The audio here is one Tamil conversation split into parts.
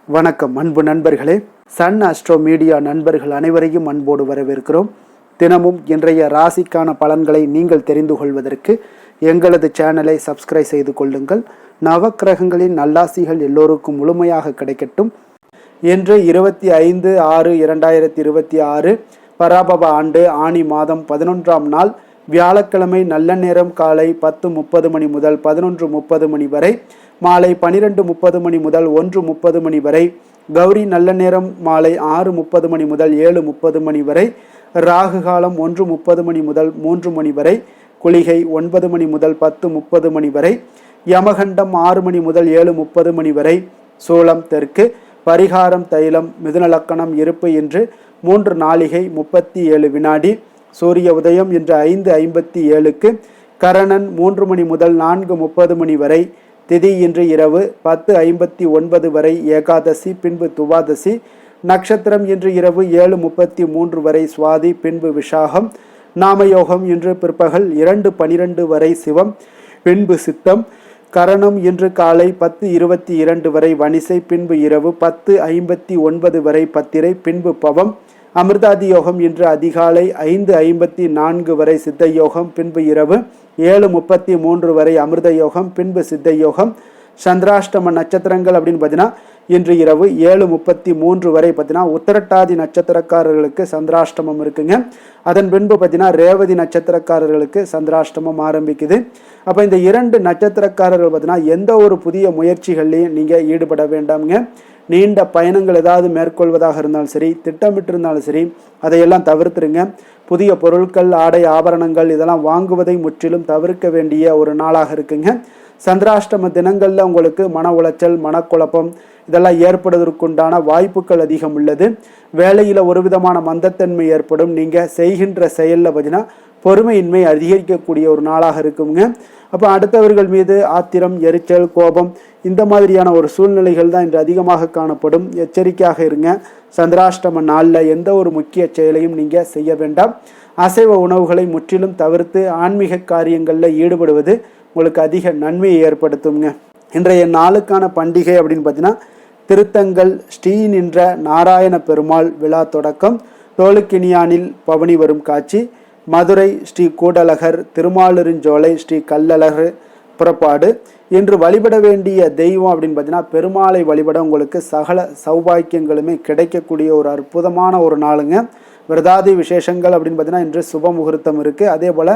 வணக்கம் அன்பு நண்பர்களே. சன் அஸ்ட்ரோ மீடியா நண்பர்கள் அனைவரையும் அன்போடு வரவேற்கிறோம். தினமும் இன்றைய ராசிக்கான பலன்களை நீங்கள் தெரிந்து கொள்வதற்கு எங்களது சேனலை சப்ஸ்கிரைப் செய்து கொள்ளுங்கள். நவக்கிரகங்களின் நல்லாசிகள் எல்லோருக்கும் முழுமையாக கிடைக்கட்டும். இன்று 25/6/2026 பராபவ ஆண்டு ஆனி மாதம் 11ஆம் நாள் வியாழக்கிழமை. நல்ல நேரம் காலை 10:30 மணி முதல் 11:30 மணி வரை, மாலை 12:30 மணி முதல் 1:30 மணி வரை, கௌரி நல்ல நேரம் மாலை 6:30 மணி முதல் 7:30 மணி வரை, ராகு காலம் 1:30 மணி முதல் 3 மணி வரை, குளிகை 9 மணி முதல் 10:30 மணி வரை, யமகண்டம் 6 மணி முதல் 7:30 மணி வரை, சூலம் தெற்கு, பரிகாரம் தைலம், மிதுனலக்கணம் இருப்பு இன்று 3 நாளிகை 37 வினாடி, சூரிய உதயம் இன்று 5:57க்கு, கரணன் 3 மணி முதல் 4:30 மணி வரை, திதி இன்று இரவு 10:59 வரை ஏகாதசி, பின்பு துவாதசி, நட்சத்திரம் இன்று இரவு 7:33 வரை சுவாதி, பின்பு விஷாகம், நாமயோகம் இன்று பிற்பகல் 2:12 வரை சிவம், பின்பு சித்தம், கரணம் இன்று காலை 10:22 வரை வணிசை, பின்பு இரவு 10:59 வரை பத்திரை, பின்பு பவம், அமிர்தாதி யோகம் இன்று அதிகாலை 5:54 வரை சித்த யோகம், பின்பு இரவு 7:33 வரை அமிர்த யோகம், பின்பு சித்த யோகம். சந்திராஷ்டம நட்சத்திரங்கள் அப்படின்னு பார்த்தீங்கன்னா இன்று இரவு 7:33 வரை பார்த்தீங்கன்னா உத்தரட்டாதி நட்சத்திரக்காரர்களுக்கு சந்திராஷ்டமம் இருக்குங்க. அதன் பின்பு பார்த்தீங்கன்னா ரேவதி நட்சத்திரக்காரர்களுக்கு சந்திராஷ்டமம் ஆரம்பிக்குது. அப்போ இந்த 2 நட்சத்திரக்காரர்கள் பார்த்தீங்கன்னா எந்த ஒரு புதிய முயற்சிகள்லையும் நீங்கள் ஈடுபட வேண்டாமுங்க. நீண்ட பயணங்கள் ஏதாவது மேற்கொள்வதாக இருந்தாலும் சரி, திட்டமிட்டு இருந்தாலும் சரி, அதையெல்லாம் தவிர்த்துருங்க. புதிய பொருட்கள், ஆடை, ஆபரணங்கள் இதெல்லாம் வாங்குவதை முற்றிலும் தவிர்க்க வேண்டிய ஒரு நாளாக இருக்குங்க. சந்திராஷ்டம தினங்களில் உங்களுக்கு மன உளைச்சல், மனக்குழப்பம் இதெல்லாம் ஏற்படுவதற்குண்டான வாய்ப்புகள் அதிகம் உள்ளது. வேலையில் ஒரு விதமான மந்தத்தன்மை ஏற்படும். நீங்கள் செய்கின்ற செயலில் பார்த்தீங்கன்னா பொறுமையின்மை அதிகரிக்கக்கூடிய ஒரு நாளாக இருக்குங்க. அப்போ அடுத்தவர்கள் மீது ஆத்திரம், எரிச்சல், கோபம் இந்த மாதிரியான ஒரு சூழ்நிலைகள் தான் இன்று அதிகமாக காணப்படும். எச்சரிக்கையாக இருங்க. சந்திராஷ்டம நாளில் எந்த ஒரு முக்கிய செயலையும் நீங்கள் செய்ய வேண்டாம். அசைவ உணவுகளை முற்றிலும் தவிர்த்து ஆன்மீக காரியங்களில் ஈடுபடுவது உங்களுக்கு அதிக நன்மையை ஏற்படுத்துங்க. இன்றைய நாளுக்கான பண்டிகை அப்படின்னு பார்த்தீங்கன்னா திருத்தங்கல் ஸ்ரீ நின்ற நாராயண பெருமாள் விழா தொடக்கம், தோளுக்கினியானில் பவனி வரும் காட்சி, மதுரை ஸ்ரீ கூடலகர், திருமாலிருஞ்சோலை ஸ்ரீ கல்லழகர் புறப்பாடு. இன்று வழிபட வேண்டிய தெய்வம் அப்படின்னு பார்த்தீங்கன்னா பெருமாளை வழிபட உங்களுக்கு சகல சௌபாக்கியங்களுமே கிடைக்கக்கூடிய ஒரு அற்புதமான ஒரு நாளுங்க. விரதாதி விசேஷங்கள் அப்படின்னு பார்த்தீங்கன்னா இன்று சுப முகூர்த்தம் இருக்குது. அதே போல்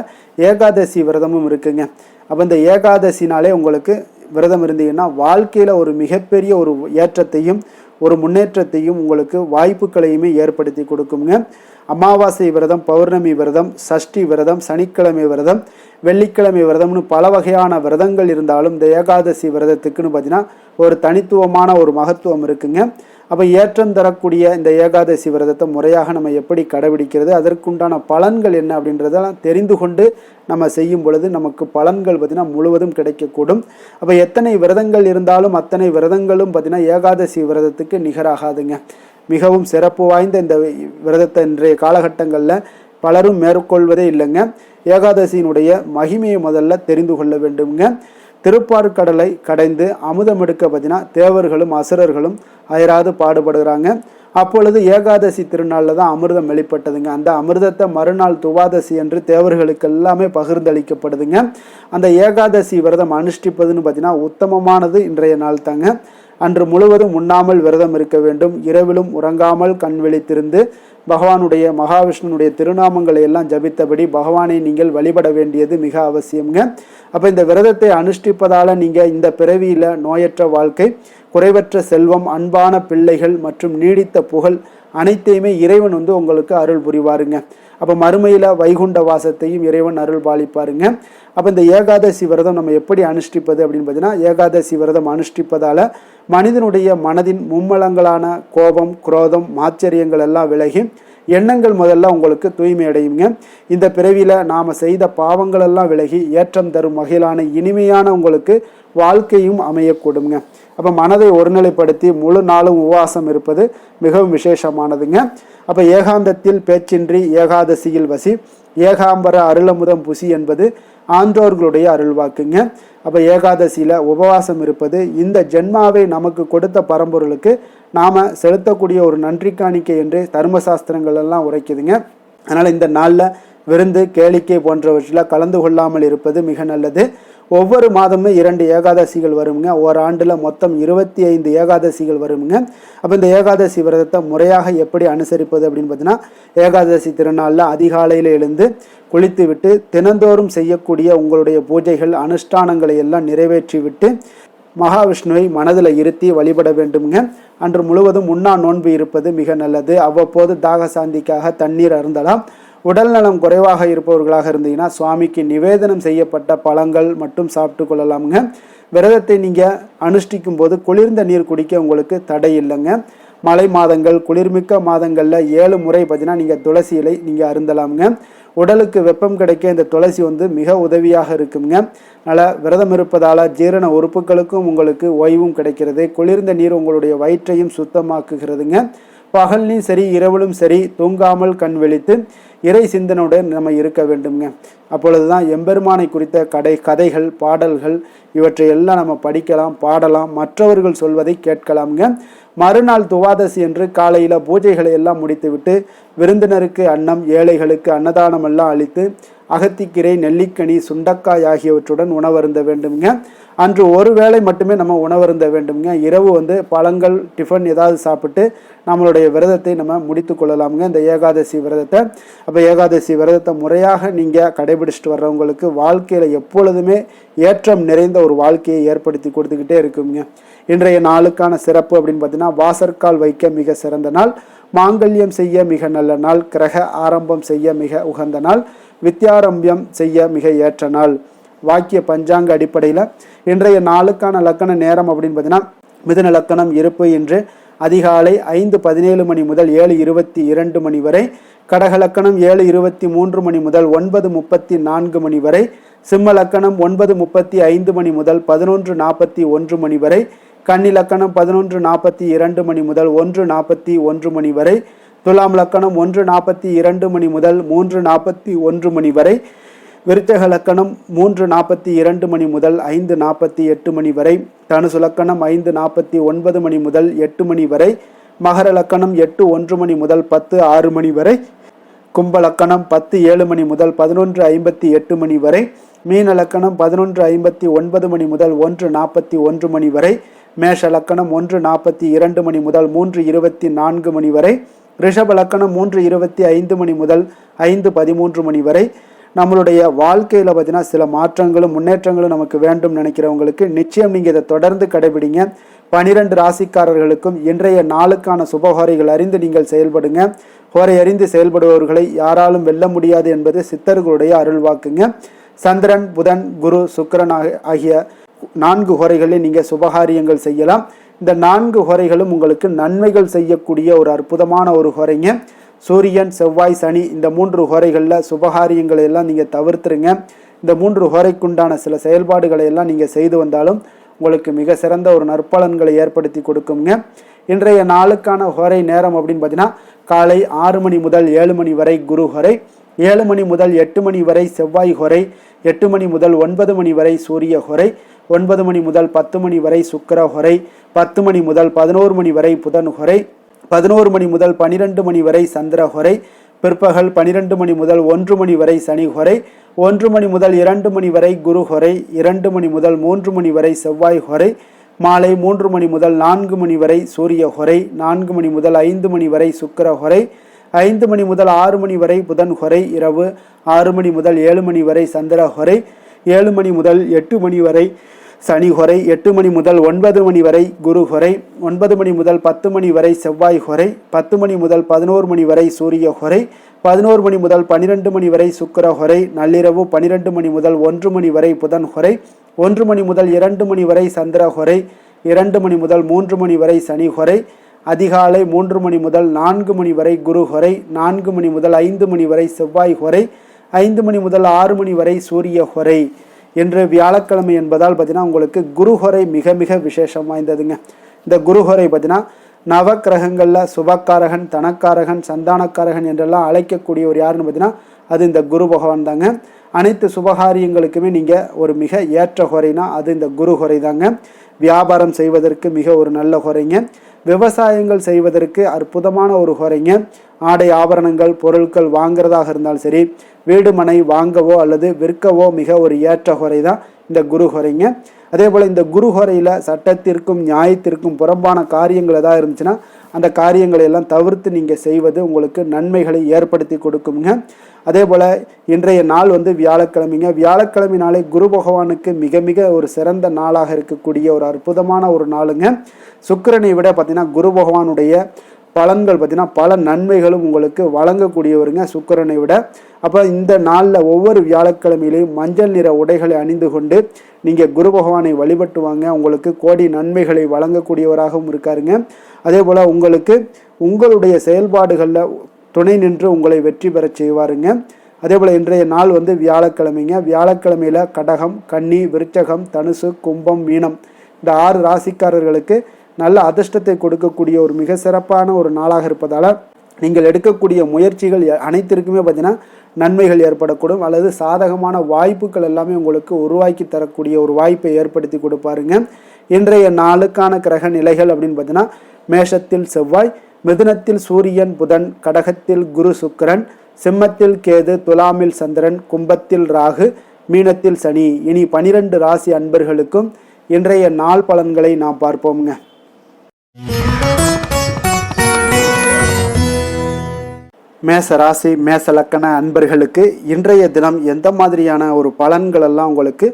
ஏகாதசி விரதமும் இருக்குங்க. அப்போ இந்த ஏகாதசினாலே உங்களுக்கு விரதம் இருந்தீங்கன்னா வாழ்க்கையில் ஒரு மிகப்பெரிய ஒரு ஏற்றத்தையும் ஒரு முன்னேற்றத்தையும் உங்களுக்கு வாய்ப்புகளையுமே ஏற்படுத்தி கொடுக்குங்க. அமாவாசை விரதம், பௌர்ணமி விரதம், சஷ்டி விரதம், சனிக்கிழமை விரதம், வெள்ளிக்கிழமை விரதம்னு பல வகையான விரதங்கள் இருந்தாலும் இந்த ஏகாதசி விரதத்துக்குன்னு பார்த்தீங்கன்னா ஒரு தனித்துவமான ஒரு மகத்துவம் இருக்குங்க. அப்போ ஏற்றம் தரக்கூடிய இந்த ஏகாதசி விரதத்தை முறையாக நம்ம எப்படி கடைபிடிக்கிறது, அதற்குண்டான பலன்கள் என்ன அப்படின்றதெல்லாம் தெரிந்து கொண்டு நம்ம செய்யும் பொழுது நமக்கு பலன்கள் பார்த்திங்கன்னா முழுவதும் கிடைக்கக்கூடும். அப்போ எத்தனை விரதங்கள் இருந்தாலும் அத்தனை விரதங்களும் பார்த்திங்கன்னா ஏகாதசி விரதத்துக்கு நிகராகாதுங்க. மிகவும் சிறப்பு வாய்ந்த இந்த விரதத்தை இன்றைய காலகட்டங்களில் பலரும் மேற்கொள்வதே இல்லைங்க. ஏகாதசியினுடைய மகிமையை முதல்ல தெரிந்து கொள்ள வேண்டுங்க. திருப்பாற்கடலை கடைந்து அமுதம் எடுக்க பார்த்தீங்கன்னா தேவர்களும் அசுரர்களும் அயராது பாடுபடுகிறாங்க. அப்பொழுது ஏகாதசி திருநாளில் தான் அமிர்தம் வெளிப்பட்டதுங்க. அந்த அமிர்தத்தை மறுநாள் துவாதசி என்று தேவர்களுக்கு எல்லாமே பகிர்ந்தளிக்கப்படுதுங்க. அந்த ஏகாதசி விரதம் அனுஷ்டிப்பதுன்னு பார்த்தீங்கன்னா உத்தமமானது இன்றைய நாள் தாங்க. அன்று முழுவதும் உண்ணாமல் விரதம் இருக்க வேண்டும். இரவிலும் உறங்காமல் கண் விழித்திருந்து பகவானுடைய மகாவிஷ்ணுனுடைய திருநாமங்களை எல்லாம் ஜபித்தபடி பகவானை நீங்கள் வழிபட வேண்டியது மிக அவசியம்ங்க. அப்போ இந்த விரதத்தை அனுஷ்டிப்பதால் நீங்கள் இந்த பிறவியில் நோயற்ற வாழ்க்கை, குறைவற்ற செல்வம், அன்பான பிள்ளைகள் மற்றும் நீடித்த புகழ் அனைத்தையுமே இறைவன் உங்களுக்கு அருள் புரிவாருங்க. அப்போ மறுமையில் வைகுண்ட வாசத்தையும் இறைவன் அருள் பாலிப்பாருங்க. அப்போ இந்த ஏகாதசி விரதம் நம்ம எப்படி அனுஷ்டிப்பது அப்படின்னு பார்த்தீங்கன்னா ஏகாதசி விரதம் அனுஷ்டிப்பதால் மனிதனுடைய மனதின் மும்மலங்களான கோபம், குரோதம், மாச்சரியங்கள் எல்லாம் விலகி எண்ணங்கள் முதல்ல உங்களுக்கு தூய்மை அடையுங்க. இந்த பிறவியில் நாம் செய்த பாவங்கள் எல்லாம் விலகி ஏற்றம் தரும் வகையிலான இனிமையான உங்களுக்கு வாழ்க்கையும் அமையக்கூடுங்க. அப்போ மனதை ஒருநிலைப்படுத்தி முழு நாளும் உபவாசம் இருப்பது மிகவும் விசேஷமானதுங்க. அப்போ ஏகாந்தத்தில் பேச்சின்றி ஏகாதசியில் வசி, ஏகாம்பர அருளமுதம் புசி என்பது ஆன்றோர்களுடைய அருள்வாக்குங்க. அப்போ ஏகாதசியில் உபவாசம் இருப்பது இந்த ஜென்மாவை நமக்கு கொடுத்த பரம்பொருளுக்கு நாம் செலுத்தக்கூடிய ஒரு நன்றி காணிக்கை என்று தர்மசாஸ்திரங்கள் எல்லாம் உரைக்குதுங்க. அதனால் இந்த நாளில் விருந்து கேளிக்கை போன்றவற்றில் கலந்து கொள்ளாமல் இருப்பது மிக நல்லது. ஒவ்வொரு மாதமும் 2 ஏகாதசிகள் வருங்க. ஓராண்டில் மொத்தம் 25 ஏகாதசிகள் வருங்க. அப்போ இந்த ஏகாதசி விரதத்தை முறையாக எப்படி அனுசரிப்பது அப்படின்னு பார்த்தீங்கன்னா, ஏகாதசி திருநாளில் அதிகாலையில் எழுந்து குளித்து விட்டு தினந்தோறும் செய்யக்கூடிய உங்களுடைய பூஜைகள் அனுஷ்டானங்களை எல்லாம் நிறைவேற்றி விட்டு மகாவிஷ்ணுவை மனதில் இருத்தி வழிபட வேண்டுங்க. அன்று முழுவதும் உண்ணா நோன்பு இருப்பது மிக நல்லது. அவ்வப்போது தாக சாந்திக்காக தண்ணீர் அருந்தலாம். உடல் நலம் குறைவாக இருப்பவர்களாக இருந்தீங்கன்னா சுவாமிக்கு நிவேதனம் செய்யப்பட்ட பழங்கள் மட்டும் சாப்பிட்டு கொள்ளலாமுங்க. விரதத்தை நீங்கள் அனுஷ்டிக்கும் போது குளிர்ந்த நீர் குடிக்க உங்களுக்கு தடை இல்லைங்க. மழை மாதங்கள் குளிர்மிக்க மாதங்களில் 7 முறை பார்த்தீங்கன்னா நீங்கள் துளசி இலை நீங்கள் அருந்தலாமுங்க. உடலுக்கு வெப்பம் கிடைக்க இந்த துளசி மிக உதவியாக இருக்குங்க. அதனால் விரதம் இருப்பதால் ஜீரண உறுப்புகளுக்கும் உங்களுக்கு ஓய்வும் கிடைக்கிறது. குளிர்ந்த நீர் உங்களுடைய வயிற்றையும் சுத்தமாக்குகிறதுங்க. பகல்லையும் சரி இரவிலும் சரி தூங்காமல் கண் விழித்து இறை சிந்தனுடன் நம்ம இருக்க வேண்டுங்க. அப்பொழுதுதான் எம்பெருமானை குறித்த கதைகள் பாடல்கள் இவற்றையெல்லாம் நம்ம படிக்கலாம், பாடலாம், மற்றவர்கள் சொல்வதை கேட்கலாம்ங்க. மறுநாள் துவாதசி என்று காலையில் பூஜைகளை எல்லாம் முடித்துவிட்டு விருந்தினருக்கு அன்னம், ஏழைகளுக்கு அன்னதானம் எல்லாம் அளித்து அகத்திக்கீரை, நெல்லிக்கனி, சுண்டக்காய் ஆகியவற்றுடன் உணவருந்த வேண்டுங்க. அன்று ஒரு வேளை மட்டுமே நம்ம உணவருந்த வேண்டுங்க. இரவு பழங்கள் டிஃபன் ஏதாவது சாப்பிட்டு நம்மளுடைய விரதத்தை நம்ம முடித்து கொள்ளலாமுங்க, இந்த ஏகாதசி விரதத்தை. அப்போ ஏகாதசி விரதத்தை முறையாக நீங்கள் கடைபிடிச்சிட்டு வர்றவங்களுக்கு வாழ்க்கையில் எப்பொழுதுமே ஏற்றம் நிறைந்த ஒரு வாழ்க்கையை ஏற்படுத்தி கொடுத்துக்கிட்டே இருக்குங்க. இன்றைய நாளுக்கான சிறப்பு அப்படின்னு பார்த்தீங்கன்னா, வாசற்கால் வைக்க மிக சிறந்த நாள், மாங்கல்யம் செய்ய மிக நல்ல நாள், கிரக ஆரம்பம் செய்ய மிக உகந்த நாள், வித்யாரம்பியம் செய்ய மிக ஏற்ற நாள். வாக்கிய பஞ்சாங்க அடிப்படையில் இன்றைய நாளுக்கான லக்கண நேரம் அப்படின்னு பார்த்தீங்கன்னா, மிதுன லக்கணம் இருப்பு இன்று அதிகாலை 5:17 மணி முதல் 7:22 மணி வரை, கடக லக்கணம் 7:23 மணி முதல் 9:34 மணி வரை, சிம்ம லக்கணம் 9:35 மணி முதல் 11:41 மணி வரை, கன்னி லக்கணம் 11:42 மணி முதல் 1:41 மணி வரை, துலாம் லக்கணம் 1:42 மணி முதல் 3:41 மணி வரை, விருச்சக லக்கணம் 3:42 மணி முதல் 5:48 மணி வரை, தனுசு லக்கணம் 5:49 மணி முதல் 8 மணி வரை, மகர லக்கணம் 8:1 மணி முதல் 10:06 மணி வரை, கும்ப லக்கணம் 10:07 மணி முதல் 11:58 மணி வரை, மீன லக்கணம் 11:59 மணி முதல் 1:41 மணி வரை, மேஷ லக்கணம் 1:42 மணி முதல் 3:24 மணி வரை, ரிஷப லக்கணம் 3:25 மணி முதல் 5:13 மணி வரை. நம்மளுடைய வாழ்க்கையில் பார்த்தீங்கன்னா சில மாற்றங்களும் முன்னேற்றங்களும் நமக்கு வேண்டும் நினைக்கிறவங்களுக்கு நிச்சயம் நீங்கள் இதை தொடர்ந்து கடைபிடிங்க. 12 ராசிக்காரர்களுக்கும் இன்றைய நாளுக்கான சுபஹோரைகள் அறிந்து நீங்கள் செயல்படுங்க. ஹோரை அறிந்து செயல்படுபவர்களை யாராலும் வெல்ல முடியாது என்பது சித்தர்களுடைய அருள்வாக்குங்க. சந்திரன், புதன், குரு, சுக்கிரன் ஆகிய 4 ஹோரைகளில் நீங்கள் சுபகாரியங்கள் செய்யலாம். இந்த 4 ஹோரைகளும் உங்களுக்கு நன்மைகள் செய்யக்கூடிய ஒரு அற்புதமான ஒரு ஹோரைங்க. சூரியன், செவ்வாய், சனி இந்த 3 ஹோரைகளில் சுபகாரியங்களை எல்லாம் நீங்கள் தவிர்த்துருங்க. இந்த 3 ஹோரைக்குண்டான சில செயல்பாடுகளை எல்லாம் நீங்கள் செய்து வந்தாலும் உங்களுக்கு மிக சிறந்த ஒரு நற்பலன்களை ஏற்படுத்தி கொடுக்குங்க. இன்றைய நாளுக்கான ஹோரை நேரம் அப்படின்னு பார்த்தீங்கன்னா, காலை 6 மணி முதல் 7 மணி வரை குரு ஹோரை, 7 மணி முதல் 8 மணி வரை செவ்வாய் ஹோரை, 8 மணி முதல் 9 மணி வரை சூரிய ஹோரை, 9 மணி முதல் 10 மணி வரை சுக்கிர ஹோரை, 10 மணி முதல் 11 மணி வரை புதன் ஹோரை, 11 மணி முதல் 12 மணி வரை சந்திர ஹோரை, பிற்பகல் 12 மணி முதல் 1 மணி வரை சனி ஹோரை, 1 மணி முதல் 2 மணி வரை குரு ஹோரை, 2 மணி முதல் 3 மணி வரை செவ்வாய் ஹோரை, மாலை 3 மணி முதல் 4 மணி வரை சூரிய ஹோரை, 4 மணி முதல் 5 மணி வரை சுக்கிர ஹோரை, 5 மணி முதல் 6 மணி வரை புதன் ஹோரை, இரவு 6 மணி முதல் 7 மணி வரை சந்திர ஹோரை, 7 மணி முதல் 8 மணி வரை சனி ஹோரை, 8 மணி முதல் 9 மணி வரை குரு ஹோரை, 9 மணி முதல் 10 மணி வரை செவ்வாய் ஹோரை, 10 மணி முதல் 11 மணி வரை சூரிய ஹோரை, 11 மணி முதல் 12 மணி வரை சுக்கிர ஹோரை, நள்ளிரவு 12 மணி முதல் 1 மணி வரை புதன் ஹோரை, 1 மணி முதல் 2 மணி வரை சந்திர ஹோரை, 2 மணி முதல் 3 மணி வரை சனி ஹோரை, அதிகாலை 3 மணி முதல் 4 மணி வரை குரு ஹோரை, 4 மணி முதல் 5 மணி வரை செவ்வாய் ஹோரை, 5 மணி முதல் 6 மணி வரை சூரிய ஹோரை. இன்று வியாழக்கிழமை என்பதால் பார்த்தீங்கன்னா உங்களுக்கு குருஹோரை மிக மிக விசேஷம் வாய்ந்ததுங்க. இந்த குருஹோரை பார்த்தீங்கன்னா நவ கிரகங்களில் சுபக்காரகன், தனக்காரகன், சந்தானக்காரகன் என்றெல்லாம் அழைக்கக்கூடிய ஒரு யாருன்னு பார்த்தீங்கன்னா அது இந்த குரு பகவான் தாங்க. அனைத்து சுபகாரியங்களுக்குமே நீங்கள் ஒரு மிக ஏற்ற குறைனா அது இந்த குரு குறை தாங்க. வியாபாரம் செய்வதற்கு மிக ஒரு நல்ல குறைங்க. விவசாயங்கள் செய்வதற்கு அற்புதமான ஒரு குறைங்க. ஆடை ஆபரணங்கள் பொருட்கள் வாங்குறதாக இருந்தாலும் சரி, வீடு மனை வாங்கவோ அல்லது விற்கவோ மிக ஒரு ஏற்ற குறை தான் இந்த குரு குறைங்க. அதே போல் இந்த குரு குறையில் சட்டத்திற்கும் நியாயத்திற்கும் புறம்பான காரியங்கள் ஏதாவது இருந்துச்சுன்னா அந்த காரியங்களை எல்லாம் தவிர்த்து நீங்கள் செய்வது உங்களுக்கு நன்மைகளை ஏற்படுத்தி கொடுக்குங்க. அதே போல் இன்றைய நாள் வியாழக்கிழமைங்க. வியாழக்கிழமை நாளை குரு பகவானுக்கு மிக மிக ஒரு சிறந்த நாளாக இருக்கக்கூடிய ஒரு அற்புதமான ஒரு நாளுங்க. சுக்கிரனை விட பார்த்திங்கன்னா குரு பகவானுடைய பலன்கள் பார்த்திங்கன்னா பல நன்மைகளும் உங்களுக்கு வழங்கக்கூடியவருங்க சுக்கிரனை விட. அப்போ இந்த நாளில் ஒவ்வொரு வியாழக்கிழமையிலையும் மஞ்சள் நிற உடைகளை அணிந்து கொண்டு நீங்கள் குரு பகவானை வழிபட்டு வாங்க. உங்களுக்கு கோடி நன்மைகளை வழங்கக்கூடியவராகவும் இருக்காருங்க. அதே போல் உங்களுக்கு உங்களுடைய செயல்பாடுகளில் துணை நின்று உங்களை வெற்றி பெற செய்வாருங்க. அதே போல் இன்றைய நாள் வியாழக்கிழமைங்க. வியாழக்கிழமையில் கடகம், கன்னி, விருச்சகம், தனுசு, கும்பம், மீனம் இந்த 6 ராசிக்காரர்களுக்கு நல்ல அதிர்ஷ்டத்தை கொடுக்கக்கூடிய ஒரு மிக சிறப்பான ஒரு நாளாக இருப்பதால் நீங்கள் எடுக்கக்கூடிய முயற்சிகள் அனைத்திற்குமே பார்த்திங்கன்னா நன்மைகள் ஏற்படக்கூடும் அல்லது சாதகமான வாய்ப்புகள் எல்லாமே உங்களுக்கு உருவாக்கி தரக்கூடிய ஒரு வாய்ப்பை ஏற்படுத்தி கொடுப்பாருங்க. இன்றைய நாளுக்கான கிரக நிலைகள் அப்படின்னு பார்த்தீங்கன்னா மேஷத்தில் செவ்வாய், மிதுனத்தில் சூரியன் புதன், கடகத்தில் குரு சுக்கிரன், சிம்மத்தில் கேது, துலாமில் சந்திரன், கும்பத்தில் ராகு, மீனத்தில் சனி. இனி 12 ராசி அன்பர்களுக்கும் இன்றைய நாள் பலன்களை நாம் பார்ப்போம்ங்க. மேச ராசி மேச லக்கண அன்பர்களுக்கு இன்றைய தினம் எந்த மாதிரியான ஒரு பலன்கள் எல்லாம் உங்களுக்கு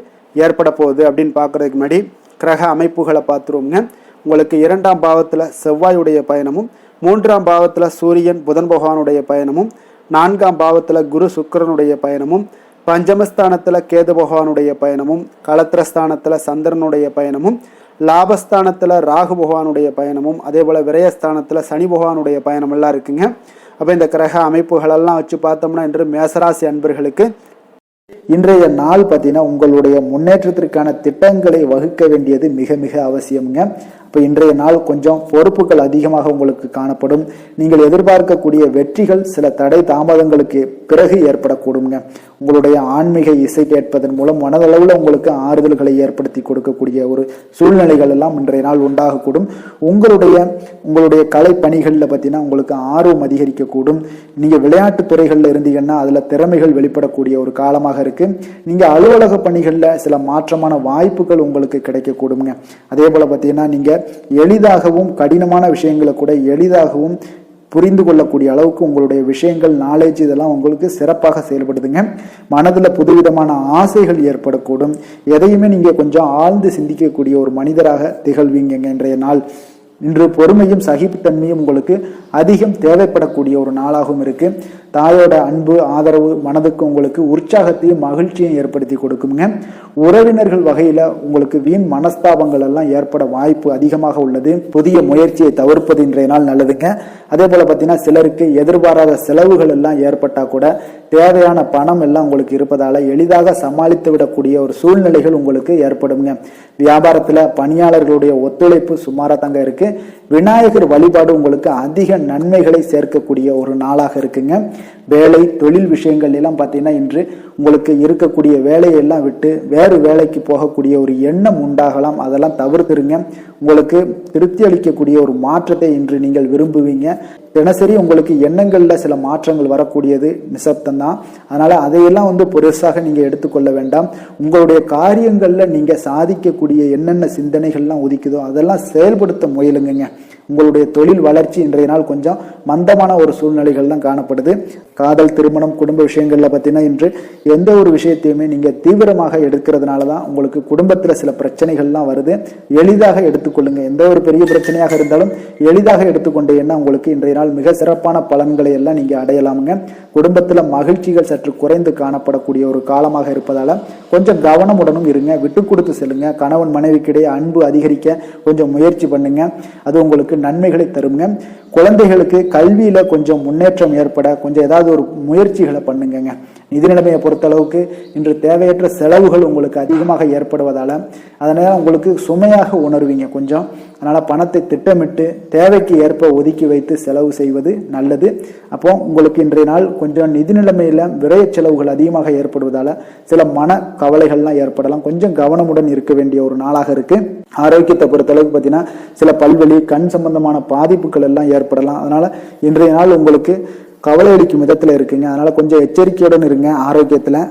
ஏற்பட போகுது அப்படின்னு பார்க்குறதுக்கு முன்னாடி கிரக அமைப்புகளை பார்த்துருவோங்க. உங்களுக்கு 2ஆம் பாவத்தில் செவ்வாயுடைய பயணமும், 3ஆம் பாவத்தில் சூரியன் புதன் பகவானுடைய பயணமும், 4ஆம் பாவத்தில் குரு சுக்கிரனுடைய பயணமும், பஞ்சமஸ்தானத்தில் கேது பகவானுடைய பயணமும், களத்திரஸ்தானத்தில் சந்திரனுடைய பயணமும், லாபஸ்தானத்தில் ராகு பகவானுடைய பயணமும், அதே போல் விரயஸ்தானத்தில் சனி பகவானுடைய பயணம் எல்லாம் இருக்குங்க. அப்போ இந்த கிரக அமைப்புகளெல்லாம் வச்சு பார்த்தோம்னா இன்று மேசராசி அன்பர்களுக்கு இன்றைய நாள் பார்த்தீங்கன்னா உங்களுடைய முன்னேற்றத்திற்கான திட்டங்களை வகுக்க வேண்டியது மிக மிக அவசியம்ங்க. இப்போ இன்றைய நாள் கொஞ்சம் பொறுப்புகள் அதிகமாக உங்களுக்கு காணப்படும். நீங்கள் எதிர்பார்க்கக்கூடிய வெற்றிகள் சில தடை தாமதங்களுக்கு பிறகு ஏற்படக்கூடுங்க. உங்களுடைய ஆன்மீக இசை கேட்பதன் மூலம் மனதளவில் உங்களுக்கு ஆறுதல்களை ஏற்படுத்தி கொடுக்கக்கூடிய ஒரு சூழ்நிலைகள் எல்லாம் இன்றைய நாள் உண்டாகக்கூடும். உங்களுடைய கலை பணிகளில் பார்த்தீங்கன்னா உங்களுக்கு ஆர்வம் அதிகரிக்கக்கூடும். நீங்கள் விளையாட்டு துறைகளில் இருந்தீங்கன்னா அதில் திறமைகள் வெளிப்படக்கூடிய ஒரு காலமாக இருக்கு. நீங்கள் அலுவலக பணிகளில் சில மாற்றமான வாய்ப்புகள் உங்களுக்கு கிடைக்கக்கூடுங்க. அதே போல் பார்த்தீங்கன்னா நீங்கள் எளிதாகவும் கடினமான விஷயங்களை கூட எளிதாகவும் புரிந்து கொள்ளக்கூடிய அளவுக்கு உங்களுடைய விஷயங்கள் நாலேஜ் இதெல்லாம் உங்களுக்கு சிறப்பாக செயல்படுதுங்க. மனதில் புதுவிதமான ஆசைகள் ஏற்படக்கூடும். எதையுமே நீங்கள் கொஞ்சம் ஆழ்ந்து சிந்திக்கக்கூடிய ஒரு மனிதராக திகழ்வீங்க. இன்றைய நாள் இன்று பொறுமையும் சகிப்புத்தன்மையும் உங்களுக்கு அதிகம் தேவைப்படக்கூடிய ஒரு நாளாகவும் இருக்கு. தாயோட அன்பு ஆதரவு மனதுக்கு உங்களுக்கு உற்சாகத்தையும் மகிழ்ச்சியும் ஏற்படுத்தி கொடுக்குங்க. உறவினர்கள் வகையில உங்களுக்கு வீண் மனஸ்தாபங்கள் எல்லாம் ஏற்பட வாய்ப்பு அதிகமாக உள்ளது. புதிய முயற்சியை தவிர்ப்பது இன்றைய நாள் நல்லதுங்க. அதே போல பார்த்தீங்கன்னா சிலருக்கு எதிர்பாராத செலவுகள் எல்லாம் ஏற்பட்டா கூட தேவையான பணம் எல்லாம் உங்களுக்கு இருப்பதால எளிதாக சமாளித்து விடக்கூடிய ஒரு சூழ்நிலைகள் உங்களுக்கு ஏற்படுங்க. வியாபாரத்துல பணியாளர்களுடைய ஒத்துழைப்பு சுமாரா தாங்க இருக்கு. விநாயகர் வழிபாடு உங்களுக்கு அதிக நன்மைகளை சேர்க்கக்கூடிய ஒரு நாளாக இருக்குங்க. வேலை தொழில் விஷயங்கள் எல்லாம் பார்த்தீங்கன்னா இன்று உங்களுக்கு இருக்கக்கூடிய வேலையெல்லாம் விட்டு வேறு வேலைக்கு போகக்கூடிய ஒரு எண்ணம் உண்டாகலாம். அதெல்லாம் தவிர்த்துருங்க. உங்களுக்கு திருப்தி அளிக்கக்கூடிய ஒரு மாற்றத்தை இன்று நீங்கள் விரும்புவீங்க. தினசரி உங்களுக்கு எண்ணங்கள்ல சில மாற்றங்கள் வரக்கூடியது நிசப்தம் தான். அதனால அதையெல்லாம் பெருசாக நீங்க எடுத்துக்கொள்ள வேண்டாம். உங்களுடைய காரியங்கள்ல நீங்க சாதிக்கக்கூடிய என்னென்ன சிந்தனைகள்லாம் உதிக்குதோ அதெல்லாம் செயல்படுத்த முயலுங்க. உங்களுடைய தொழில் வளர்ச்சி இன்றைய நாள் கொஞ்சம் மந்தமான ஒரு சூழ்நிலைகள் தான் காணப்படுது. காதல், திருமணம், குடும்ப விஷயங்கள்ல பார்த்தீங்கன்னா இன்று எந்த ஒரு விஷயத்தையுமே நீங்க தீவிரமாக எடுக்கிறதுனால தான் உங்களுக்கு குடும்பத்துல சில பிரச்சனைகள்லாம் வருது. எளிதாக எடுத்துக்கொள்ளுங்க. எந்த ஒரு பெரிய பிரச்சனையாக இருந்தாலும் எளிதாக எடுத்துக்கொண்டீங்கன்னா உங்களுக்கு இன்றைய நாள் மிக சிறப்பான பலன்களை எல்லாம் நீங்க அடையலாமுங்க. குடும்பத்துல மகிழ்ச்சிகள் சற்று குறைந்து காணப்படக்கூடிய ஒரு காலமாக இருப்பதால கொஞ்சம் கவனமுடனும் இருங்க. விட்டு கொடுத்து செல்லுங்க. கணவன் மனைவிக்கிடையே அன்பு அதிகரிக்க கொஞ்சம் முயற்சி பண்ணுங்க. அது உங்களுக்கு நன்மைகளை தருங்க. குழந்தைகளுக்கு கல்வியில கொஞ்சம் முன்னேற்றம் ஏற்பட கொஞ்சம் ஏதாவது ஒரு முயற்சிகளை பண்ணுங்க. நிதி நிலைமையை பொறுத்தளவுக்கு இன்று தேவையற்ற செலவுகள் உங்களுக்கு அதிகமாக ஏற்படுவதால் அதனால் உங்களுக்கு சுமையாக உணர்வீங்க கொஞ்சம். அதனால் பணத்தை திட்டமிட்டு தேவைக்கு ஏற்ப ஒதுக்கி வைத்து செலவு செய்வது நல்லது. அப்போ உங்களுக்கு இன்றைய நாள் கொஞ்சம் நிதி நிலைமையில் விரய செலவுகள் அதிகமாக ஏற்படுவதால் சில மன கவலைகள்லாம் ஏற்படலாம். கொஞ்சம் கவனமுடன் இருக்க வேண்டிய ஒரு நாளாக இருக்கு. ஆரோக்கியத்தை பொறுத்தளவுக்கு பார்த்தீங்கன்னா சில பல்வலி கண் சம்பந்தமான பாதிப்புகள் எல்லாம் ஏற்படலாம். அதனால இன்றைய நாள் உங்களுக்கு கவலை அளிக்கும் விதத்தில் இருக்குங்க. அதனால கொஞ்சம் எச்சரிக்கையுடன் இருங்க ஆரோக்கியத்தில்.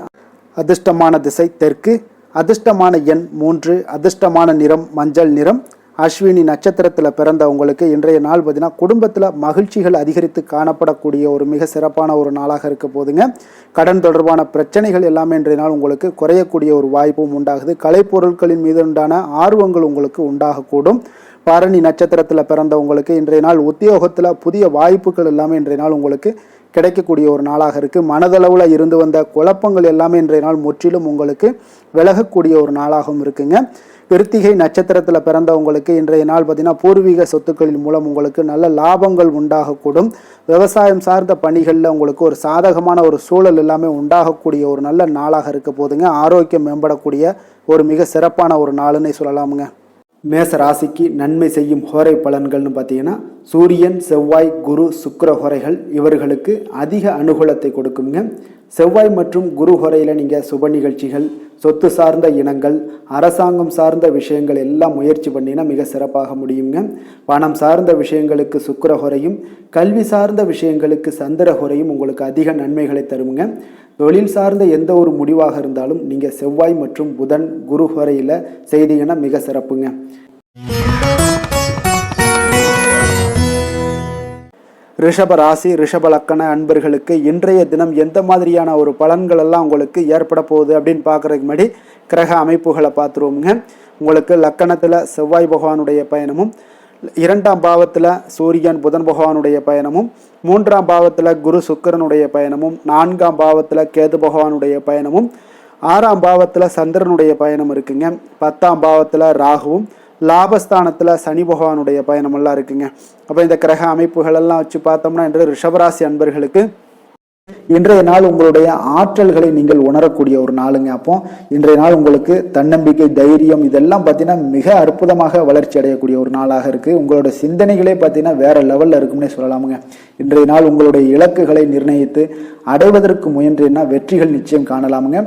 அதிர்ஷ்டமான திசை தெற்கு, அதிர்ஷ்டமான எண் 3, அதிர்ஷ்டமான நிறம் மஞ்சள் நிறம். அஸ்வினி நட்சத்திரத்தில் பிறந்த உங்களுக்கு இன்றைய நாள் பார்த்தீங்கன்னா குடும்பத்தில் மகிழ்ச்சிகள் அதிகரித்து காணப்படக்கூடிய ஒரு மிக சிறப்பான ஒரு நாளாக இருக்க போதுங்க. கடன் தொடர்பான பிரச்சனைகள் எல்லாமே இன்றைய நாள் உங்களுக்கு குறையக்கூடிய ஒரு வாய்ப்பும் உண்டாகுது. கலைப்பொருட்களின் மீது உண்டான ஆர்வங்கள் உங்களுக்கு உண்டாகக்கூடும். பரணி நட்சத்திரத்தில் பிறந்த உங்களுக்கு இன்றைய நாள் உத்தியோகத்தில் புதிய வாய்ப்புகள் எல்லாமே இன்றைய நாள் உங்களுக்கு கிடைக்கக்கூடிய ஒரு நாளாக இருக்குது. மனதளவில் இருந்து வந்த குழப்பங்கள் எல்லாமே இன்றைய நாள் முற்றிலும் உங்களுக்கு விலகக்கூடிய ஒரு நாளாகவும் இருக்குங்க. கிருத்திகை நட்சத்திரத்தில் பிறந்தவங்களுக்கு இன்றைய நாள் பார்த்தீங்கன்னா பூர்வீக சொத்துக்களின் மூலம் உங்களுக்கு நல்ல லாபங்கள் உண்டாகக்கூடும். விவசாயம் சார்ந்த பணிகளில் உங்களுக்கு ஒரு சாதகமான ஒரு சூழல் எல்லாமே உண்டாகக்கூடிய ஒரு நல்ல நாளாக இருக்க போதுங்க. ஆரோக்கியம் மேம்படக்கூடிய ஒரு மிக சிறப்பான ஒரு நாளுன்னே சொல்லலாமுங்க. மேச ராசிக்கு நன்மை செய்யும் ஹோரை பலன்கள்னு பார்த்தீங்கன்னா சூரியன், செவ்வாய், குரு, சுக்கிர ஹோரைகள் இவர்களுக்கு அதிக அனுகூலத்தை கொடுக்குங்க. செவ்வாய் மற்றும் குரு ஹோரையில் நீங்கள் சுப நிகழ்ச்சிகள், சொத்து சார்ந்த இனங்கள், அரசாங்கம் சார்ந்த விஷயங்கள் எல்லாம் முயற்சி பண்ணினா மிக சிறப்பாக முடியுங்க. பணம் சார்ந்த விஷயங்களுக்கு சுக்கிர ஹோரையும், கல்வி சார்ந்த விஷயங்களுக்கு சந்திர ஹோரையும் உங்களுக்கு அதிக நன்மைகளை தருங்க. தொழில் சார்ந்த எந்த ஒரு முடிவாக இருந்தாலும் நீங்கள் செவ்வாய் மற்றும் புதன், குரு ஹோரையில் செய்தீங்கன்னா மிக சிறப்புங்க. ரிஷப ராசி, ரிஷப லக்கண அன்பர்களுக்கு இன்றைய தினம் எந்த மாதிரியான ஒரு பலன்கள் எல்லாம் உங்களுக்கு ஏற்பட போகுது அப்படின்னு பார்க்குறதுக்கு முன்னாடி கிரக அமைப்புகளை பார்த்துருவோங்க. உங்களுக்கு லக்கணத்தில் செவ்வாய் பகவானுடைய பயணமும், 2ஆம் பாவத்தில் சூரியன் புதன் பகவானுடைய பயணமும், 3ஆம் பாவத்தில் குரு சுக்கிரனுடைய பயணமும், 4ஆம் பாவத்தில் கேது பகவானுடைய பயணமும், 6ஆம் பாவத்தில் சந்திரனுடைய பயணம் இருக்குங்க. 10ஆம் பாவத்தில் ராகுவும், லாபஸ்தானத்தில் சனி பகவானுடைய பயணமெல்லாம் இருக்குங்க. அப்போ இந்த கிரக அமைப்புகள் எல்லாம் வச்சு பார்த்தோம்னா இன்று ரிஷபராசி அன்பர்களுக்கு இன்றைய நாள் உங்களுடைய ஆற்றல்களை நீங்கள் உணரக்கூடிய ஒரு நாளுங்க. அப்போ இன்றைய நாள் உங்களுக்கு தன்னம்பிக்கை, தைரியம் இதெல்லாம் பார்த்தீங்கன்னா மிக அற்புதமாக வளர்ச்சி அடையக்கூடிய ஒரு நாளாக இருக்குது. உங்களோட சிந்தனைகளே பார்த்தீங்கன்னா வேற லெவலில் இருக்கும்னே சொல்லலாமுங்க. இன்றைய நாள் உங்களுடைய இலக்குகளை நிர்ணயித்து அடைவதற்கு முயன்றீங்கன்னா வெற்றிகள் நிச்சயம் காணலாமுங்க.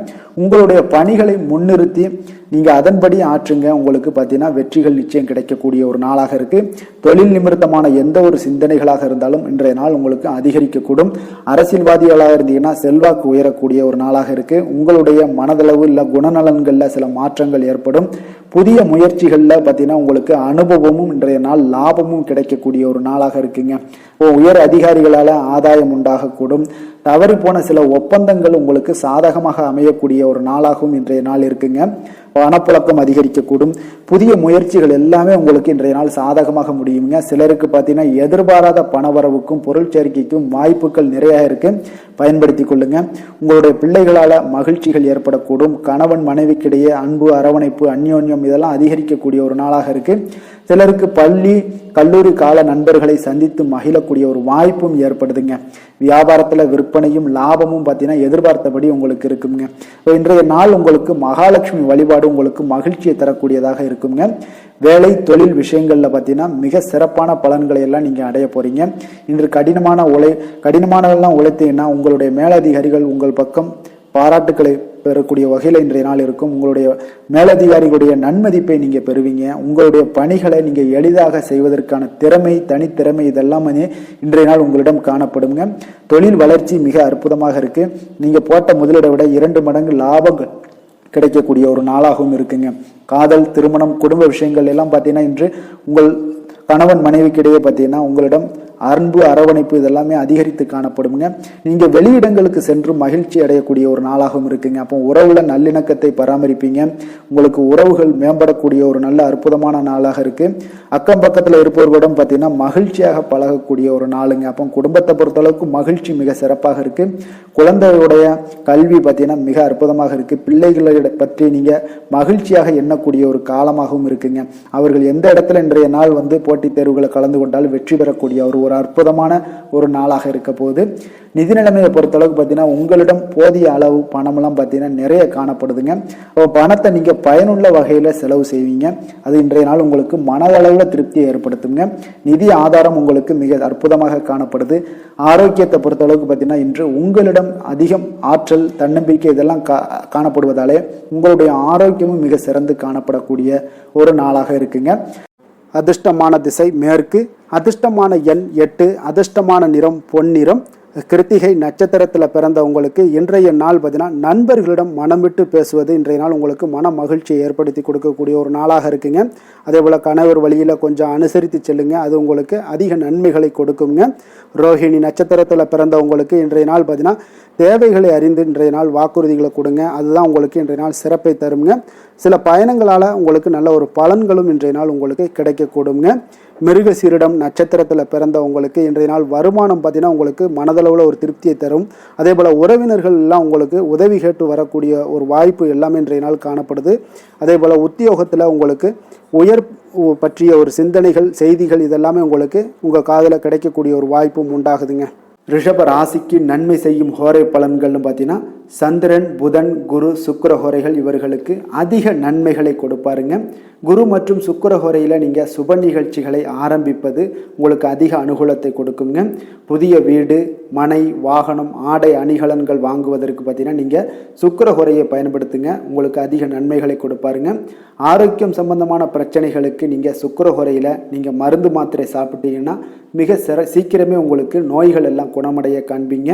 உங்களுடைய பணிகளை முன்னிறுத்தி நீங்கள் அதன்படி ஆற்றுங்க. உங்களுக்கு பார்த்தீங்கன்னா வெற்றிகள் நிச்சயம் கிடைக்கக்கூடிய ஒரு நாளாக இருக்குது. தொழில் நிமித்தமான எந்த ஒரு சிந்தனைகளாக இருந்தாலும் இன்றைய நாள் உங்களுக்கு அதிகரிக்கக்கூடும். அரசியல்வாதிகளாக இருந்தீங்கன்னா செல்வாக்கு உயரக்கூடிய ஒரு நாளாக இருக்குது. உங்களுடைய மனதளவு இல்லை குணநலன்களில் சில மாற்றங்கள் ஏற்படும். புதிய முயற்சிகளில் பார்த்தீங்கன்னா உங்களுக்கு அனுபவமும் இன்றைய நாள் லாபமும் கிடைக்கக்கூடிய ஒரு நாளாக இருக்குங்க. உயர் அதிகாரிகளால் ஆதாயம் உண்டாகக்கூடும். தவறி போன சில ஒப்பந்தங்கள் உங்களுக்கு சாதகமாக அமையக்கூடிய ஒரு நாளாகவும் இன்றைய நாள் இருக்குங்க. பணப்புழக்கம் அதிகரிக்கக்கூடும். புதிய முயற்சிகள் எல்லாமே உங்களுக்கு இன்றைய நாள் சாதகமாக முடியுங்க. சிலருக்கு பார்த்தீங்கன்னா எதிர்பாராத பணவரவுக்கும் பொருள் சேர்க்கைக்கும் வாய்ப்புகள் நிறைய இருக்கு, பயன்படுத்தி கொள்ளுங்க. உங்களுடைய பிள்ளைகளால் மகிழ்ச்சிகள் ஏற்படக்கூடும். கணவன் மனைவிக்கிடையே அன்பு, அரவணைப்பு, அந்யோன்யம் இதெல்லாம் அதிகரிக்கக்கூடிய ஒரு நாளாக இருக்கு. சிலருக்கு பள்ளி கல்லூரி கால நண்பர்களை சந்தித்து மகிழக்கூடிய ஒரு வாய்ப்பும் ஏற்படுதுங்க. வியாபாரத்தில் விற்பனையும் லாபமும் பார்த்தீங்கன்னா எதிர்பார்த்தபடி உங்களுக்கு இருக்குங்க. இன்றைய நாள் உங்களுக்கு மகாலட்சுமி வழிபாடு உங்களுக்கு மகிழ்ச்சியை தரக்கூடியதாக இருக்குங்க. வேலை தொழில் விஷயங்கள்ல பார்த்தீங்கன்னா மிக சிறப்பான பலன்களை எல்லாம் நீங்க அடைய போறீங்க. இன்று கடினமானதெல்லாம் உழைத்தீங்கன்னா உங்களுடைய மேலதிகாரிகள் உங்கள் பக்கம் பாராட்டுக்களை பெறக்கூடிய வகையில் இன்றைய நாள் இருக்கும். உங்களுடைய மேலதிகாரிகளுடைய நன்மதிப்பை நீங்க பெறுவீங்க. உங்களுடைய பணிகளை நீங்க எளிதாக செய்வதற்கான தனித்திறமை இதெல்லாம் இன்றைய நாள் உங்களிடம் காணப்படுங்க. தொழில் வளர்ச்சி மிக அற்புதமாக இருக்கு. நீங்க போட்ட முதலீடை விட 2 மடங்கு லாபங்கள் கிடைக்கக்கூடிய ஒரு நாளாகவும் இருக்குங்க. காதல், திருமணம், குடும்ப விஷயங்கள் எல்லாம் பார்த்தீங்கன்னா இன்று உங்கள் கணவன் மனைவிக்கிடையே பார்த்தீங்கன்னா உங்களிடம் அன்பு, அரவணைப்பு இதெல்லாமே அதிகரித்து காணப்படுங்க. நீங்க வெளியிடங்களுக்கு சென்று மகிழ்ச்சி அடையக்கூடிய ஒரு நாளாகவும் இருக்குங்க. அப்போ உறவுல நல்லிணக்கத்தை பராமரிப்பீங்க. உங்களுக்கு உறவுகள் மேம்படக்கூடிய ஒரு நல்ல அற்புதமான நாளாக இருக்கு. அக்கம் பக்கத்துல இருப்பவர்களிடம் பார்த்தீங்கன்னா மகிழ்ச்சியாக பழகக்கூடிய ஒரு நாளுங்க. அப்போ குடும்பத்தை பொறுத்தளவுக்கு மகிழ்ச்சி மிக சிறப்பாக இருக்கு. குழந்தையுடைய கல்வி பார்த்தீங்கன்னா மிக அற்புதமாக இருக்கு. பிள்ளைகளை பற்றி நீங்க மகிழ்ச்சியாக எண்ணக்கூடிய ஒரு காலமாகவும் இருக்குங்க. அவர்கள் எந்த இடத்துல இன்றைய நாள் போட்டித் தேர்வுகளை கலந்து கொண்டாலும் வெற்றி பெறக்கூடிய ஒரு ஒரு அற்புதமான ஒரு நாளாக இருக்க போகுது. நிதி நிலைமையை பொறுத்தளவுக்கு பார்த்தீங்கன்னா உங்களிடம் போதிய அளவு பணமெல்லாம் பார்த்தீங்கன்னா நிறைய காணப்படுதுங்க. அப்போ பணத்தை நீங்கள் பயனுள்ள வகையில் செலவு செய்வீங்க. அது இன்றைய நாள் உங்களுக்கு மனதளவில் திருப்தியை ஏற்படுத்துங்க. நிதி ஆதாரம் உங்களுக்கு மிக அற்புதமாக காணப்படுது. ஆரோக்கியத்தை பொறுத்தளவுக்கு பார்த்தீங்கன்னா இன்று உங்களிடம் அதிகம் ஆற்றல், தன்னம்பிக்கை இதெல்லாம் காணப்படுவதாலே உங்களுடைய ஆரோக்கியமும் மிக சிறந்து காணப்படக்கூடிய ஒரு நாளாக இருக்குங்க. அதிர்ஷ்டமான திசை மேற்கு, அதிர்ஷ்டமான எண் 8, அதிர்ஷ்டமான நிறம் பொன்னிறம். கிருத்திகை நட்சத்திரத்தில் பிறந்த உங்களுக்கு இன்றைய நாள் பார்த்தீங்கன்னா நண்பர்களிடம் மனம் விட்டு பேசுவது இன்றைய நாள் உங்களுக்கு மன மகிழ்ச்சியை ஏற்படுத்தி கொடுக்கக்கூடிய ஒரு நாளாக இருக்குங்க. அதே போல் கணவர் வழியில் கொஞ்சம் அனுசரித்து செல்லுங்க, அது உங்களுக்கு அதிக நன்மைகளை கொடுக்குங்க. ரோஹிணி நட்சத்திரத்தில் பிறந்த உங்களுக்கு இன்றைய நாள் பார்த்தீங்கன்னா தேவைகளை அறிந்து இன்றைய நாள் வாக்குறுதிகளை கொடுங்க, அதுதான் உங்களுக்கு இன்றைய நாள் சிறப்பை தருங்க. சில பயணங்களால் உங்களுக்கு நல்ல ஒரு பலன்களும் இன்றைய நாள் உங்களுக்கு கிடைக்கக்கூடுங்க. மிருகசீரிடம் நட்சத்திரத்தில் பிறந்த உங்களுக்கு இன்றைய நாள் வருமானம் பார்த்தீங்கன்னா உங்களுக்கு மனதளவில் ஒரு திருப்தியை தரும். அதே போல் உறவினர்கள் எல்லாம் உங்களுக்கு உதவி கேட்டு வரக்கூடிய ஒரு வாய்ப்பு எல்லாமே இன்றைய நாள் காணப்படுது. அதே போல் உத்தியோகத்தில் உங்களுக்கு உயர் பற்றிய ஒரு சிந்தனைகள், செய்திகள் இதெல்லாமே உங்களுக்கு உங்கள் காதில் கிடைக்கக்கூடிய ஒரு வாய்ப்பும் உண்டாகுதுங்க. ரிஷப ராசிக்கு நன்மை செய்யும் ஹோரை பலன்கள்னு பார்த்தீங்கன்னா சந்திரன், புதன், குரு, சுக்கிர ஹோரைகள் இவர்களுக்கு அதிக நன்மைகளை கொடுப்பாருங்க. குரு மற்றும் சுக்கிர ஹோரையில் நீங்கள் சுப நிகழ்ச்சிகளை ஆரம்பிப்பது உங்களுக்கு அதிக அனுகூலத்தை கொடுக்குங்க. புதிய வீடு, மனை, வாகனம், ஆடை அணிகலன்கள் வாங்குவதற்கு பார்த்தீங்கன்னா நீங்கள் சுக்கிர ஹோரையை பயன்படுத்துங்க, உங்களுக்கு அதிக நன்மைகளை கொடுப்பாருங்க. ஆரோக்கியம் சம்பந்தமான பிரச்சனைகளுக்கு நீங்கள் சுக்கிர ஹோரையில் நீங்கள் மருந்து மாத்திரை சாப்பிட்டீங்கன்னா மிக சீக்கிரமே உங்களுக்கு நோய்கள் எல்லாம் குணமடைய காண்பீங்க.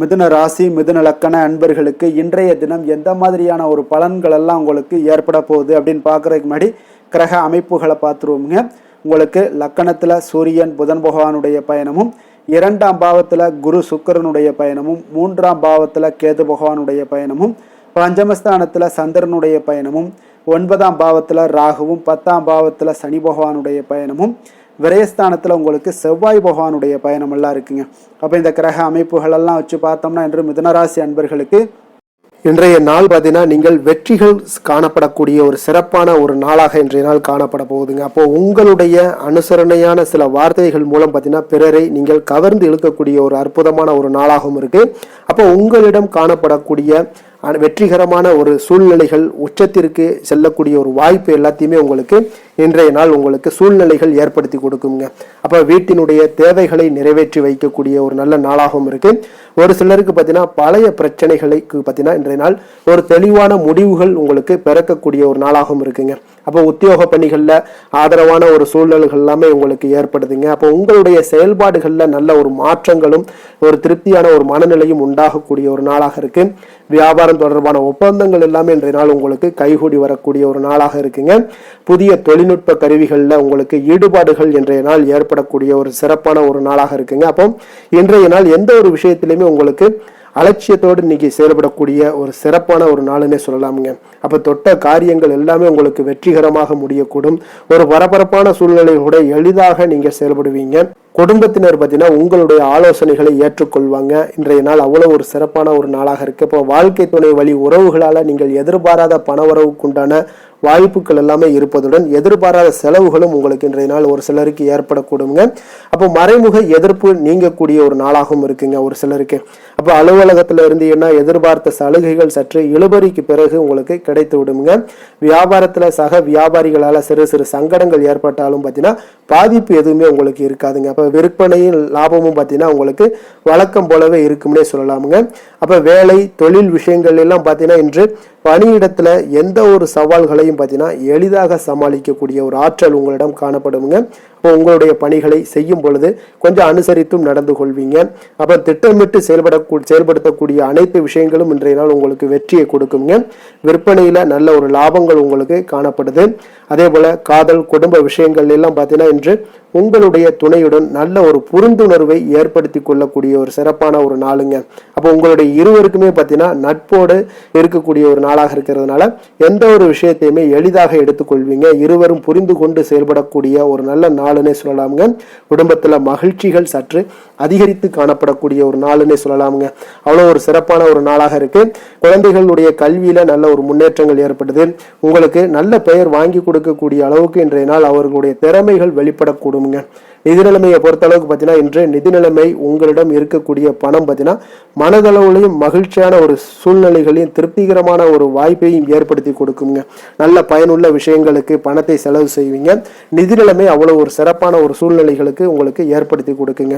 மிதுன ராசி, மிதுன லக்கண அன்பர்களுக்கு இன்றைய தினம் எந்த மாதிரியான ஒரு பலன்கள் எல்லாம் உங்களுக்கு ஏற்பட போகுது அப்படின்னு பார்க்குறதுக்கு முன்னாடி கிரக அமைப்புகளை பார்த்துருவோங்க. உங்களுக்கு லக்கணத்தில் சூரியன் புதன் பகவானுடைய பயணமும், 2ஆம் பாவத்தில் குரு சுக்கிரனுடைய பயணமும், 3ஆம் பாவத்தில் கேது பகவானுடைய பயணமும், பஞ்சமஸ்தானத்தில் சந்திரனுடைய பயணமும், 9ஆம் பாவத்தில் ராகுவும், 10ஆம் பாவத்தில் சனி பகவானுடைய பயணமும், விரயஸ்தானத்தில் உங்களுக்கு செவ்வாய் பகவானுடைய பயணம் எல்லாம் இருக்குங்க. அப்போ இந்த கிரக அமைப்புகள் எல்லாம் வச்சு பார்த்தோம்னா இன்று மிதுனராசி அன்பர்களுக்கு இன்றைய நாள் பார்த்தீங்கன்னா நீங்கள் வெற்றிகள் காணப்படக்கூடிய ஒரு சிறப்பான ஒரு நாளாக இன்றைய நாள் காணப்பட போகுதுங்க. அப்போ உங்களுடைய அனுசரணையான சில வார்த்தைகள் மூலம் பார்த்தீங்கன்னா பிறரை நீங்கள் கவர்ந்து இழுக்கக்கூடிய ஒரு அற்புதமான ஒரு நாளாகவும் இருக்கு. அப்போ உங்களிடம் காணப்படக்கூடிய வெற்றிகரமான ஒரு சூழ்நிலைகள், உச்சத்திற்கு செல்லக்கூடிய ஒரு வாய்ப்பு எல்லாத்தையுமே உங்களுக்கு இன்றைய நாள் உங்களுக்கு சூழ்நிலைகள் ஏற்படுத்தி கொடுக்குங்க. அப்போ வீட்டினுடைய தேவைகளை நிறைவேற்றி வைக்கக்கூடிய ஒரு நல்ல நாளாகவும் இருக்கு. ஒரு சிலருக்கு பார்த்தீங்கன்னா பழைய பிரச்சனைகளுக்கு பார்த்தீங்கன்னா இன்றைய நாள் ஒரு தெளிவான முடிவுகள் உங்களுக்கு பிறக்கக்கூடிய ஒரு நாளாகவும் இருக்குங்க. அப்போ உத்தியோக பணிகளில் ஆதரவான ஒரு சூழ்நிலைகள் எல்லாமே உங்களுக்கு ஏற்படுதுங்க. அப்போ உங்களுடைய செயல்பாடுகளில் நல்ல ஒரு மாற்றங்களும் ஒரு திருப்தியான ஒரு மனநிலையும் உண்டாகக்கூடிய ஒரு நாளாக இருக்கு. வியாபாரம் தொடர்பான ஒப்பந்தங்கள் எல்லாமே இன்றைய நாள் உங்களுக்கு கைகூடி வரக்கூடிய ஒரு நாளாக இருக்குங்க. புதிய தொழில்நுட்ப கருவிகளில் உங்களுக்கு ஈடுபாடுகள் இன்றைய நாள் ஏற்படக்கூடிய ஒரு சிறப்பான ஒரு நாளாக இருக்குங்க. அப்போ இன்றைய நாள் எந்த ஒரு விஷயத்திலுமே உங்களுக்கு அலட்சியத்தோடு இன்னைக்கு செயல்படக்கூடிய ஒரு சிறப்பான ஒரு நாளுன்னே சொல்லலாமுங்க. அப்போ தொட்ட காரியங்கள் எல்லாமே உங்களுக்கு வெற்றிகரமாக முடியக்கூடும். ஒரு பரபரப்பான சூழ்நிலையோட எளிதாக நீங்கள் செயல்படுவீங்க. குடும்பத்தினர் பார்த்தீங்கன்னா உங்களுடைய ஆலோசனைகளை ஏற்றுக்கொள்வாங்க. இன்றைய நாள் அவ்வளோ ஒரு சிறப்பான ஒரு நாளாக இருக்கு. இப்போ வாழ்க்கை துணை வழி உறவுகளால் நீங்கள் எதிர்பாராத பண வரவுக்குண்டான வாய்ப்புகள் எல்லாமே இருப்பதுடன் எதிர்பாராத செலவுகளும் உங்களுக்கு இன்றைய நாள் ஒரு சிலருக்கு ஏற்படக்கூடுங்க. அப்போ மறைமுக எதிர்ப்பு நீங்கக்கூடிய ஒரு நாளாகவும் இருக்குங்க ஒரு சிலருக்கு. அப்போ அலுவலகத்தில் இருந்தீங்கன்னா எதிர்பார்த்த சலுகைகள் சற்று இழுபறிக்கு பிறகு உங்களுக்கு கிடைத்து விடுங்க. வியாபாரத்தில் சக வியாபாரிகளால் சிறு சிறு சங்கடங்கள் ஏற்பட்டாலும் பார்த்தீங்கன்னா பாதிப்பு எதுவுமே உங்களுக்கு இருக்காதுங்க. அப்போ விற்பனையும் லாபமும் பார்த்தீங்கன்னா உங்களுக்கு வழக்கம் போலவே இருக்கும்னே சொல்லலாமுங்க. அப்போ வேலை தொழில் விஷயங்கள் எல்லாம் பார்த்தீங்கன்னா இன்று பணியிடத்துல எந்த ஒரு சவால்களையும் பார்த்தீங்கன்னா எளிதாக சமாளிக்கக்கூடிய ஒரு ஆற்றல் உங்களிடம் காணப்படுங்க. அப்போ உங்களுடைய பணிகளை செய்யும் பொழுது கொஞ்சம் அனுசரித்தும் நடந்து கொள்வீங்க. அப்போ திட்டமிட்டு செயல்படுத்தக்கூடிய அனைத்து விஷயங்களும் இன்றைய நாள் உங்களுக்கு வெற்றியை கொடுக்குங்க. விற்பனையில நல்ல ஒரு லாபங்கள் உங்களுக்கு காணப்படுது. அதே போல காதல் குடும்ப விஷயங்கள் எல்லாம் பார்த்தீங்கன்னா இன்று உங்களுடைய துணையுடன் நல்ல ஒரு புரிந்துணர்வை ஏற்படுத்தி கொள்ளக்கூடிய ஒரு சிறப்பான ஒரு நாளுங்க. அப்போ உங்களுடைய இருவருக்குமே பார்த்தீங்கன்னா நட்போடு இருக்கக்கூடிய ஒரு நாளாக இருக்கிறதுனால எந்த ஒரு விஷயத்தையுமே எளிதாக எடுத்துக்கொள்வீங்க. இருவரும் புரிந்து கொண்டு செயல்படக்கூடிய ஒரு நல்ல நாளுன்னே சொல்லலாமுங்க. குடும்பத்துல மகிழ்ச்சிகள் சற்று அதிகரித்து காணப்படக்கூடிய ஒரு நாளுன்னே சொல்லலாமுங்க. அவ்வளோ ஒரு சிறப்பான ஒரு நாளாக இருக்கு. குழந்தைகளுடைய கல்வியில நல்ல ஒரு முன்னேற்றங்கள் ஏற்படுது. உங்களுக்கு நல்ல பெயர் வாங்கி கொடுக்க கொடுக்கக்கூடிய அளவுக்கு இன்றைய நாள் அவர்களுடைய திறமைகள் வெளிப்படக்கூடுங்க. நிதி நிலைமையை பொறுத்த அளவுக்கு பார்த்தீங்கன்னா இன்று நிதி நிலைமை உங்களிடம் இருக்கக்கூடிய பணம் பார்த்தீங்கன்னா மனதளவுலையும் மகிழ்ச்சியான ஒரு சூழ்நிலைகளையும் திருப்திகரமான ஒரு வாய்ப்பையும் ஏற்படுத்தி கொடுக்குங்க. நல்ல பயனுள்ள விஷயங்களுக்கு பணத்தை செலவு செய்வீங்க. நிதி நிலைமை அவ்வளோ ஒரு சிறப்பான ஒரு சூழ்நிலைகளுக்கு உங்களுக்கு ஏற்படுத்தி கொடுக்குங்க.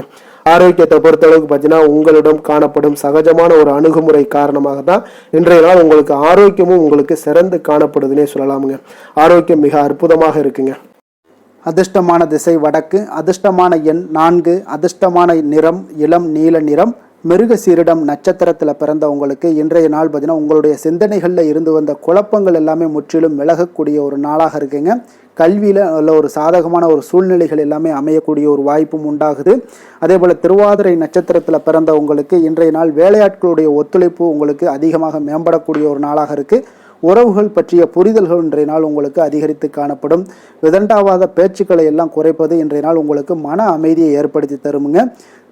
ஆரோக்கியத்தை பொறுத்த அளவுக்கு பார்த்தீங்கன்னா உங்களிடம் காணப்படும் சகஜமான ஒரு அணுகுமுறை காரணமாக தான் இன்றைய நாள் உங்களுக்கு ஆரோக்கியமும் உங்களுக்கு சிறந்து காணப்படுதுன்னே சொல்லலாமுங்க. ஆரோக்கியம் மிக அற்புதமாக இருக்குங்க. அதிர்ஷ்டமான திசை வடக்கு, அதிர்ஷ்டமான எண் 4, அதிர்ஷ்டமான நிறம் இளம் நீல நிறம். மிருகசீரிடம் நட்சத்திரத்தில் பிறந்த உங்களுக்கு இன்றைய நாள் பார்த்தீங்கன்னா உங்களுடைய சிந்தனைகளில் இருந்து வந்த குழப்பங்கள் எல்லாமே முற்றிலும் விலகக்கூடிய ஒரு நாளாக இருக்குங்க. கல்வியில் உள்ள ஒரு சாதகமான ஒரு சூழ்நிலைகள் எல்லாமே அமையக்கூடிய ஒரு வாய்ப்பும் உண்டாகுது. அதே போல் திருவாதிரை நட்சத்திரத்தில் பிறந்த உங்களுக்கு இன்றைய நாள் வேலையாட்களுடைய ஒத்துழைப்பு உங்களுக்கு அதிகமாக மேம்படக்கூடிய ஒரு நாளாக இருக்குது. உறவுகள் பற்றிய புரிதல்கள் இன்றைய நாள் உங்களுக்கு அதிகரித்து காணப்படும். விதண்டாவாத பேச்சுக்களை எல்லாம் குறைப்பது இன்றைய நாள் உங்களுக்கு மன அமைதியை ஏற்படுத்தி தருமுங்க.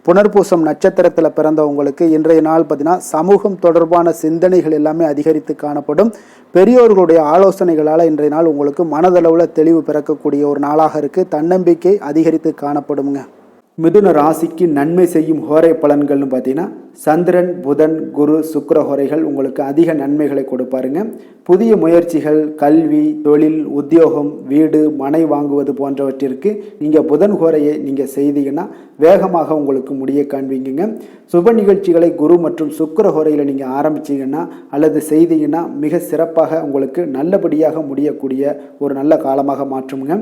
புனர்பூசம் நட்சத்திரத்தில் பிறந்த உங்களுக்கு இன்றைய நாள் பார்த்தீங்கன்னா சமூகம் தொடர்பான சிந்தனைகள் எல்லாமே அதிகரித்து காணப்படும். பெரியோர்களுடைய ஆலோசனைகளால் இன்றைய நாள் உங்களுக்கு மனதளவில் தெளிவு பிறக்கக்கூடிய ஒரு நாளாக இருக்குது. தன்னம்பிக்கை அதிகரித்து காணப்படுங்க. மிதுன ராசிக்கு நன்மை செய்யும் ஹோரை பலன்கள்னு பார்த்தீங்கன்னா சந்திரன், புதன், குரு, சுக்கிர ஹோரைகள் உங்களுக்கு அதிக நன்மைகளை கொடுப்பாருங்க. புதிய முயற்சிகள், கல்வி, தொழில், உத்தியோகம், வீடு, மனை வாங்குவது போன்றவற்றிற்கு நீங்கள் புதன் ஹோரையை நீங்கள் செய்தீங்கன்னா வேகமாக உங்களுக்கு முடிய காண்பீங்க. சுப நிகழ்ச்சிகளை குரு மற்றும் சுக்கிர ஹோரையில் நீங்கள் ஆரம்பிச்சிங்கன்னா அல்லது செய்தீங்கன்னா மிக சிறப்பாக உங்களுக்கு நல்லபடியாக முடியக்கூடிய ஒரு நல்ல காலமாக மாற்றுங்க.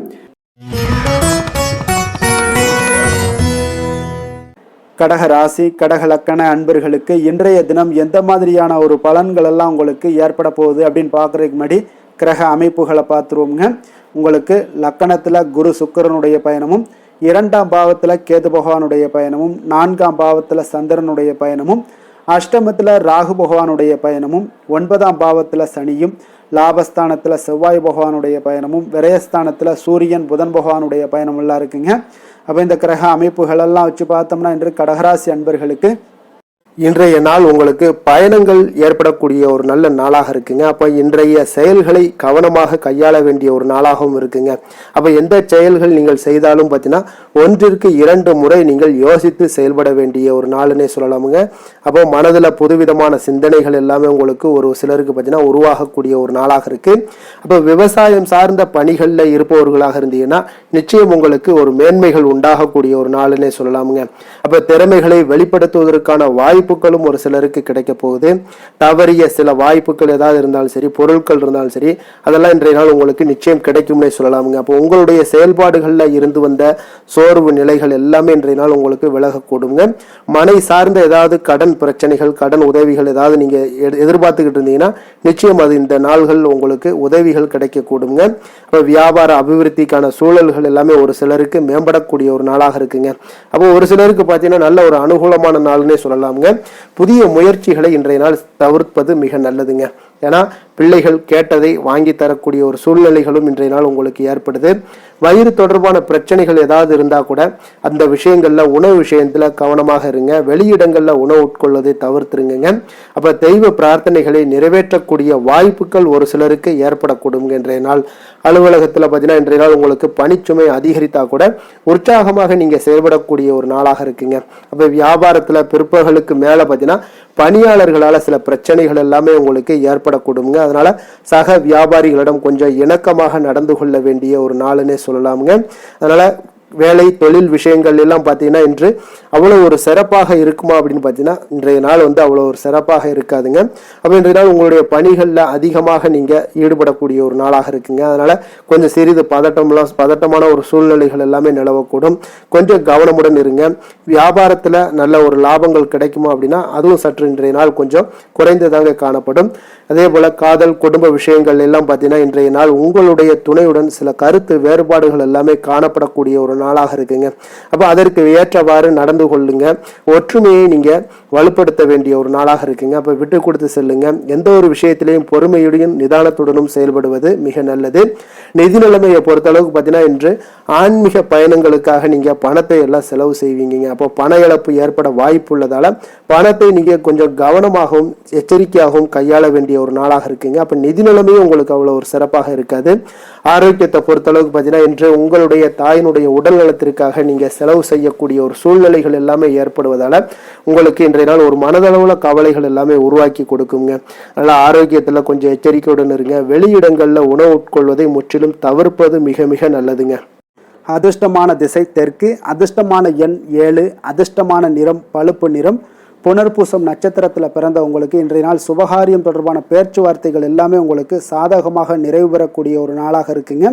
கடக ராசி, கடக லக்கண அன்பர்களுக்கு இன்றைய தினம் எந்த மாதிரியான ஒரு பலன்கள் எல்லாம் உங்களுக்கு ஏற்பட போகுது அப்படின்னு பார்க்குறதுக்கு முன்னாடி கிரக அமைப்புகளை பார்த்துருவோங்க. உங்களுக்கு லக்கணத்தில் குரு சுக்கிரனுடைய பயணமும், 2ஆம் பாவத்தில் கேது பகவானுடைய பயணமும், 4ஆம் பாவத்தில் சந்திரனுடைய பயணமும், அஷ்டமத்தில் ராகு பகவானுடைய பயணமும், 9ஆம் பாவத்தில் சனியும், லாபஸ்தானத்தில் செவ்வாய் பகவானுடைய பயணமும், விரயஸ்தானத்தில் சூரியன் புதன் பகவானுடைய பயணம் எல்லாம் இருக்குங்க. அப்போ இந்த கிரக அமைப்புகளெல்லாம் வச்சு பார்த்தோம்னா இன்று கடகராசி அன்பர்களுக்கு இன்றைய நாள் உங்களுக்கு பயணங்கள் ஏற்படக்கூடிய ஒரு நல்ல நாளாக இருக்குங்க. அப்போ இன்றைய செயல்களை கவனமாக கையாள வேண்டிய ஒரு நாளாகவும் இருக்குங்க. அப்போ எந்த செயல்கள் நீங்கள் செய்தாலும் பார்த்தீங்கன்னா 1-2 முறை நீங்கள் யோசித்து செயல்பட வேண்டிய ஒரு நாளுன்னே சொல்லலாமுங்க. அப்போ மனதில் புதுவிதமான சிந்தனைகள் எல்லாமே உங்களுக்கு ஒரு சிலருக்கு பார்த்தீங்கன்னா உருவாகக்கூடிய ஒரு நாளாக இருக்கு. அப்போ விவசாயம் சார்ந்த பணிகளில் இருப்பவர்களாக இருந்தீங்கன்னா நிச்சயம் உங்களுக்கு ஒரு மேன்மைகள் உண்டாகக்கூடிய ஒரு நாளுன்னே சொல்லலாமுங்க. அப்போ திறமைகளை வெளிப்படுத்துவதற்கான வாய்ப்புகளும் ஒரு சிலருக்கு கிடைக்க போகுது. தவறிய சில வாய்ப்புகள் ஏதாவது இருந்தாலும் சரி, பொருட்கள் இருந்தாலும் சரி, அதெல்லாம் இன்றைய நாள் உங்களுக்கு நிச்சயம் கிடைக்கும்னே சொல்லலாமுங்க. அப்போ உங்களுடைய செயல்பாடுகளில் இருந்து வந்த சோர்வு நிலைகள் எல்லாமே இன்றைய நாள் உங்களுக்கு விலகக்கூடுங்க. மனை சார்ந்த ஏதாவது கடன் பிரச்சனைகள், கடன் உதவிகள் ஏதாவது நீங்க எதிர்பார்த்துக்கிட்டு இருந்தீங்கன்னா நிச்சயம் அது இந்த நாள்கள் உங்களுக்கு உதவிகள் கிடைக்கக்கூடுங்க. அப்போ வியாபார அபிவிருத்திக்கான சூழல்கள் எல்லாமே ஒரு சிலருக்கு மேம்படக்கூடிய ஒரு நாளாக இருக்குங்க. அப்போ ஒரு சிலருக்கு பார்த்தீங்கன்னா நல்ல ஒரு அனுகூலமான நாள்னே சொல்லலாமுங்க. புதிய முயற்சிகளை இன்றைய நாள் தவிர்ப்பது மிக நல்லதுங்க. ஏன்னா பிள்ளைகள் கேட்டதை வாங்கி தரக்கூடிய ஒரு சூழ்நிலைகளும் இன்றைய நாள் உங்களுக்கு ஏற்படுது. வயிறு தொடர்பான பிரச்சனைகள் ஏதாவது இருந்தால் கூட அந்த விஷயங்கள்ல உணவு விஷயத்துல கவனமாக இருங்க. வெளியிடங்கள்ல உணவு உட்கொள்வதை தவிர்த்துருங்க. அப்ப தெய்வ பிரார்த்தனைகளை நிறைவேற்றக்கூடிய வாய்ப்புகள் ஒரு சிலருக்கு ஏற்படக்கூடும். இன்றைய நாள் அலுவலகத்துல பார்த்தீங்கன்னா இன்றைய நாள் உங்களுக்கு பணிச்சுமை அதிகரித்தா கூட உற்சாகமாக நீங்க செயல்படக்கூடிய ஒரு நாளாக இருக்குங்க. அப்ப வியாபாரத்துல பிற்பகலுக்கு மேல பார்த்தீங்கன்னா பணியாளர்களால சில பிரச்சனைகள் எல்லாமே உங்களுக்கு ஏற்படக்கூடுங்க. அதனால சக வியாபாரிகளிடம் கொஞ்சம் இணக்கமாக நடந்து கொள்ள வேண்டிய ஒரு நாளுன்னே சொல்லலாமுங்க. அதனால வேலை தொழில் விஷயங்கள் எல்லாம் பார்த்தீங்கன்னா இன்று அவ்வளோ ஒரு சிறப்பாக இருக்குமா அப்படின்னு பார்த்தீங்கன்னா இன்றைய நாள் அவ்வளோ ஒரு சிறப்பாக இருக்காதுங்க. அப்போ இன்றைய நாள் உங்களுடைய அதிகமாக நீங்கள் ஈடுபடக்கூடிய ஒரு நாளாக இருக்குங்க. அதனால கொஞ்சம் சிறிது பதட்டமான ஒரு சூழ்நிலைகள் எல்லாமே நிலவக்கூடும். கொஞ்சம் கவனமுடன் இருங்க. வியாபாரத்தில் நல்ல ஒரு லாபங்கள் கிடைக்குமா அப்படின்னா அதுவும் சற்று இன்றைய நாள் கொஞ்சம் குறைந்ததாங்க காணப்படும். அதே போல காதல் குடும்ப விஷயங்கள் எல்லாம் பார்த்தீங்கன்னா இன்றைய நாள் உங்களுடைய துணையுடன் சில கருத்து வேறுபாடுகள் எல்லாமே காணப்படக்கூடிய ஒரு நாளாக இருக்குங்க. அப்போ அதற்கு ஏற்றவாறு நடந்து கொள்ளுங்க. ஒற்றுமையை நீங்க வலுப்படுத்த வேண்டிய ஒரு நாளாக இருக்குங்க. அப்போ விட்டு கொடுத்து செல்லுங்க. எந்த ஒரு விஷயத்திலையும் பொறுமையுடன் நிதானத்துடனும் செயல்படுவது மிக நல்லது. நிதி நிலைமையை பொறுத்தளவுக்கு பார்த்தீங்கன்னா இன்று ஆன்மீக பயணங்களுக்காக நீங்க பணத்தை எல்லாம் செலவு செய்வீங்க. அப்போ பண இழப்பு ஏற்பட வாய்ப்பு உள்ளதால பணத்தை நீங்க கொஞ்சம் கவனமாகவும் எச்சரிக்கையாகவும் கையாள வேண்டிய ஒரு நாளாக இருக்குங்க. அப்போ நிதி நிலைமையும் உங்களுக்கு அவ்வளோ ஒரு சிறப்பாக இருக்காது. ஆரோக்கியத்தை பொறுத்தளவுக்கு பார்த்தீங்கன்னா இன்று உங்களுடைய தாயினுடைய உடல் நலத்திற்காக நீங்க செலவு செய்யக்கூடிய ஒரு சூழ்நிலைகள் எல்லாமே ஏற்படுவதால உங்களுக்கு இன்றைய நாள் ஒரு மனதளவுல கவலைகள் எல்லாமே உருவாக்கி கொடுக்குங்க. அதனால ஆரோக்கியத்துல கொஞ்சம் எச்சரிக்கையுடன் இருங்க. வெளியிடங்கள்ல உணவு உட்கொள்வதை முற்றிலும் தவிர்ப்பது மிக மிக நல்லதுங்க. அதிர்ஷ்டமான திசை தெற்கு, அதிர்ஷ்டமான எண் 7, அதிர்ஷ்டமான நிறம் பழுப்பு நிறம். புனர்பூசம் நட்சத்திரத்தில் பிறந்த உங்களுக்கு இன்றைய நாள் சுபகாரியம் தொடர்பான பேச்சுவார்த்தைகள் எல்லாமே உங்களுக்கு சாதகமாக நிறைவு பெறக்கூடிய ஒரு நாளாக இருக்குங்க.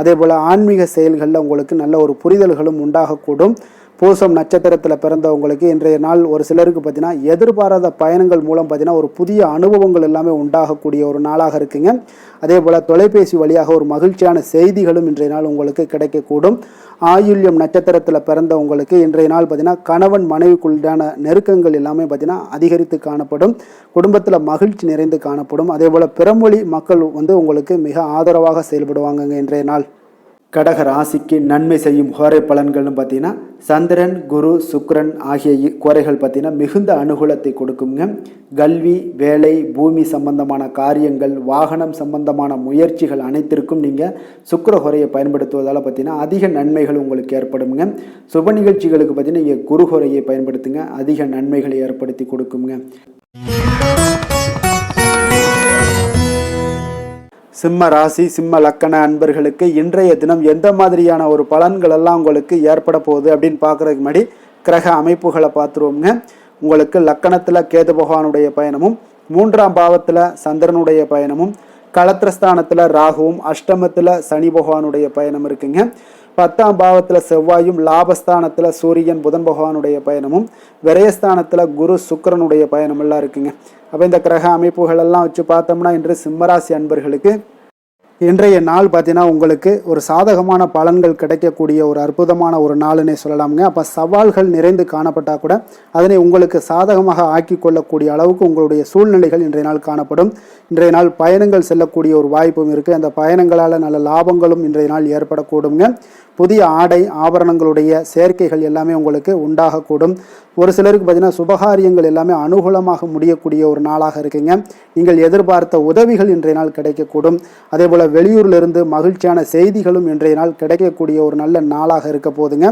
அதே போல் ஆன்மீக செயல்களில் உங்களுக்கு நல்ல ஒரு புரிதல்களும் உண்டாகக்கூடும். பூசம் நட்சத்திரத்தில் பிறந்தவங்களுக்கு இன்றைய நாள் ஒரு சிலருக்கு பார்த்தீங்கன்னா எதிர்பாராத பயணங்கள் மூலம் பார்த்தீங்கன்னா ஒரு புதிய அனுபவங்கள் எல்லாமே உண்டாகக்கூடிய ஒரு நாளாக இருக்குங்க. அதே போல் தொலைபேசி வழியாக ஒரு மகிழ்ச்சியான செய்திகளும் இன்றைய நாள் உங்களுக்கு கிடைக்கக்கூடும். ஆயுள்யம் நட்சத்திரத்தில் பிறந்தவங்களுக்கு இன்றைய நாள் பார்த்தீங்கன்னா கணவன் மனைவிக்குள்ளான நெருக்கங்கள் எல்லாமே பார்த்தீங்கன்னா அதிகரித்து காணப்படும். குடும்பத்தில் மகிழ்ச்சி நிறைந்து காணப்படும். அதே போல் பிறமொழி மக்கள் உங்களுக்கு மிக ஆதரவாக செயல்படுவாங்கங்க இன்றைய நாள். கடக ராசிக்கு நன்மை செய்யும் கோரை பலன்கள்னு பார்த்தீங்கன்னா சந்திரன், குரு, சுக்கிரன் ஆகிய கோரைகள் பார்த்தீங்கன்னா மிகுந்த அனுகூலத்தை கொடுக்குங்க. கல்வி, வேலை, பூமி சம்பந்தமான காரியங்கள், வாகனம் சம்பந்தமான முயற்சிகள் அனைத்திற்கும் நீங்கள் சுக்கிர கோரையை பயன்படுத்துவதால் பார்த்தீங்கன்னா அதிக நன்மைகள் உங்களுக்கு ஏற்படுங்க. சுப நிகழ்ச்சிகளுக்கு பார்த்தீங்கன்னா நீங்கள் குரு கோரையை பயன்படுத்துங்க, அதிக நன்மைகளை ஏற்படுத்தி கொடுக்குங்க. சிம்ம ராசி, சிம்ம லக்கண அன்பர்களுக்கு இன்றைய தினம் எந்த மாதிரியான ஒரு பலன்கள் எல்லாம் உங்களுக்கு ஏற்பட போகுது அப்படின்னு பார்க்குறதுக்கு முன்னாடி கிரக அமைப்புகளை பார்த்துருவோங்க. உங்களுக்கு லக்கணத்தில் கேது பகவானுடைய பயணமும், 3ஆம் பாவத்தில் சந்திரனுடைய பயணமும், களத்திரஸ்தானத்தில் ராகுவும், அஷ்டமத்தில் சனி பகவானுடைய பயணம் இருக்குங்க. 10ஆம் பாவத்தில் செவ்வாயும், லாபஸ்தானத்தில் சூரியன் புதன் பகவானுடைய பயணமும், விரயஸ்தானத்தில் குரு சுக்கிரனுடைய பயணம் எல்லாம் இருக்குங்க. அப்போ இந்த கிரக அமைப்புகள் எல்லாம் வச்சு பார்த்தோம்னா இன்று சிம்மராசி அன்பர்களுக்கு இன்றைய நாள் பார்த்தீங்கன்னா உங்களுக்கு ஒரு சாதகமான பலன்கள் கிடைக்கக்கூடிய ஒரு அற்புதமான ஒரு நாளுன்னே சொல்லலாமுங்க. அப்போ சவால்கள் நிறைந்து காணப்பட்டால் கூட அதனை உங்களுக்கு சாதகமாக ஆக்கி கொள்ளக்கூடிய அளவுக்கு உங்களுடைய சூழ்நிலைகள் இன்றைய நாள் காணப்படும். இன்றைய நாள் பயணங்கள் செல்லக்கூடிய ஒரு வாய்ப்பும் இருக்குது. அந்த பயணங்களால் நல்ல லாபங்களும் இன்றைய நாள் ஏற்படக்கூடுங்க. புதிய ஆடை ஆபரணங்களுடைய சேர்க்கைகள் எல்லாமே உங்களுக்கு உண்டாகக்கூடும். ஒரு சிலருக்கு பார்த்தீங்கன்னா சுபகாரியங்கள் எல்லாமே அனுகூலமாக முடியக்கூடிய ஒரு நாளாக இருக்குங்க. நீங்கள் எதிர்பார்த்த உதவிகள் இன்றைய நாள் கிடைக்கக்கூடும். அதே போல் வெளியூரிலிருந்து மகிழ்ச்சியான செய்திகளும் இன்றைய நாள் கிடைக்கக்கூடிய ஒரு நல்ல நாளாக இருக்க போதுங்க.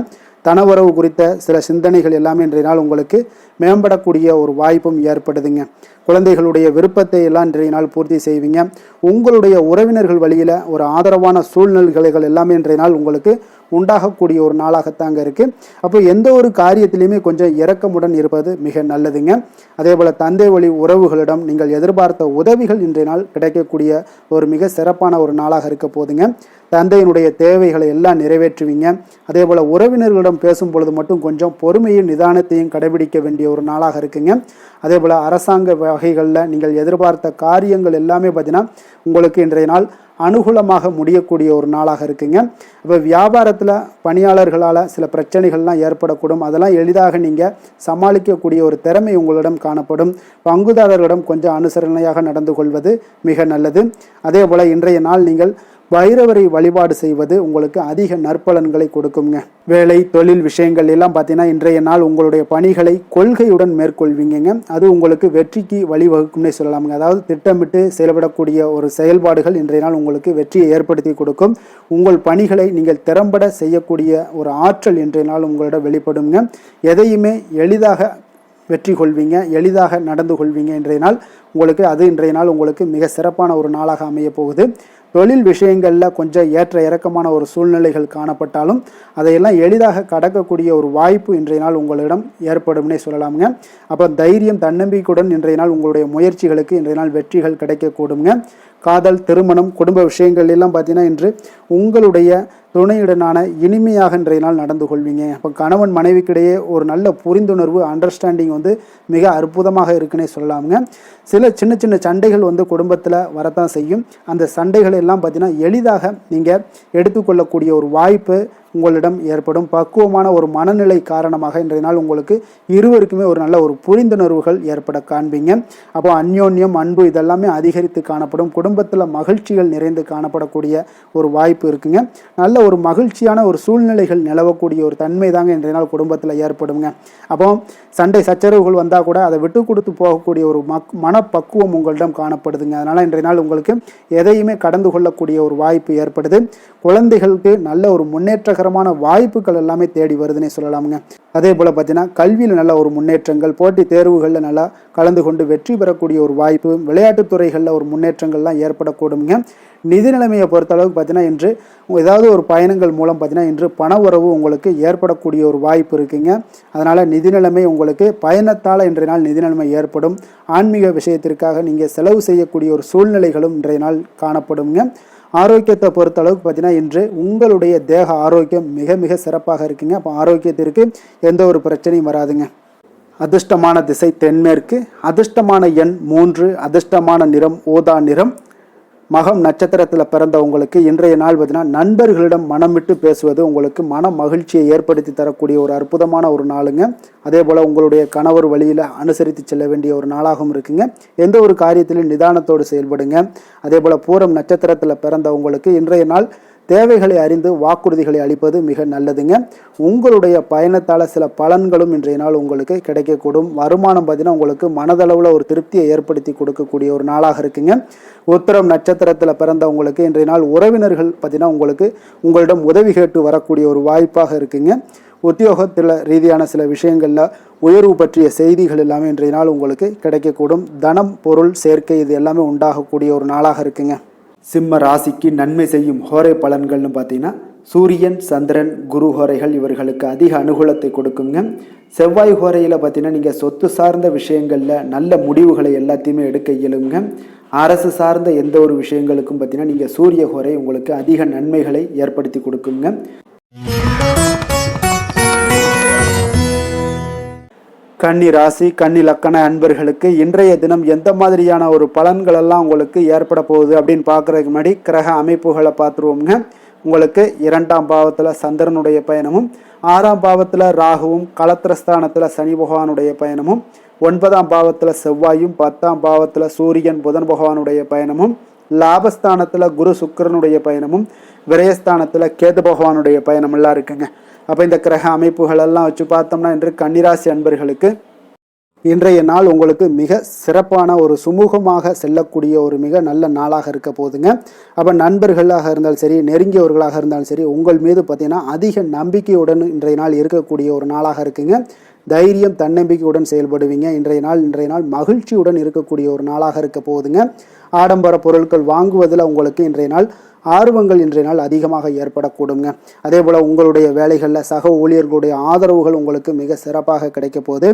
தனவரவு குறித்த சில சிந்தனைகள் எல்லாமே இன்றைய நாள் உங்களுக்கு மேம்படக்கூடிய ஒரு வாய்ப்பும் ஏற்படுதுங்க. குழந்தைகளுடைய விருப்பத்தை எல்லாம் இன்றைய நாள் பூர்த்தி செய்வீங்க. உங்களுடைய உறவினர்கள் வழியில் ஒரு ஆதரவான சூழ்நிலைகள் எல்லாமே இன்றைய நாள் உங்களுக்கு உண்டாகக்கூடிய ஒரு நாளாகத்தாங்க இருக்குது. அப்போ எந்த ஒரு காரியத்திலையுமே கொஞ்சம் இரக்கமுடன் இருப்பது மிக நல்லதுங்க. அதே போல் தந்தை வழி உறவுகளிடம் நீங்கள் எதிர்பார்த்த உதவிகள் இன்றைய நாள் கிடைக்கக்கூடிய ஒரு மிக சிறப்பான ஒரு நாளாக இருக்க போதுங்க. தந்தையினுடைய தேவைகளை எல்லாம் நிறைவேற்றுவீங்க. அதே போல் உறவினர்களிடம் பேசும் பொழுது மட்டும் கொஞ்சம் பொறுமையும் நிதானத்தையும் கடைபிடிக்க வேண்டிய ஒரு நாளாக இருக்குங்க. அதே போல் அரசாங்க வகைகளில் நீங்கள் எதிர்பார்த்த காரியங்கள் எல்லாமே பார்த்தீங்கன்னா உங்களுக்கு இன்றைய நாள் அனுகூலமாக முடியக்கூடிய ஒரு நாளாக இருக்குங்க. இப்போ வியாபாரத்தில் பணியாளர்களால் சில பிரச்சனைகள்லாம் ஏற்படக்கூடும். அதெல்லாம் எளிதாக நீங்கள் சமாளிக்கக்கூடிய ஒரு திறமை உங்களிடம் காணப்படும். பங்குதாரர்களிடம் கொஞ்சம் அனுசரணையாக நடந்து கொள்வது மிக நல்லது. அதே போல் இன்றைய நாள் நீங்கள் பைரவரை வழிபாடு செய்வது உங்களுக்கு அதிக நற்பலன்களை கொடுக்குங்க. வேலை, தொழில் விஷயங்கள் எல்லாம் பார்த்தீங்கன்னா இன்றைய நாள் உங்களுடைய பணிகளை கொள்கையுடன் மேற்கொள்வீங்க. அது உங்களுக்கு வெற்றிக்கு வழிவகுக்கும்னே சொல்லலாமுங்க. அதாவது திட்டமிட்டு செயல்படக்கூடிய ஒரு செயல்பாடுகள் இன்றைய நாள் உங்களுக்கு வெற்றியை ஏற்படுத்தி கொடுக்கும். உங்கள் பணிகளை நீங்கள் திறம்பட செய்யக்கூடிய ஒரு ஆற்றல் இன்றைய நாள் உங்களிடம் வெளிப்படுங்க. எதையுமே எளிதாக வெற்றி கொள்வீங்க, எளிதாக நடந்து கொள்வீங்க. இன்றைய நாள் இன்றைய நாள் உங்களுக்கு மிக சிறப்பான ஒரு நாளாக அமைய போகுது. தொழில் விஷயங்களில் கொஞ்சம் ஏற்ற இறக்கமான ஒரு சூழ்நிலைகள் காணப்பட்டாலும் அதையெல்லாம் எளிதாக கடக்கக்கூடிய ஒரு வாய்ப்பு இன்றைய நாள் உங்களிடம் ஏற்படும்னே சொல்லலாமுங்க. அப்போ தைரியம், தன்னம்பிக்கையுடன் இன்றைய நாள் உங்களுடைய முயற்சிகளுக்கு இன்றைய நாள் வெற்றிகள் கிடைக்கக்கூடுங்க. காதல், திருமணம், குடும்ப விஷயங்கள் எல்லாம் பார்த்தீங்கன்னா இன்று உங்களுடைய துணையுடனான இனிமையாக இன்றைய நாள் நடந்து கொள்வீங்க. அப்போ கணவன் மனைவிக்கிடையே ஒரு நல்ல புரிந்துணர்வு, அண்டர்ஸ்டாண்டிங் மிக அற்புதமாக இருக்குன்னே சொல்லலாமுங்க. சில சின்ன சின்ன சண்டைகள் குடும்பத்தில் வரத்தான் செய்யும். அந்த சண்டைகள் எல்லாம் பார்த்தீங்கன்னா எளிதாக நீங்கள் எடுத்துக்கொள்ளக்கூடிய ஒரு வாய்ப்பு உங்களிடம் ஏற்படும். பக்குவமான ஒரு மனநிலை காரணமாக இன்றைய நாள் உங்களுக்கு இருவருக்குமே ஒரு நல்ல ஒரு புரிந்துணர்வுகள் ஏற்பட காண்பீங்க. அப்போ அந்யோன்யம், அன்பு இதெல்லாமே அதிகரித்து காணப்படும். குடும்பத்தில் மகிழ்ச்சிகள் நிறைந்து காணப்படக்கூடிய ஒரு வாய்ப்பு இருக்குங்க. நல்ல ஒரு மகிழ்ச்சியான ஒரு சூழ்நிலைகள் நிலவக்கூடிய ஒரு தன்மை தாங்க இன்றைய நாள் குடும்பத்தில் ஏற்படுங்க. அப்போ சண்டை சச்சரவுகள் வந்தால் கூட அதை விட்டு கொடுத்து போகக்கூடிய ஒரு மனப்பக்குவம் உங்களிடம் காணப்படுதுங்க. அதனால் இன்றைய நாள் உங்களுக்கு எதையுமே கடந்து கொள்ளக்கூடிய ஒரு வாய்ப்பு ஏற்படுது. குழந்தைகளுக்கு நல்ல ஒரு முன்னேற்றகரமான வாய்ப்புகள் எல்லாமே தேடி வருதுன்னே சொல்லலாமுங்க. அதே போல் பார்த்தீங்கன்னா கல்வியில் நல்ல ஒரு முன்னேற்றங்கள், போட்டித் தேர்வுகளில் நல்லா கலந்து கொண்டு வெற்றி பெறக்கூடிய ஒரு வாய்ப்பு, விளையாட்டுத் துறைகளில் ஒரு முன்னேற்றங்கள்லாம் ஏற்படக்கூடுங்க. நிதி நிலைமையை பொறுத்த அளவுக்கு பார்த்தீங்கன்னா இன்று ஏதாவது ஒரு பயணங்கள் மூலம் பார்த்தீங்கன்னா இன்று பண உறவு உங்களுக்கு ஏற்படக்கூடிய ஒரு வாய்ப்பு இருக்குங்க. அதனால் நிதி நிலைமை உங்களுக்கு பயணத்தால் இன்றைய நாள் நிதி நிலைமை ஏற்படும். ஆன்மீக விஷயத்திற்காக நீங்கள் செலவு செய்யக்கூடிய ஒரு சூழ்நிலைகளும் இன்றைய நாள் காணப்படுங்க. ஆரோக்கியத்தை பொறுத்த அளவுக்கு பார்த்தீங்கன்னா இன்று உங்களுடைய தேக ஆரோக்கியம் மிக மிக சிறப்பாக இருக்குங்க. அப்போ ஆரோக்கியத்திற்கு எந்த ஒரு பிரச்சனையும் வராதுங்க. அதிர்ஷ்டமான திசை தென்மேற்கு, அதிர்ஷ்டமான எண் 3, அதிர்ஷ்டமான நிறம் ஊதா நிறம். மகம் நட்சத்திரத்தில் பிறந்தவங்களுக்கு இன்றைய நாள் பார்த்தீங்கன்னா நண்பர்களிடம் மனம் விட்டு பேசுவது உங்களுக்கு மன மகிழ்ச்சியை ஏற்படுத்தி தரக்கூடிய ஒரு அற்புதமான ஒரு நாளுங்க. அதே போல் உங்களுடைய கணவர் வழியில் அனுசரித்து செல்ல வேண்டிய ஒரு நாளாகவும் இருக்குங்க. எந்த ஒரு காரியத்திலும் நிதானத்தோடு செயல்படுங்க. அதே போல் பூரம் நட்சத்திரத்தில் பிறந்தவங்களுக்கு இன்றைய நாள் தேவைகளை அறிந்து வாக்குறுதிகளை அளிப்பது மிக நல்லதுங்க. உங்களுடைய பயணத்தால் சில பலன்களும் இன்றைய நாள் உங்களுக்கு கிடைக்கக்கூடும். வருமானம் பார்த்தீங்கன்னா உங்களுக்கு மனதளவில் ஒரு திருப்தியை ஏற்படுத்தி கொடுக்கக்கூடிய ஒரு நாளாக இருக்குங்க. உத்திரம் நட்சத்திரத்தில் பிறந்தவங்களுக்கு இன்றைய நாள் உறவினர்கள் பார்த்தீங்கன்னா உங்களுக்கு உங்களிடம் உதவி கேட்டு வரக்கூடிய ஒரு வாய்ப்பாக இருக்குங்க. உத்தியோகத்தில் ரீதியான சில விஷயங்களில் உயர்வு பற்றிய செய்திகள் எல்லாமே இன்றைய நாள் உங்களுக்கு கிடைக்கக்கூடும். தனம், பொருள் சேர்க்கை இது எல்லாமே உண்டாகக்கூடிய ஒரு நாளாக இருக்குங்க. சிம்ம ராசிக்கு நன்மை செய்யும் ஹோரை பலன்கள்னு பார்த்தீங்கன்னா சூரியன், சந்திரன், குரு ஹோரைகள் இவர்களுக்கு அதிக அனுகூலத்தை கொடுக்குங்க. செவ்வாய் ஹோரையில் பார்த்தீங்கன்னா நீங்கள் சொத்து சார்ந்த விஷயங்களில் நல்ல முடிவுகளை எல்லாத்தையுமே எடுக்க இயலுங்க. அரசு சார்ந்த எந்த ஒரு விஷயங்களுக்கும் பார்த்தீங்கன்னா நீங்கள் சூரிய ஹோரை உங்களுக்கு அதிக நன்மைகளை ஏற்படுத்தி கொடுக்குங்க. கன்னி ராசி, கன்னி லக்கண அன்பர்களுக்கு இன்றைய தினம் எந்த மாதிரியான ஒரு பலன்கள் எல்லாம் உங்களுக்கு ஏற்பட போகுது அப்படின்னு பார்க்குறதுக்கு முன்னாடி கிரக அமைப்புகளை பார்த்துருவோங்க. உங்களுக்கு 2ஆம் பாவத்தில் சந்திரனுடைய பயணமும், 6ஆம் பாவத்தில் ராகுவும், களத்திரஸ்தானத்தில் சனி பகவானுடைய பயணமும், 9ஆம் பாவத்தில் செவ்வாயும், 10ஆம் பாவத்தில் சூரியன் புதன் பகவானுடைய பயணமும், லாபஸ்தானத்தில் குரு சுக்கிரனுடைய பயணமும், விரயஸ்தானத்தில் கேது பகவானுடைய பயணமெல்லாம் இருக்குங்க. அப்போ இந்த கிரக அமைப்புகள் எல்லாம் வச்சு பார்த்தோம்னா இன்று கன்னிராசி அன்பர்களுக்கு இன்றைய நாள் உங்களுக்கு மிக சிறப்பான ஒரு சுமூகமாக செல்லக்கூடிய ஒரு மிக நல்ல நாளாக இருக்க போகுதுங்க. அப்போ நண்பர்களாக இருந்தாலும் சரி, நெருங்கியவர்களாக இருந்தாலும் சரி, உங்கள் மீது பார்த்தீங்கன்னா அதிக நம்பிக்கையுடன் இன்றைய நாள் இருக்கக்கூடிய ஒரு நாளாக இருக்குங்க. தைரியம், தன்னம்பிக்கையுடன் செயல்படுவீங்க. இன்றைய நாள் மகிழ்ச்சியுடன் இருக்கக்கூடிய ஒரு நாளாக இருக்க போகுதுங்க. ஆடம்பர பொருட்கள் வாங்குவதில் உங்களுக்கு இன்றைய நாள் ஆர்வங்கள் இன்றைய நாள் அதிகமாக ஏற்படக்கூடுங்க. அதே போல் உங்களுடைய வேலைகளில் சக ஊழியர்களுடைய ஆதரவுகள் உங்களுக்கு மிக சிறப்பாக கிடைக்க போகுது.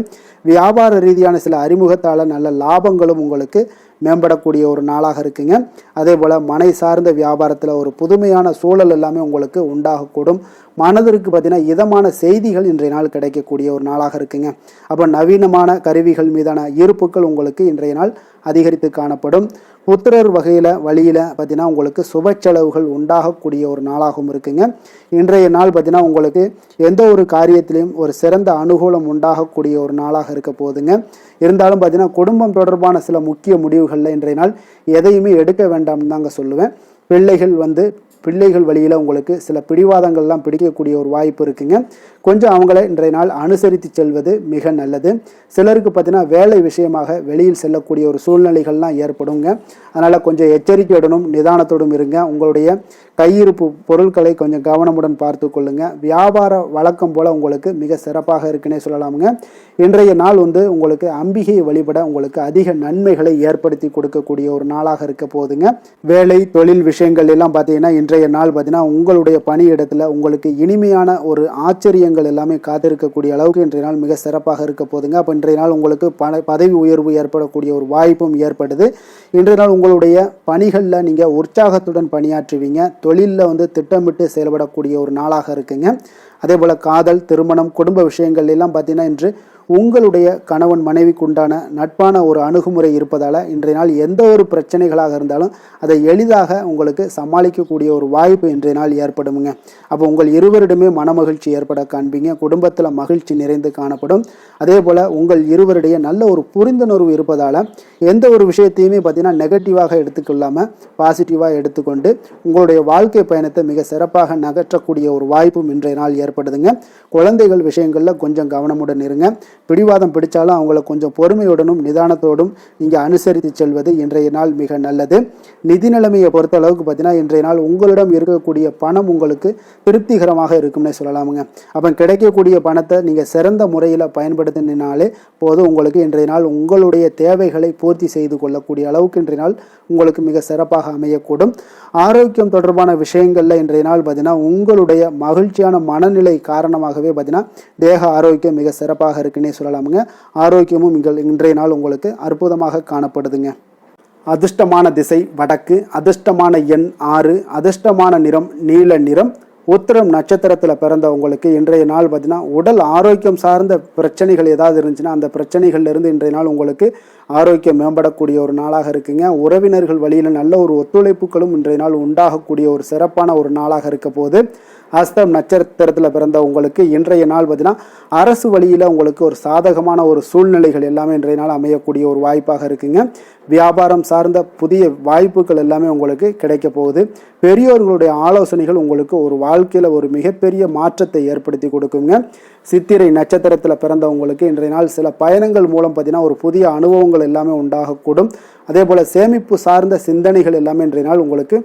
வியாபார ரீதியான சில அறிமுகத்தால் நல்ல லாபங்களும் உங்களுக்கு மேம்படக்கூடிய ஒரு நாளாக இருக்குங்க. அதே போல் மனை சார்ந்த வியாபாரத்தில் ஒரு புதுமையான சூழல் எல்லாமே உங்களுக்கு உண்டாகக்கூடும். மனதிற்கு பார்த்தீங்கன்னா இதமான செய்திகள் இன்றைய நாள் கிடைக்கக்கூடிய ஒரு நாளாக இருக்குங்க. அப்போ நவீனமான கருவிகள் மீதான ஈர்ப்புகள் உங்களுக்கு இன்றைய நாள் அதிகரித்து காணப்படும். புத்திரர் வழியில் பார்த்தீங்கன்னா உங்களுக்கு சுப செலவுகள் உண்டாகக்கூடிய ஒரு நாளாகவும் இருக்குங்க. இன்றைய நாள் பார்த்தீங்கன்னா உங்களுக்கு எந்த ஒரு காரியத்திலையும் ஒரு சிறந்த அனுகூலம் உண்டாகக்கூடிய ஒரு நாளாக இருக்க போகுதுங்க. இருந்தாலும் பார்த்தீங்கன்னா குடும்பம் தொடர்பான சில முக்கிய முடிவுகளில் இன்றைய நாள் எதையுமே எடுக்க வேண்டாம்னு தாங்க சொல்லுவேன். பிள்ளைகள் வழியில் உங்களுக்கு சில பிடிவாதங்கள்லாம் பிடிக்கக்கூடிய ஒரு வாய்ப்பு இருக்குங்க. கொஞ்சம் அவங்கள இன்றைய நாள் அனுசரித்து செல்வது மிக நல்லது. சிலருக்கு பார்த்தீங்கன்னா வேலை விஷயமாக வெளியில் செல்லக்கூடிய ஒரு சூழ்நிலைகள்லாம் ஏற்படுங்க. அதனால் கொஞ்சம் எச்சரிக்கையுடனும் நிதானத்தோடும் இருங்க. உங்களுடைய கையிருப்பு பொருட்களை கொஞ்சம் கவனமுடன் பார்த்து கொள்ளுங்க. வியாபார வழக்கம் போல் உங்களுக்கு மிக சிறப்பாக இருக்குன்னே சொல்லலாமுங்க. இன்றைய நாள் உங்களுக்கு அம்பிகையை வழிபட உங்களுக்கு அதிக நன்மைகளை ஏற்படுத்தி கொடுக்கக்கூடிய ஒரு நாளாக இருக்க போகுதுங்க. வேலை, தொழில் விஷயங்கள் எல்லாம் பார்த்தீங்கன்னா இன்றைய நாள் பார்த்தீங்கன்னா உங்களுடைய பணியிடத்தில் உங்களுக்கு இனிமையான ஒரு ஆச்சரியங்கள் எல்லாமே காத்திருக்கக்கூடிய அளவுக்கு இன்றைய நாள் மிக சிறப்பாக இருக்க போகுதுங்க. அப்போ இன்றைய நாள் உங்களுக்கு பதவி உயர்வு ஏற்படக்கூடிய ஒரு வாய்ப்பும் ஏற்படுது. இன்றைய நாள் உங்களுடைய பணிகளில் நீங்கள் உற்சாகத்துடன் பணியாற்றுவீங்க. தொழிலில் திட்டமிட்டு செயல்படக்கூடிய ஒரு நாளாக இருக்குங்க. அதே போல் காதல், திருமணம், குடும்ப விஷயங்கள் எல்லாம் பார்த்தீங்கன்னா இன்று உங்களுடைய கணவன் மனைவிக்கு உண்டான நட்பான ஒரு அணுகுமுறை இருப்பதால் இன்றைய நாள் எந்த ஒரு பிரச்சனைகளாக இருந்தாலும் அதை எளிதாக உங்களுக்கு சமாளிக்கக்கூடிய ஒரு வாய்ப்பு இன்றைய நாள் ஏற்படுமுங்க. அப்போ உங்கள் இருவரிடமே மனமகிழ்ச்சி ஏற்பட காண்பீங்க. குடும்பத்தில் மகிழ்ச்சி நிறைந்து காணப்படும். அதே போல் உங்கள் இருவருடைய நல்ல ஒரு புரிந்துணர்வு இருப்பதால் எந்த ஒரு விஷயத்தையுமே பார்த்தீங்கன்னா நெகட்டிவாக எடுத்துக்கொள்ளாமல் பாசிட்டிவாக எடுத்துக்கொண்டு உங்களுடைய வாழ்க்கை பயணத்தை மிக சிறப்பாக நகற்றக்கூடிய ஒரு வாய்ப்பும் இன்றைய நாள் ஏற்படுதுங்க. குழந்தைகள் விஷயங்களில் கொஞ்சம் கவனமுடன் இருங்க. பிடிவாதம் பிடிச்சாலும் அவங்கள கொஞ்சம் பொறுமையுடனும் நிதானத்தோடும் நீங்கள் அனுசரித்து செல்வது இன்றைய நாள் மிக நல்லது. நிதி நிலைமையை பொறுத்த அளவுக்கு பார்த்தீங்கன்னா இன்றைய நாள் உங்களிடம் இருக்கக்கூடிய பணம் உங்களுக்கு திருப்திகரமாக இருக்கும்னே சொல்லலாமுங்க. அப்போ கிடைக்கக்கூடிய பணத்தை நீங்கள் சிறந்த முறையில் பயன்படுத்தினாலே போதும். உங்களுக்கு இன்றைய நாள் உங்களுடைய தேவைகளை பூர்த்தி செய்து கொள்ளக்கூடிய அளவுக்கு இன்றைய நாள் உங்களுக்கு மிக சிறப்பாக அமையக்கூடும். ஆரோக்கியம் தொடர்பான விஷயங்களில் இன்றைய நாள் பார்த்தீங்கன்னா உங்களுடைய மகிழ்ச்சியான மனநிலை காரணமாகவே பார்த்தீங்கன்னா தேக ஆரோக்கியம் மிக சிறப்பாக இருக்குன்னே சொல்லலாமுங்க. ஆரோக்கியமும் இன்றைய நாள் உங்களுக்கு அற்புதமாக காணப்படுதுங்க. அதிர்ஷ்டமான திசை வடக்கு, அதிர்ஷ்டமான எண் 6, அதிர்ஷ்டமான நிறம் நீல நிறம். உத்திரம் நட்சத்திரத்தில் பிறந்தவங்களுக்கு இன்றைய நாள் பார்த்தீங்கன்னா உடல் ஆரோக்கியம் சார்ந்த பிரச்சனைகள் ஏதாவது இருந்துச்சுன்னா அந்த பிரச்சனைகள்லேருந்து இன்றைய நாள் உங்களுக்கு ஆரோக்கியம் மேம்படக்கூடிய ஒரு நாளாக இருக்குங்க. உறவினர்கள் வழியில் நல்ல ஒரு ஒத்துழைப்புகளும் இன்றைய நாள் உண்டாகக்கூடிய ஒரு சிறப்பான ஒரு நாளாக இருக்க போது. அஸ்தம் நட்சத்திரத்தில் பிறந்த உங்களுக்கு இன்றைய நாள் பார்த்தீங்கன்னா அரசு வழியில் உங்களுக்கு ஒரு சாதகமான ஒரு சூழ்நிலைகள் எல்லாமே இன்றைய நாள் அமையக்கூடிய ஒரு வாய்ப்பாக இருக்குங்க. வியாபாரம் சார்ந்த புதிய வாய்ப்புகள் எல்லாமே உங்களுக்கு கிடைக்க போகுது. பெரியோர்களுடைய ஆலோசனைகள் உங்களுக்கு ஒரு வாழ்க்கையில் ஒரு மிகப்பெரிய மாற்றத்தை ஏற்படுத்தி கொடுக்குங்க. சித்திரை நட்சத்திரத்தில் பிறந்தவங்களுக்கு இன்றைய நாள் சில பயணங்கள் மூலம் பார்த்தீங்கன்னா ஒரு புதிய அனுபவங்கள் எல்லாமே உண்டாகக்கூடும். அதே போல் சேமிப்பு சார்ந்த சிந்தனைகள் எல்லாமே இன்றைய நாள் உங்களுக்கு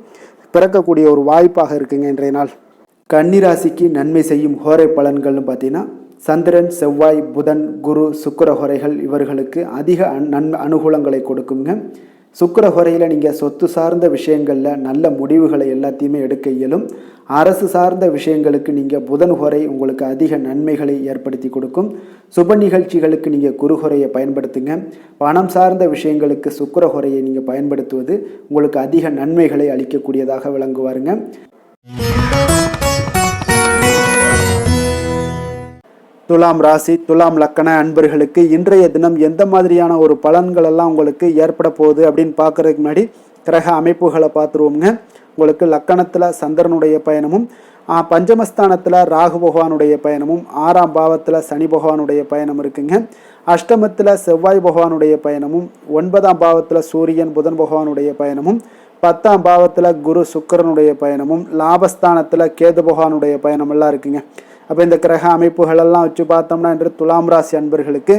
பிறக்கக்கூடிய ஒரு வாய்ப்பாக இருக்குங்க. இன்றைய நாள் கன்னிராசிக்கு நன்மை செய்யும் ஹோரை பலன்கள்னு பார்த்தீங்கன்னா சந்திரன், செவ்வாய், புதன், குரு, சுக்கிர ஹோரைகள் இவர்களுக்கு அதிக அனுகூலங்களை கொடுக்குங்க. சுக்கிர ஹோரையில் நீங்கள் சொத்து சார்ந்த விஷயங்களில் நல்ல முடிவுகளை எல்லாத்தையுமே எடுக்க இயலும். அரசு சார்ந்த விஷயங்களுக்கு நீங்கள் புதன் ஹோரை உங்களுக்கு அதிக நன்மைகளை ஏற்படுத்தி கொடுக்கும். சுப நிகழ்ச்சிகளுக்கு நீங்கள் குரு ஹோரையை பயன்படுத்துங்க. பணம் சார்ந்த விஷயங்களுக்கு சுக்கிர ஹோரையை நீங்கள் பயன்படுத்துவது உங்களுக்கு அதிக நன்மைகளை அளிக்கக்கூடியதாக விளங்குவாருங்க. துலாம் ராசி, துலாம் லக்கண அன்பர்களுக்கு இன்றைய தினம் எந்த மாதிரியான ஒரு பலன்கள் எல்லாம் உங்களுக்கு ஏற்பட போகுது அப்படின்னு பார்க்கறதுக்கு முன்னாடி கிரக அமைப்புகளை பார்த்துருவோங்க. உங்களுக்கு லக்கணத்தில் சந்திரனுடைய பயணமும், பஞ்சமஸ்தானத்தில் ராகு பகவானுடைய பயணமும், 6ஆம் பாவத்தில் சனி பகவானுடைய பயணம் இருக்குங்க. அஷ்டமத்தில் செவ்வாய் பகவானுடைய பயணமும், 9ஆம் பாவத்தில் சூரியன் புதன் பகவானுடைய பயணமும், 10ஆம் பாவத்தில் குரு சுக்கிரனுடைய பயணமும், லாபஸ்தானத்தில் கேது பகவானுடைய பயணம் எல்லாம் இருக்குங்க. அப்போ இந்த கிரக அமைப்புகளெல்லாம் வச்சு பார்த்தோம்னா இன்று துலாம் ராசி அன்பர்களுக்கு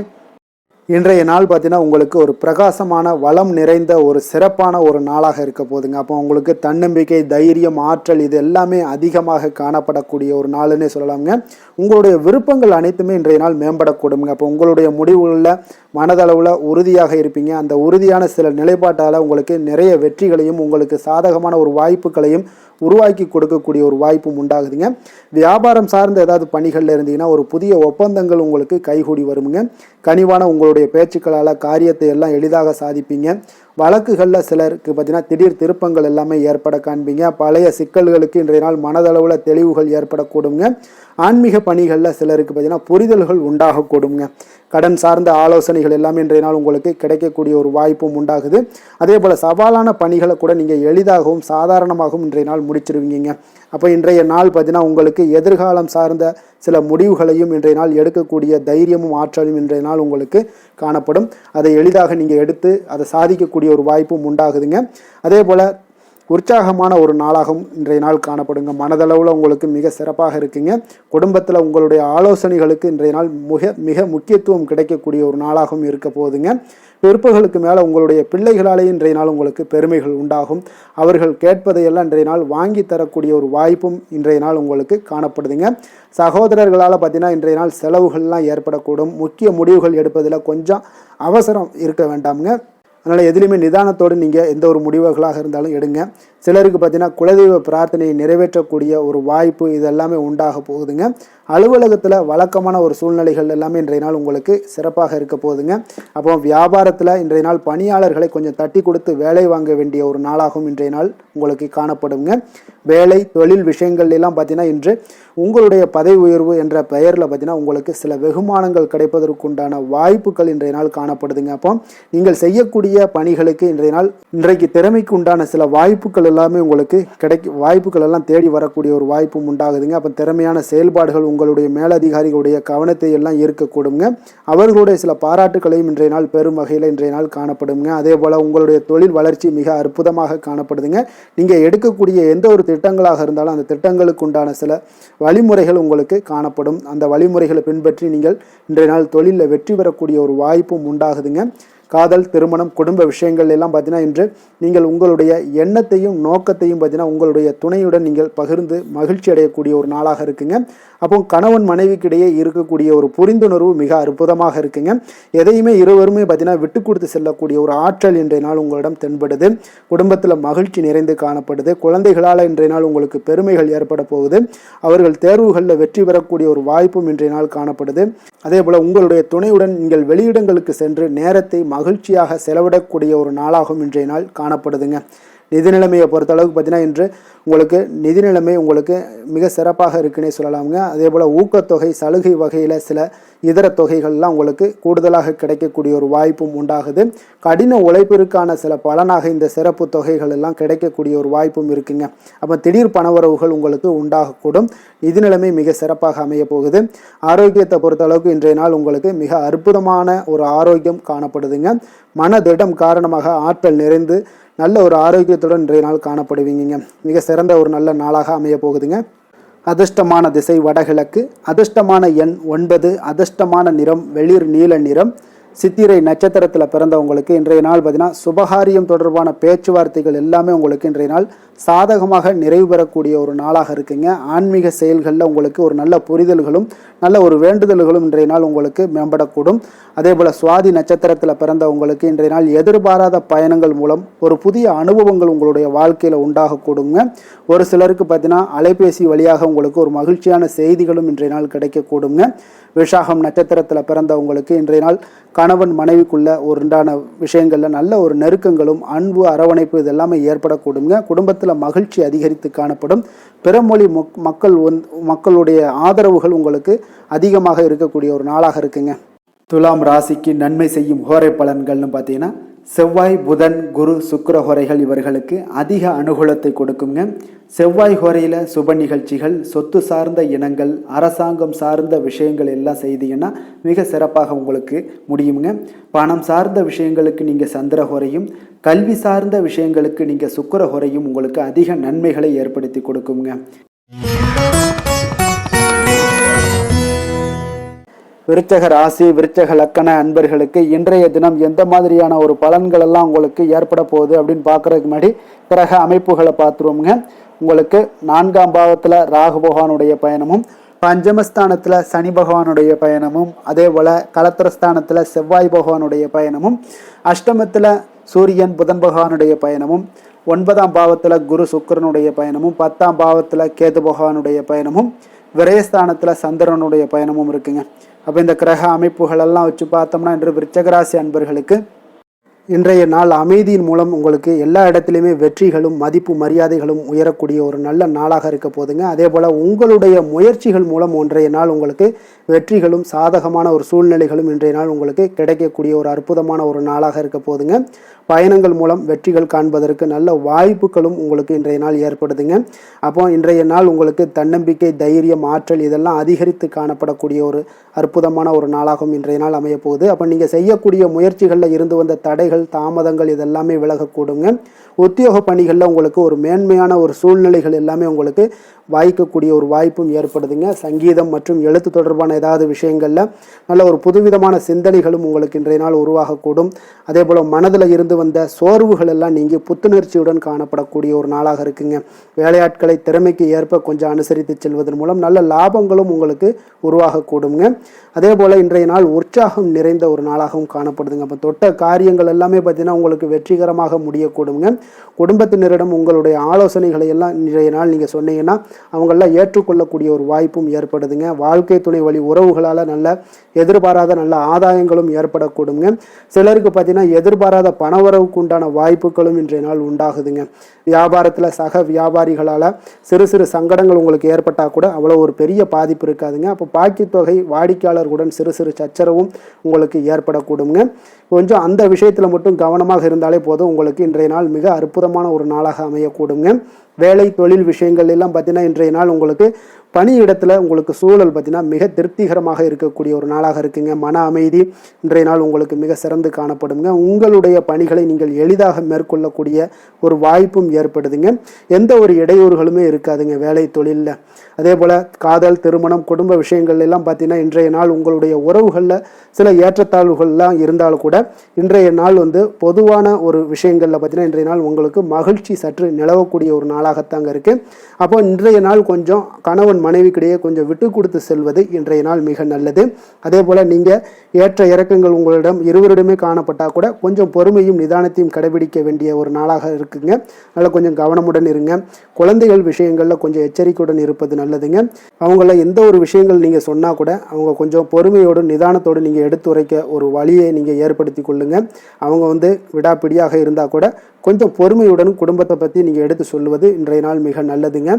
இன்றைய நாள் பார்த்தீங்கன்னா உங்களுக்கு ஒரு பிரகாசமான வளம் நிறைந்த ஒரு சிறப்பான ஒரு நாளாக இருக்க போதுங்க. அப்போ உங்களுக்கு தன்னம்பிக்கை, தைரியம், ஆற்றல் இது எல்லாமே அதிகமாக காணப்படக்கூடிய ஒரு நாளுன்னே சொல்லலாமுங்க. உங்களுடைய விருப்பங்கள் அனைத்துமே இன்றைய நாள் மேம்படக்கூடுங்க. அப்போ உங்களுடைய முடிவுகளில் மனதளவில் உறுதியாக இருப்பீங்க. அந்த உறுதியான சில நிலைப்பாட்டால் உங்களுக்கு நிறைய வெற்றிகளையும் உங்களுக்கு சாதகமான ஒரு வாய்ப்புகளையும் உருவாக்கி கொடுக்கக்கூடிய ஒரு வாய்ப்பும் உண்டாகுதுங்க. வியாபாரம் சார்ந்த ஏதாவது பணிகளில் இருந்தீங்கன்னா ஒரு புதிய ஒப்பந்தங்கள் உங்களுக்கு கைகூடி வருமுங்க. கனிவான உங்களுடைய பேச்சுக்களால் காரியத்தை எல்லாம் எளிதாக சாதிப்பீங்க. வழக்குகளில் சிலருக்கு பார்த்தீங்கன்னா திடீர் திருப்பங்கள் எல்லாமே ஏற்பட காண்பீங்க. பழைய சிக்கல்களுக்கு இன்றைய நாள் மனதளவில் தெளிவுகள் ஏற்படக்கூடுங்க. ஆன்மீக பணிகளில் சிலருக்கு பார்த்தீங்கன்னா புரிதல்கள் உண்டாகக்கூடுங்க. கடன் சார்ந்த ஆலோசனைகள் எல்லாமே இன்றைய நாள் உங்களுக்கு கிடைக்கக்கூடிய ஒரு வாய்ப்பும் உண்டாகுது. அதே போல் சவாலான பணிகளை கூட நீங்கள் எளிதாகவும் சாதாரணமாகவும் இன்றைய நாள் முடிச்சிருவீங்க. அப்போ இன்றைய நாள் பார்த்தீங்கன்னா உங்களுக்கு எதிர்காலம் சார்ந்த சில முடிவுகளையும் இன்றைய நாள் எடுக்கக்கூடிய தைரியமும் ஆற்றலும் இன்றைய நாள் உங்களுக்கு காணப்படும். அதை எளிதாக நீங்கள் எடுத்து அதை சாதிக்கக்கூடிய ஒரு வாய்ப்பும் உண்டாகுதுங்க. அதே போல் உற்சாகமான ஒரு நாளாகவும் இன்றைய நாள் காணப்படுங்க. மனதளவில் உங்களுக்கு மிக சிறப்பாக இருக்குங்க. குடும்பத்தில் உங்களுடைய ஆலோசனைகளுக்கு இன்றைய நாள் மிக முக்கியத்துவம் கிடைக்கக்கூடிய ஒரு நாளாகவும் இருக்க போகுதுங்க. பிற்பகலுக்கு மேலே உங்களுடைய பிள்ளைகளாலேயே இன்றைய நாள் உங்களுக்கு பெருமைகள் உண்டாகும். அவர்கள் கேட்பதையெல்லாம் இன்றைய நாள் வாங்கி தரக்கூடிய ஒரு வாய்ப்பும் இன்றைய நாள் உங்களுக்கு காணப்படுதுங்க. சகோதரர்களால் பார்த்தீங்கன்னா இன்றைய நாள் செலவுகள்லாம் ஏற்படக்கூடும். முக்கிய முடிவுகள் எடுப்பதில் கொஞ்சம் அவசரம் இருக்க வேண்டாமுங்க. அதனால் எதுலேயுமே நிதானத்தோடு நீங்கள் எந்த ஒரு முடிவுகளாக இருந்தாலும் எடுங்க. சிலருக்கு பார்த்தீங்கன்னா குலதெய்வ பிரார்த்தனையை நிறைவேற்றக்கூடிய ஒரு வாய்ப்பு இதெல்லாமே உண்டாக போகுதுங்க. அலுவலகத்தில் வழக்கமான ஒரு சூழ்நிலைகள் எல்லாமே இன்றைய நாள் உங்களுக்கு சிறப்பாக இருக்க போகுதுங்க. அப்போ வியாபாரத்தில் இன்றைய நாள் பணியாளர்களை கொஞ்சம் தட்டி கொடுத்து வேலை வாங்க வேண்டிய ஒரு நாளாகவும் இன்றைய நாள் உங்களுக்கு காணப்படுங்க. வேலை தொழில் விஷயங்கள் எல்லாம் பார்த்தீங்கன்னா இன்று உங்களுடைய பதவி உயர்வு என்ற பெயரில் பார்த்தீங்கன்னா உங்களுக்கு சில வெகுமானங்கள் கிடைப்பதற்குண்டான வாய்ப்புகள் இன்றைய நாள் காணப்படுதுங்க. அப்போ நீங்கள் செய்யக்கூடிய பணிகளுக்கு இன்றைக்கு திறமைக்கு உண்டான சில வாய்ப்புகள் எல்லாமே உங்களுக்கு வாய்ப்புகள் எல்லாம் தேடி வரக்கூடிய ஒரு வாய்ப்பும் உண்டாகுதுங்க. அப்போ திறமையான செயல்பாடுகள் உங்களுடைய மேலதிகாரிகளுடைய கவனத்தை எல்லாம் ஈர்க்கக்கூடுங்க. அவர்களுடைய சில பாராட்டுகளையும் இன்றைய நாள் பெரும் வகையில் இன்றைய நாள் காணப்படுங்க. அதே போல் உங்களுடைய தொழில் வளர்ச்சி மிக அற்புதமாக காணப்படுதுங்க. நீங்கள் எடுக்கக்கூடிய எந்த ஒரு திட்டங்களாக இருந்தாலும் அந்த திட்டங்களுக்கு உண்டான சில வழிமுறைகள் உங்களுக்கு காணப்படும். அந்த வழிமுறைகளை பின்பற்றி நீங்கள் இன்றைய நாள் தொழிலில் வெற்றி பெறக்கூடிய ஒரு வாய்ப்பும் உண்டாகுதுங்க. காதல், திருமணம், குடும்ப விஷயங்கள் எல்லாம் பார்த்தீங்கன்னா இன்று நீங்கள் உங்களுடைய எண்ணத்தையும் நோக்கத்தையும் பார்த்தீங்கன்னா உங்களுடைய துணையுடன் நீங்கள் பகிர்ந்து மகிழ்ச்சி அடையக்கூடிய ஒரு நாளாக இருக்குங்க. அப்போ கணவன் மனைவிக்கிடையே இருக்கக்கூடிய ஒரு புரிந்துணர்வு மிக அற்புதமாக இருக்குங்க. எதையுமே இருவருமே பார்த்தீங்கன்னா விட்டு கொடுத்து செல்லக்கூடிய ஒரு ஆற்றல் இன்றைய நாள் உங்களிடம் தென்படுது. குடும்பத்தில் மகிழ்ச்சி நிறைந்து காணப்படுது. குழந்தைகளால் இன்றைய நாள் உங்களுக்கு பெருமைகள் ஏற்பட போகுது. அவர்கள் தேர்வுகளில் வெற்றி பெறக்கூடிய ஒரு வாய்ப்பும் இன்றைய நாள் காணப்படுது. அதே போல் உங்களுடைய துணையுடன் நீங்கள் வெளியிடங்களுக்கு சென்று நேரத்தை மகிழ்ச்சியாக செலவிடக்கூடிய ஒரு நாளாகவும் இன்றைய நாள் காணப்படுதுங்க. நிதி நிலைமையை பொறுத்த அளவுக்கு பார்த்தீங்கன்னா இன்று உங்களுக்கு நிதி நிலைமை உங்களுக்கு மிக சிறப்பாக இருக்குன்னே சொல்லலாமுங்க. அதே போல் ஊக்கத்தொகை, சலுகை வகையில் சில இதர தொகைகள்லாம் உங்களுக்கு கூடுதலாக கிடைக்கக்கூடிய ஒரு வாய்ப்பும் உண்டாகுது. கடின உழைப்பிற்கான சில பலனாக இந்த சிறப்பு தொகைகள் எல்லாம் கிடைக்கக்கூடிய ஒரு வாய்ப்பும் இருக்குங்க. அப்போ திடீர் பணவரவுகள் உங்களுக்கு உண்டாகக்கூடும். நிதி நிலைமை மிக சிறப்பாக அமைய போகுது. ஆரோக்கியத்தை பொறுத்த அளவுக்கு இன்றைய நாள் உங்களுக்கு மிக அற்புதமான ஒரு ஆரோக்கியம் காணப்படுதுங்க. மனதிடம் காரணமாக ஆற்றல் நிறைந்து நல்ல ஒரு ஆரோக்கியத்துடன் இன்றைய நாள் காணப்படுவீங்க. மிக சிறந்த ஒரு நல்ல நாளாக அமைய போகுதுங்க. அதிர்ஷ்டமான திசை வடகிழக்கு, அதிர்ஷ்டமான எண் 9, அதிர்ஷ்டமான நிறம் வெளிர் நீல நிறம். சித்திரை நட்சத்திரத்தில் பிறந்தவங்களுக்கு இன்றைய நாள் பார்த்தீங்கன்னா சுபகாரியம் தொடர்பான பேச்சுவார்த்தைகள் எல்லாமே உங்களுக்கு இன்றைய நாள் சாதகமாக நிறைவு பெறக்கூடிய ஒரு நாளாக இருக்குங்க. ஆன்மீக செயல்களில் உங்களுக்கு ஒரு நல்ல புரிதல்களும் நல்ல ஒரு வேண்டுதல்களும் இன்றைய நாள் உங்களுக்கு மேம்படக்கூடும். அதே போல் சுவாதி நட்சத்திரத்தில் பிறந்தவங்களுக்கு இன்றைய நாள் எதிர்பாராத பயணங்கள் மூலம் ஒரு புதிய அனுபவங்கள் உங்களுடைய வாழ்க்கையில் உண்டாகக்கூடுங்க. ஒரு சிலருக்கு பார்த்தீங்கன்னா அலைபேசி வழியாக உங்களுக்கு ஒரு மகிழ்ச்சியான செய்திகளும் இன்றைய நாள் கிடைக்கக்கூடுங்க. விஷாகம் நட்சத்திரத்தில் பிறந்தவங்களுக்கு இன்றைய நாள் கணவன் மனைவிக்குள்ள ஒரு உண்டான விஷயங்களில் நல்ல ஒரு நெருக்கங்களும் அன்பு அரவணைப்பு இதெல்லாமே ஏற்படக்கூடுங்க. குடும்பத்தில் மகிழ்ச்சி அதிகரித்து காணப்படும். பிறமொழி மக்களுடைய ஆதரவுகள் உங்களுக்கு அதிகமாக இருக்கக்கூடிய ஒரு நாளாக இருக்குங்க. துலாம் ராசிக்கு நன்மை செய்யும் ஹோரை பலன்கள்னு பார்த்தீங்கன்னா செவ்வாய், புதன், குரு, சுக்கிர ஹோரைகள் இவர்களுக்கு அதிக அனுகூலத்தை கொடுக்குங்க. செவ்வாய் ஹோரையில் சுப நிகழ்ச்சிகள், சொத்து சார்ந்த இனங்கள், அரசாங்கம் சார்ந்த விஷயங்கள் எல்லாம் செய்தீங்கன்னா மிக சிறப்பாக உங்களுக்கு முடியுங்க. பணம் சார்ந்த விஷயங்களுக்கு நீங்கள் சந்திர ஹோரையும், கல்வி சார்ந்த விஷயங்களுக்கு நீங்கள் சுக்கிர ஹோரையும் உங்களுக்கு அதிக நன்மைகளை ஏற்படுத்தி கொடுக்குங்க. விருச்சக ராசி, விருச்சக லக்கண அன்பர்களுக்கு இன்றைய தினம் எந்த மாதிரியான ஒரு பலன்கள் எல்லாம் உங்களுக்கு ஏற்பட போகுது அப்படின்னு பார்க்கறதுக்கு முன்னாடி கிரக அமைப்புகளை பார்த்துருவோங்க. உங்களுக்கு 4ஆம் பாவத்தில் ராகு பகவானுடைய பயணமும், பஞ்சமஸ்தானத்தில் சனி பகவானுடைய பயணமும், அதே போல் கலத்திரஸ்தானத்தில் செவ்வாய் பகவானுடைய பயணமும், அஷ்டமத்தில் சூரியன் புதன் பகவானுடைய பயணமும், 9ஆம் பாவத்தில் குரு சுக்கிரனுடைய பயணமும், 10ஆம் பாவத்தில் கேது பகவானுடைய பயணமும், விரயஸ்தானத்தில் சந்திரனுடைய பயணமும் இருக்குங்க. அப்போ இந்த கிரக அமைப்புகள் எல்லாம் வச்சு பார்த்தோம்னா இன்று விருச்சகராசி அன்பர்களுக்கு இன்றைய நாள் அமைதியின் மூலம் உங்களுக்கு எல்லா இடத்துலையுமே வெற்றிகளும் மதிப்பு மரியாதைகளும் உயரக்கூடிய ஒரு நல்ல நாளாக இருக்க போதுங்க. அதே போல் உங்களுடைய முயற்சிகள் மூலம் இன்றைய நாள் உங்களுக்கு வெற்றிகளும் சாதகமான ஒரு சூழ்நிலைகளும் இன்றைய நாள் உங்களுக்கு கிடைக்கக்கூடிய ஒரு அற்புதமான ஒரு நாளாக இருக்க போதுங்க. பயணங்கள் மூலம் வெற்றிகள் காண்பதற்கு நல்ல வாய்ப்புகளும் உங்களுக்கு இன்றைய நாள் ஏற்படுதுங்க. அப்போ இன்றைய நாள் உங்களுக்கு தன்னம்பிக்கை, தைரியம், ஆற்றல் இதெல்லாம் அதிகரித்து காணப்படக்கூடிய ஒரு அற்புதமான ஒரு நாளாகவும் இன்றைய நாள் அமைய போகுது. அப்போ நீங்கள் செய்யக்கூடிய முயற்சிகளில் இருந்து வந்த தடைகள், தாமதங்கள் இதெல்லாமே விலகக்கூடுங்க. உத்தியோக பணிகளில் உங்களுக்கு ஒரு மேன்மையான ஒரு சூழ்நிலைகள் எல்லாமே உங்களுக்கு வாய்க்கக்கூடிய ஒரு வாய்ப்பும் ஏற்படுதுங்க. சங்கீதம் மற்றும் எழுத்து தொடர்பான ஏதாவது விஷயங்களில் நல்ல ஒரு புதுவிதமான சிந்தனைகளும் உங்களுக்கு இன்றைய நாள் உருவாகக்கூடும். அதே போல் மனதில் இருந்து வந்த சோர்வுகள் எல்லாம் நீங்கி புத்துணர்ச்சியுடன் காணப்படக்கூடிய ஒரு நாளாக இருக்குங்க. வேலையாட்களை திறமைக்கு ஏற்ப கொஞ்சம் அனுசரித்து செல்வதன் மூலம் நல்ல லாபங்களும் உங்களுக்கு உருவாகக்கூடுங்க. அதே போல் இன்றைய நாள் உற்சாகம் நிறைந்த ஒரு நாளாகவும் காணப்படுதுங்க. அப்போ தொட்ட காரியங்கள் எல்லாமே பார்த்தீங்கன்னா உங்களுக்கு வெற்றிகரமாக முடியக்கூடுங்க. குடும்பத்தினரிடம் உங்களுடைய ஆலோசனைகளை எல்லாம் இன்றைய நாள் நீங்கள் சொன்னீங்கன்னா அவங்களெல்லாம் ஏற்றுக்கொள்ளக்கூடிய ஒரு வாய்ப்பும் ஏற்படுதுங்க. வாழ்க்கை துணை வழி உறவுகளால் நல்ல எதிர்பாராத நல்ல ஆதாயங்களும் ஏற்படக்கூடுங்க. சிலருக்கு பார்த்தீங்கன்னா எதிர்பாராத பணவரவுக்கு உண்டான வாய்ப்புகளும் இன்றைய நாள் உண்டாகுதுங்க. வியாபாரத்தில் சக வியாபாரிகளால் சிறு சிறு சங்கடங்கள் உங்களுக்கு ஏற்பட்டால் கூட அவ்வளோ ஒரு பெரிய பாதிப்பு இருக்காதுங்க. அப்போ பாக்கி தொகை வாடிக்கையாளர்களுடன் சிறு சிறு சச்சரவும் உங்களுக்கு ஏற்படக்கூடுங்க. கொஞ்சம் அந்த விஷயத்தில் மட்டும் கவனமாக இருந்தாலே போதும், உங்களுக்கு இன்றைய நாள் மிக அற்புதமான ஒரு நாளாக அமையக்கூடுங்க. வேலை தொழில் விஷயங்கள் எல்லாம் பார்த்தீங்கன்னா இன்றைய நாள் உங்களுக்கு பணியிடத்தில் உங்களுக்கு சூழல் பார்த்தீங்கன்னா மிக திருப்திகரமாக இருக்கக்கூடிய ஒரு நாளாக இருக்குங்க. மன அமைதி இன்றைய நாள் உங்களுக்கு மிக சிறந்து காணப்படுங்க. உங்களுடைய பணிகளை நீங்கள் எளிதாக மேற்கொள்ளக்கூடிய ஒரு வாய்ப்பும் ஏற்படுதுங்க. எந்த ஒரு இடையூறுகளுமே இருக்காதுங்க வேலை தொழிலில். அதே போல் காதல், திருமணம், குடும்ப விஷயங்கள் எல்லாம் பார்த்தீங்கன்னா இன்றைய நாள் உங்களுடைய உறவுகளில் சில ஏற்றத்தாழ்வுகள்லாம் இருந்தாலும் கூட இன்றைய நாள் பொதுவான ஒரு விஷயங்களில் பார்த்தீங்கன்னா இன்றைய நாள் உங்களுக்கு மகிழ்ச்சி சற்று நிலவக்கூடிய ஒரு நாளாகத்தாங்க இருக்குது. அப்போ இன்றைய நாள் கொஞ்சம் கணவன் மனைவிக்கிடையே கொஞ்சம் விட்டு கொடுத்து செல்வது இன்றைய நாள் மிக நல்லது. அதே போல் நீங்கள் ஏற்ற இறக்கங்கள் உங்களிடம் இருவரிடமே காணப்பட்டால் கூட கொஞ்சம் பொறுமையும் நிதானத்தையும் கடைபிடிக்க வேண்டிய ஒரு நாளாக இருக்குங்க. அதனால் கொஞ்சம் கவனமுடன் இருங்க. குழந்தைகள் விஷயங்களில் கொஞ்சம் எச்சரிக்கையுடன் இருப்பது நல்லதுங்க. அவங்கள எந்த ஒரு விஷயங்கள் நீங்கள் சொன்னால் கூட அவங்க கொஞ்சம் பொறுமையோடு நிதானத்தோடு நீங்கள் எடுத்துரைக்க ஒரு வழியை நீங்கள் ஏற்படுத்தி கொள்ளுங்க. அவங்க விடாப்பிடியாக இருந்தால் கூட கொஞ்சம் பொறுமையுடன் குடும்பத்தை பற்றி நீங்கள் எடுத்து சொல்லுவது இன்றைய நாள் மிக நல்லதுங்க.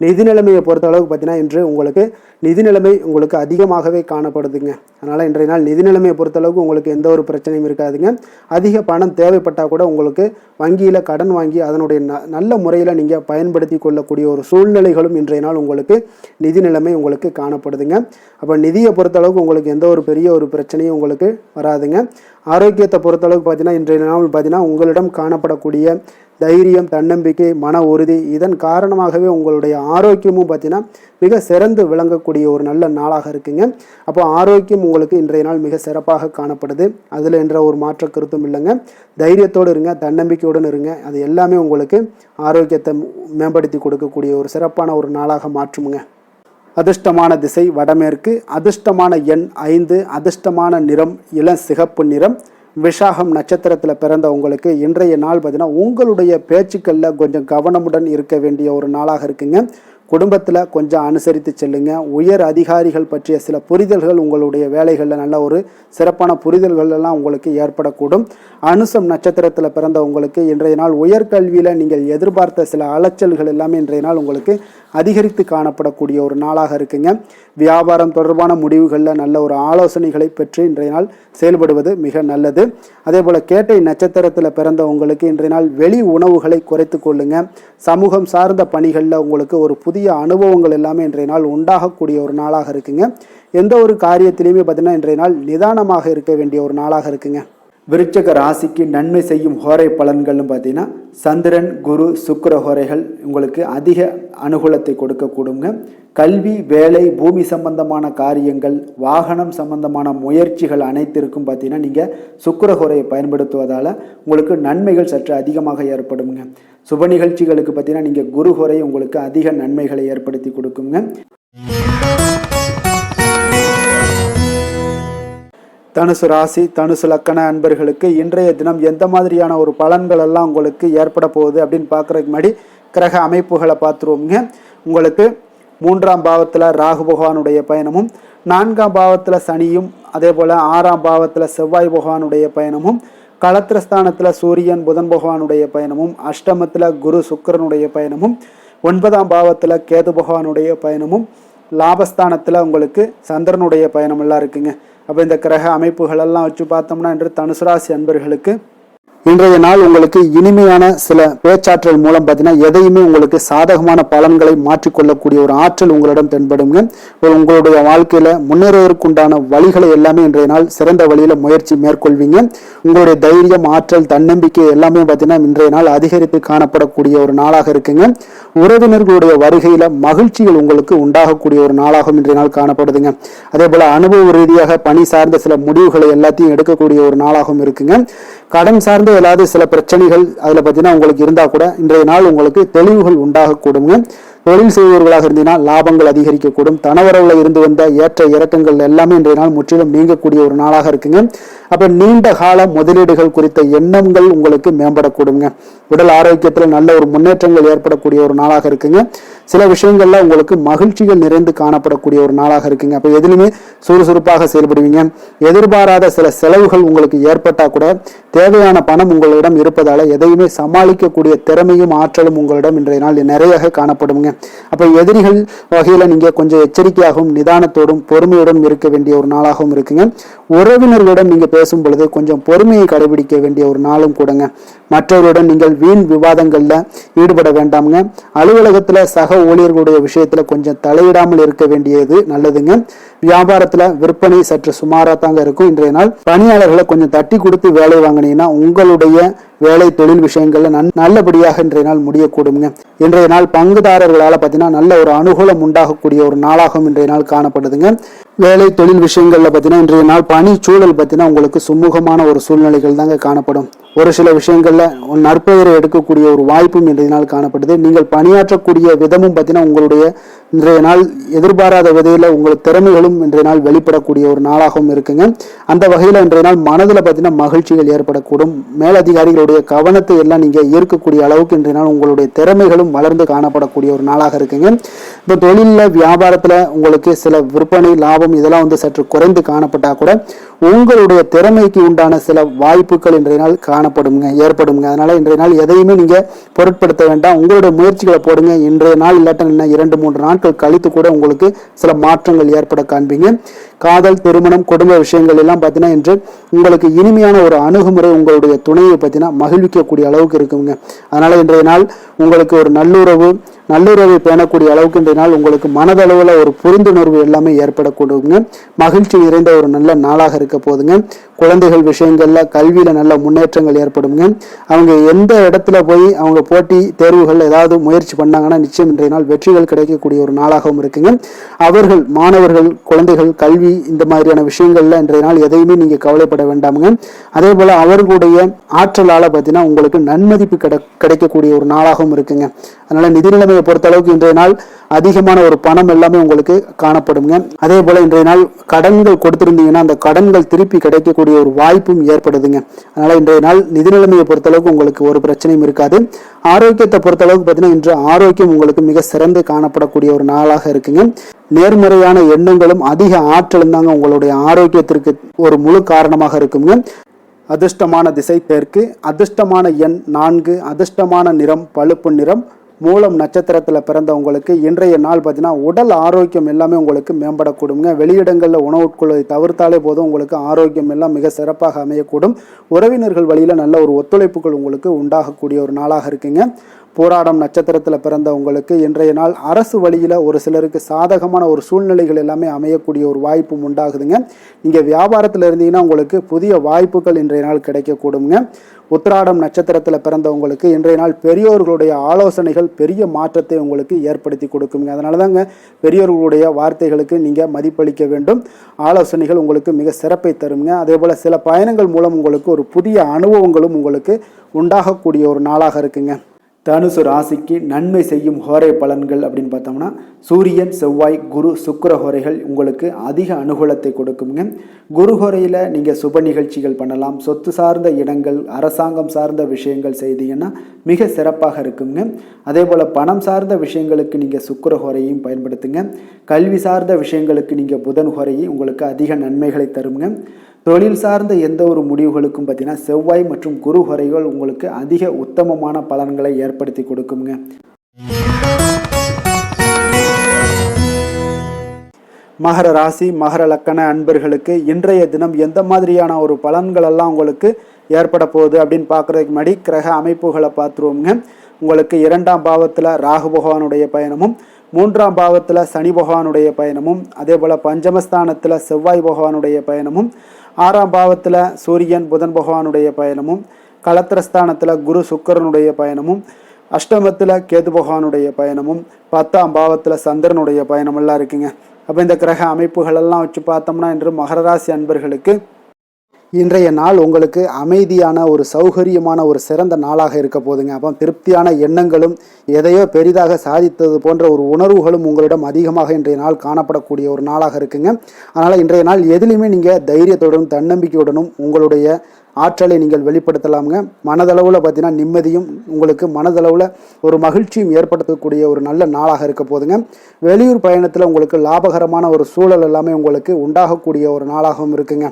நிதி நிலைமையை பொறுத்த அளவுக்கு பார்த்தீங்கன்னா இன்று உங்களுக்கு நிதி நிலைமை உங்களுக்கு அதிகமாகவே காணப்படுதுங்க. அதனால் இன்றைய நாள் நிதி நிலைமையை பொறுத்தளவுக்கு உங்களுக்கு எந்த ஒரு பிரச்சனையும் இருக்காதுங்க. அதிக பணம் தேவைப்பட்டால் கூட உங்களுக்கு வங்கியில் கடன் வாங்கி அதனுடைய நல்ல முறையில் நீங்கள் பயன்படுத்தி கொள்ளக்கூடிய ஒரு சூழ்நிலைகளும் இன்றைய நாள் உங்களுக்கு நிதி நிலைமை உங்களுக்கு காணப்படுதுங்க. அப்போ நிதியை பொறுத்தளவுக்கு உங்களுக்கு எந்த ஒரு பெரிய ஒரு பிரச்சனையும் உங்களுக்கு வராதுங்க. ஆரோக்கியத்தை பொறுத்தளவுக்கு பார்த்தீங்கன்னா இன்றைய நாள் பார்த்தீங்கன்னா உங்களிடம் காணப்படக்கூடிய தைரியம், தன்னம்பிக்கை, மன உறுதி இதன் காரணமாகவே உங்களுடைய ஆரோக்கியமும் பார்த்தீங்கன்னா மிக சிறந்து விளங்கக்கூடிய ஒரு நல்ல நாளாக இருக்குங்க. அப்போ ஆரோக்கியம் உங்களுக்கு இன்றைய நாள் மிக சிறப்பாக காணப்படுது. அதில் என்ற ஒரு மாற்ற கருத்தும் இல்லைங்க. தைரியத்தோடு இருங்க, தன்னம்பிக்கையுடன் இருங்க. அது எல்லாமே உங்களுக்கு ஆரோக்கியத்தை மேம்படுத்தி கொடுக்கக்கூடிய ஒரு சிறப்பான ஒரு நாளாக மாற்றுமுங்க. அதிர்ஷ்டமான திசை வடமேற்கு, அதிர்ஷ்டமான எண் 5, அதிர்ஷ்டமான நிறம் இளம் சிகப்பு நிறம். விஷாகம் நட்சத்திரத்தில் பிறந்த உங்களுக்கு இன்றைய நாள் பார்த்தீங்கன்னா உங்களுடைய பேச்சுக்களில் கொஞ்சம் கவனமுடன் இருக்க வேண்டிய ஒரு நாளாக இருக்குங்க. குடும்பத்தில் கொஞ்சம் அனுசரித்து செல்லுங்க. உயர் அதிகாரிகள் பற்றிய சில புரிதல்கள் உங்களுடைய வேலைகளில் நல்ல ஒரு சிறப்பான புரிதல்கள் எல்லாம் உங்களுக்கு ஏற்படக்கூடும். அனுசம் நட்சத்திரத்தில் பிறந்த உங்களுக்கு இன்றைய நாள் உயர்கல்வியில் நீங்கள் எதிர்பார்த்த சில அலைச்சல்கள் எல்லாமே இன்றைய நாள் உங்களுக்கு அதிகரித்து காணப்படக்கூடிய ஒரு நாளாக இருக்குங்க. வியாபாரம் தொடர்பான முடிவுகளில் நல்ல ஒரு ஆலோசனைகளை பெற்று இன்றைய நாள் செயல்படுவது மிக நல்லது. அதே போல் கேட்டை நட்சத்திரத்தில் பிறந்த உங்களுக்கு இன்றைய நாள் வெளி உணவுகளை குறைத்து கொள்ளுங்க. சமூகம் சார்ந்த பணிகளில் உங்களுக்கு ஒரு புதிய அனுபவங்கள் எல்லாமே இன்றைய நாள் உண்டாகக்கூடிய ஒரு நாளாக இருக்குங்க. எந்த ஒரு காரியத்திலையுமே பார்த்தீங்கன்னா இன்றைய நாள் நிதானமாக இருக்க வேண்டிய ஒரு நாளாக இருக்குங்க. விருச்சக ராசிக்கு நன்மை செய்யும் ஹோரை பலன்கள்னு பார்த்தீங்கன்னா சந்திரன், குரு, சுக்கிர ஹோரைகள் உங்களுக்கு அதிக அனுகூலத்தை கொடுக்கக்கூடுங்க. கல்வி, வேலை, பூமி சம்பந்தமான காரியங்கள், வாகனம் சம்பந்தமான முயற்சிகள் அனைத்திற்கும் பார்த்தீங்கன்னா நீங்கள் சுக்கிர ஹோரையை பயன்படுத்துவதால் உங்களுக்கு நன்மைகள் சற்று அதிகமாக ஏற்படுங்க. சுப நிகழ்ச்சிகளுக்கு பார்த்தீங்கன்னா நீங்கள் குரு ஹோரை உங்களுக்கு அதிக நன்மைகளை ஏற்படுத்தி கொடுக்குங்க. தனுசு ராசி, தனுசு லக்கண அன்பர்களுக்கு இன்றைய தினம் எந்த மாதிரியான ஒரு பலன்கள் எல்லாம் உங்களுக்கு ஏற்பட போகுது அப்படின்னு பார்க்குறதுக்கு முன்னாடி கிரக அமைப்புகளை பார்த்துருவோங்க. உங்களுக்கு 3ஆம் பாவத்தில் ராகு பகவானுடைய பயணமும், 4ஆம் பாவத்தில் சனியும், அதே போல் 6ஆம் பாவத்தில் செவ்வாய் பகவானுடைய பயணமும், களத்திரஸ்தானத்தில் சூரியன் புதன் பகவானுடைய பயணமும், அஷ்டமத்தில் குரு சுக்கிரனுடைய பயணமும், 9ஆம் பாவத்தில் கேது பகவானுடைய பயணமும், லாபஸ்தானத்தில் உங்களுக்கு சந்திரனுடைய பயணம் எல்லாம் இருக்குங்க. அப்போ இந்த கிரக அமைப்புகளெல்லாம் வச்சு பார்த்தோம்னா இன்று தனுசு ராசி அன்பர்களுக்கு இன்றைய நாள் உங்களுக்கு இனிமையான சில பேச்சாற்றல் மூலம் பார்த்தீங்கன்னா எதையுமே உங்களுக்கு சாதகமான பலன்களை மாற்றிக்கொள்ளக்கூடிய ஒரு ஆற்றல் உங்களிடம் தென்படுங்க. உங்களுடைய வாழ்க்கையில முன்னேறுவதற்குண்டான வழிகளை எல்லாமே இன்றைய நாள் சிறந்த வழியில முயற்சி மேற்கொள்வீங்க. உங்களுடைய தைரியம், ஆற்றல், தன்னம்பிக்கை எல்லாமே பார்த்தீங்கன்னா இன்றைய நாள் அதிகரித்து காணப்படக்கூடிய ஒரு நாளாக இருக்குங்க. உறவினர்களுடைய வருகையில மகிழ்ச்சிகள் உங்களுக்கு உண்டாகக்கூடிய ஒரு நாளாகவும் இன்றைய நாள் காணப்படுதுங்க. அதே போல அனுபவ ரீதியாக பணி சார்ந்த சில முடிவுகளை எல்லாத்தையும் எடுக்கக்கூடிய ஒரு நாளாகவும் இருக்குங்க. கடன் சார்ந்த ஏதாவது சில பிரச்சனைகள் அதுல பார்த்தீங்கன்னா உங்களுக்கு இருந்தா கூட இன்றைய நாள் உங்களுக்கு தெளிவுகள் உண்டாகக்கூடுங்க. தொழில் செய்பவர்களாக இருந்தீங்கன்னா லாபங்கள் அதிகரிக்கக்கூடும். தனவரவுல இருந்து வந்த ஏற்ற இறக்கங்கள் எல்லாமே இன்றைய நாள் முற்றிலும் நீங்கக்கூடிய ஒரு நாளாக இருக்குங்க. அப்ப நீண்ட கால முதலீடுகள் குறித்த எண்ணங்கள் உங்களுக்கு மேம்படக்கூடுங்க. உடல் ஆரோக்கியத்தில் நல்ல ஒரு முன்னேற்றங்கள் ஏற்படக்கூடிய ஒரு நாளாக இருக்குங்க. சில விஷயங்கள்ல உங்களுக்கு மகிழ்ச்சிகள் நிறைந்து காணப்படக்கூடிய ஒரு நாளாக இருக்குங்க. அப்ப எதுலையுமே சுறுசுறுப்பாக செயல்படுவீங்க. எதிர்பாராத சில செலவுகள் உங்களுக்கு ஏற்பட்டா கூட தேவையான பணம் உங்களிடம் இருப்பதால எதையுமே சமாளிக்கக்கூடிய திறமையும் ஆற்றலும் உங்களிடம் இன்றைய நாள் நிறைய காணப்படுங்க. அப்ப எதிரிகள் வகையில நீங்க கொஞ்சம் எச்சரிக்கையாகவும் நிதானத்தோடும் பொறுமையோடும் இருக்க வேண்டிய ஒரு நாளாகவும் இருக்குங்க. உறவினர்களிடம் நீங்க பேசும் பொழுது கொஞ்சம் பொறுமையை கடைபிடிக்க வேண்டிய ஒரு நாளும் கூடங்க. மற்றவருடன் நீங்கள் வீண் விவாதங்கள்ல ஈடுபட வேண்டாமுங்க. அலுவலகத்துல சக ஊழியர்களுடைய விஷயத்துல கொஞ்சம் தலையிடாமல் இருக்க வேண்டியது நல்லதுங்க. வியாபாரத்துல விற்பனை சற்று சுமாரா தாங்க இருக்கும். இன்றைய நாள் பணியாளர்களை கொஞ்சம் தட்டி கொடுத்து வேலை வாங்கினீங்கன்னா உங்களுடைய வேலை தொழில் விஷயங்கள்ல நல்லபடியாக இன்றைய நாள் முடியக்கூடுங்க. இன்றைய நாள் பங்குதாரர்களால பார்த்தீங்கன்னா நல்ல ஒரு அனுகூலம் உண்டாகக்கூடிய ஒரு நாளாகவும் இன்றைய நாள் காணப்படுதுங்க. வேலை தொழில் விஷயங்கள்ல பார்த்தீங்கன்னா இன்றைய நாள் பணி சூழல் பார்த்தீங்கன்னா உங்களுக்கு சுமூகமான ஒரு சூழ்நிலைகள் தாங்க காணப்படும். ஒரு சில விஷயங்கள்ல நற்பெயரை எடுக்கக்கூடிய ஒரு வாய்ப்பும் இன்றைய நாள் காணப்படுது. நீங்கள் பணியாற்றக்கூடிய விதமும் பார்த்தீங்கன்னா உங்களுடைய இன்றைய நாள் எதிர்பாராத விதையில உங்கள் திறமைகளும் இன்றைய நாள் வெளிப்படக்கூடிய ஒரு நாளாகவும் இருக்குங்க. அந்த வகையில இன்றைய நாள் மனதில் பார்த்தீங்கன்னா மகிழ்ச்சிகள் ஏற்படக்கூடும். மேலதிகாரிகளுடைய கவனத்தை எல்லாம் நீங்க ஈர்க்கக்கூடிய அளவுக்கு இன்றைய நாள் உங்களுடைய திறமைகளும் வளர்ந்து காணப்படக்கூடிய ஒரு நாளாக இருக்குங்க. இந்த தொழில வியாபாரத்துல உங்களுக்கு சில விற்பனை லாபம் இதெல்லாம் சற்று குறைந்து காணப்பட்டா கூட உங்களுடைய திறமைக்கு உண்டான சில வாய்ப்புகள் இன்றைய நாள் ஏற்படுங்க. அதனால இன்றைய நாள் எதையுமே நீங்க பொருட்படுத்த வேண்டாம். உங்களுடைய முயற்சிகளை போடுங்க. இன்றைய நாள் இல்லாட்ட 2-3 நாட்கள் கழித்து கூட உங்களுக்கு சில மாற்றங்கள் ஏற்பட காண்பீங்க. காதல், திருமணம், குடும்ப விஷயங்கள் எல்லாம் பார்த்தீங்கன்னா இன்று உங்களுக்கு இனிமையான ஒரு அணுகுமுறை உங்களுடைய துணையை பார்த்தீங்கன்னா மகிழ்விக்கக்கூடிய அளவுக்கு இருக்குங்க. அதனால இன்றைய நாள் உங்களுக்கு ஒரு நல்லுறவை பேணக்கூடிய அளவுக்கு இன்றைய நாள் உங்களுக்கு மனதளவுல ஒரு புரிந்துணர்வு எல்லாமே ஏற்படக்கூடுங்க. மகிழ்ச்சி நிறைந்த ஒரு நல்ல நாளாக இருக்க போதுங்க. குழந்தைகள் விஷயங்கள்ல கல்வியில நல்ல முன்னேற்றங்கள் ஏற்படுங்க. அவங்க எந்த இடத்துல போய் அவங்க போட்டி தேர்வுகள் ஏதாவது முயற்சி பண்ணாங்கன்னா நிச்சயம் இன்றைய நாள் வெற்றிகள் கிடைக்கக்கூடிய ஒரு நாளாகவும் இருக்குங்க. அவர்கள் மாணவர்கள் குழந்தைகள் கல்வி இந்த மாதிரியான விஷயங்கள்ல இன்றைய நாள் எதையுமே நீங்க கவலைப்பட வேண்டாமுங்க. அதே போல அவர்களுடைய ஆற்றலால பார்த்தீங்கன்னா உங்களுக்கு நன்மதிப்பு கிடைக்கக்கூடிய ஒரு நாளாகவும் இருக்குங்க. அதனால நிதி நிலைமையை பொறுத்த அளவுக்கு இன்றைய நாள் அதிகமான ஒரு பணம் எல்லாமே உங்களுக்கு காணப்படுங்க. அதே போல இன்றைய நாள் கடன்கள் கொடுத்திருந்தீங்கன்னா அந்த கடன்கள் திருப்பி கிடைக்கக்கூடிய ஒரு வாய்ப்பும் ஏற்படுதுங்க. அதனால இன்றைய நாள் நிதி நிலைமையை பொறுத்த அளவுக்கு உங்களுக்கு ஒரு பிரச்சனையும் இருக்காது. ஆரோக்கியத்தை பொறுத்த அளவுக்கு பார்த்தீங்கன்னா இன்று ஆரோக்கியம் உங்களுக்கு மிக சிறந்து காணப்படக்கூடிய ஒரு நாளாக இருக்குங்க. நேர்மறையான எண்ணங்களும் அதிக ஆற்றலும் தாங்க உங்களுடைய ஆரோக்கியத்திற்கு ஒரு முழு காரணமாக இருக்குங்க. அதிர்ஷ்டமான திசை தெற்கு, அதிர்ஷ்டமான எண் 4, அதிர்ஷ்டமான நிறம் பழுப்பு நிறம். மூலம் நட்சத்திரத்தில் பிறந்தவங்களுக்கு இன்றைய நாள் பார்த்தீங்கன்னா உடல் ஆரோக்கியம் எல்லாமே உங்களுக்கு மேம்படக்கூடுங்க. வெளியிடங்களில் உணவு உட்கொள்வதை தவிர்த்தாலே போதும் உங்களுக்கு ஆரோக்கியம் எல்லாம் மிக சிறப்பாக அமையக்கூடும். உறவினர்கள் வழியில் நல்ல ஒரு ஒத்துழைப்புகள் உங்களுக்கு உண்டாகக்கூடிய ஒரு நாளாக இருக்குங்க. போராடம் நட்சத்திரத்தில் பிறந்தவங்களுக்கு இன்றைய நாள் அரசு வழியில் ஒரு சிலருக்கு சாதகமான ஒரு சூழ்நிலைகள் எல்லாமே அமையக்கூடிய ஒரு வாய்ப்பும் உண்டாகுதுங்க. நீங்கள் வியாபாரத்தில் இருந்தீங்கன்னா உங்களுக்கு புதிய வாய்ப்புகள் இன்றைய நாள் கிடைக்கக்கூடுங்க. உத்திராடம் நட்சத்திரத்தில் பிறந்தவங்களுக்கு இன்றைய நாள் பெரியோர்களுடைய ஆலோசனைகள் பெரிய மாற்றத்தை உங்களுக்கு ஏற்படுத்தி கொடுக்குங்க. அதனால தாங்க பெரியோர்களுடைய வார்த்தைகளுக்கு நீங்கள் மதிப்பளிக்க வேண்டும். ஆலோசனைகள் உங்களுக்கு மிக சிறப்பை தருங்க. அதே போல் சில பயணங்கள் மூலம் உங்களுக்கு ஒரு புதிய அனுபவங்களும் உங்களுக்கு உண்டாகக்கூடிய ஒரு நாளாக இருக்குங்க. தனுசு ராசிக்கு நன்மை செய்யும் ஹோரை பலன்கள் அப்படின்னு பார்த்தோம்னா சூரியன், செவ்வாய், குரு, சுக்கிர ஹோரைகள் உங்களுக்கு அதிக அனுகூலத்தை கொடுக்குங்க. குரு ஹோரையில் நீங்கள் சுப நிகழ்ச்சிகள் பண்ணலாம். சொத்து சார்ந்த இடங்கள், அரசாங்கம் சார்ந்த விஷயங்கள் செய்தீங்கன்னா மிக சிறப்பாக இருக்குங்க. அதே போல் பணம் சார்ந்த விஷயங்களுக்கு நீங்கள் சுக்கிர ஹோரையும் பயன்படுத்துங்க. கல்வி சார்ந்த விஷயங்களுக்கு நீங்கள் புதன் ஹோரையை உங்களுக்கு அதிக நன்மைகளை தருங்க. தொழில் சார்ந்த எந்த ஒரு முடிவுகளுக்கும் பார்த்தீங்கன்னா செவ்வாய் மற்றும் குரு ஹோரைகள் உங்களுக்கு அதிக உத்தமமான பலன்களை ஏற்படுத்தி கொடுக்குங்க. மகர ராசி, மகர லக்கண அன்பர்களுக்கு இன்றைய தினம் எந்த மாதிரியான ஒரு பலன்கள் எல்லாம் உங்களுக்கு ஏற்பட போகுது அப்படின்னு பார்க்குறதுக்கு முன்னாடி கிரக அமைப்புகளை பார்த்துருவோங்க. உங்களுக்கு 2ஆம் பாவத்தில் ராகு பகவானுடைய பயணமும், 3ஆம் பாவத்தில் சனி பகவானுடைய பயணமும், அதே போல் பஞ்சமஸ்தானத்தில் செவ்வாய் பகவானுடைய பயணமும், 6ஆம் பாவத்தில் சூரியன் புதன் பகவானுடைய பயணமும், களத்திரஸ்தானத்தில் குரு சுக்கரனுடைய பயணமும், அஷ்டமத்தில் கேது பகவானுடைய பயணமும் 10ஆம் பாவத்தில் சந்திரனுடைய பயணமெல்லாம் இருக்குங்க. அப்போ இந்த கிரக அமைப்புகள் எல்லாம் வச்சு பார்த்தோம்னா இன்று மகர ராசி அன்பர்களுக்கு இன்றைய நாள் உங்களுக்கு அமைதியான ஒரு சௌகரியமான ஒரு சிறந்த நாளாக இருக்க போதுங்க. அப்போ திருப்தியான எண்ணங்களும் எதையோ பெரிதாக சாதித்தது போன்ற ஒரு உணர்வுகளும் உங்களிடம் அதிகமாக இன்றைய நாள் காணப்படக்கூடிய ஒரு நாளாக இருக்குங்க. அதனால் இன்றைய நாள் எதிலையுமே நீங்கள் தைரியத்துடனும் தன்னம்பிக்கையுடனும் உங்களுடைய ஆற்றலை நீங்கள் வெளிப்படுத்தலாமுங்க. மனதளவில் பார்த்தீங்கன்னா நிம்மதியும் உங்களுக்கு மனதளவில் ஒரு மகிழ்ச்சியும் ஏற்படுத்தக்கூடிய ஒரு நல்ல நாளாக இருக்க போதுங்க. வெளியூர் பயணத்தில் உங்களுக்கு லாபகரமான ஒரு சூழல் எல்லாமே உங்களுக்கு உண்டாகக்கூடிய ஒரு நாளாகவும் இருக்குங்க.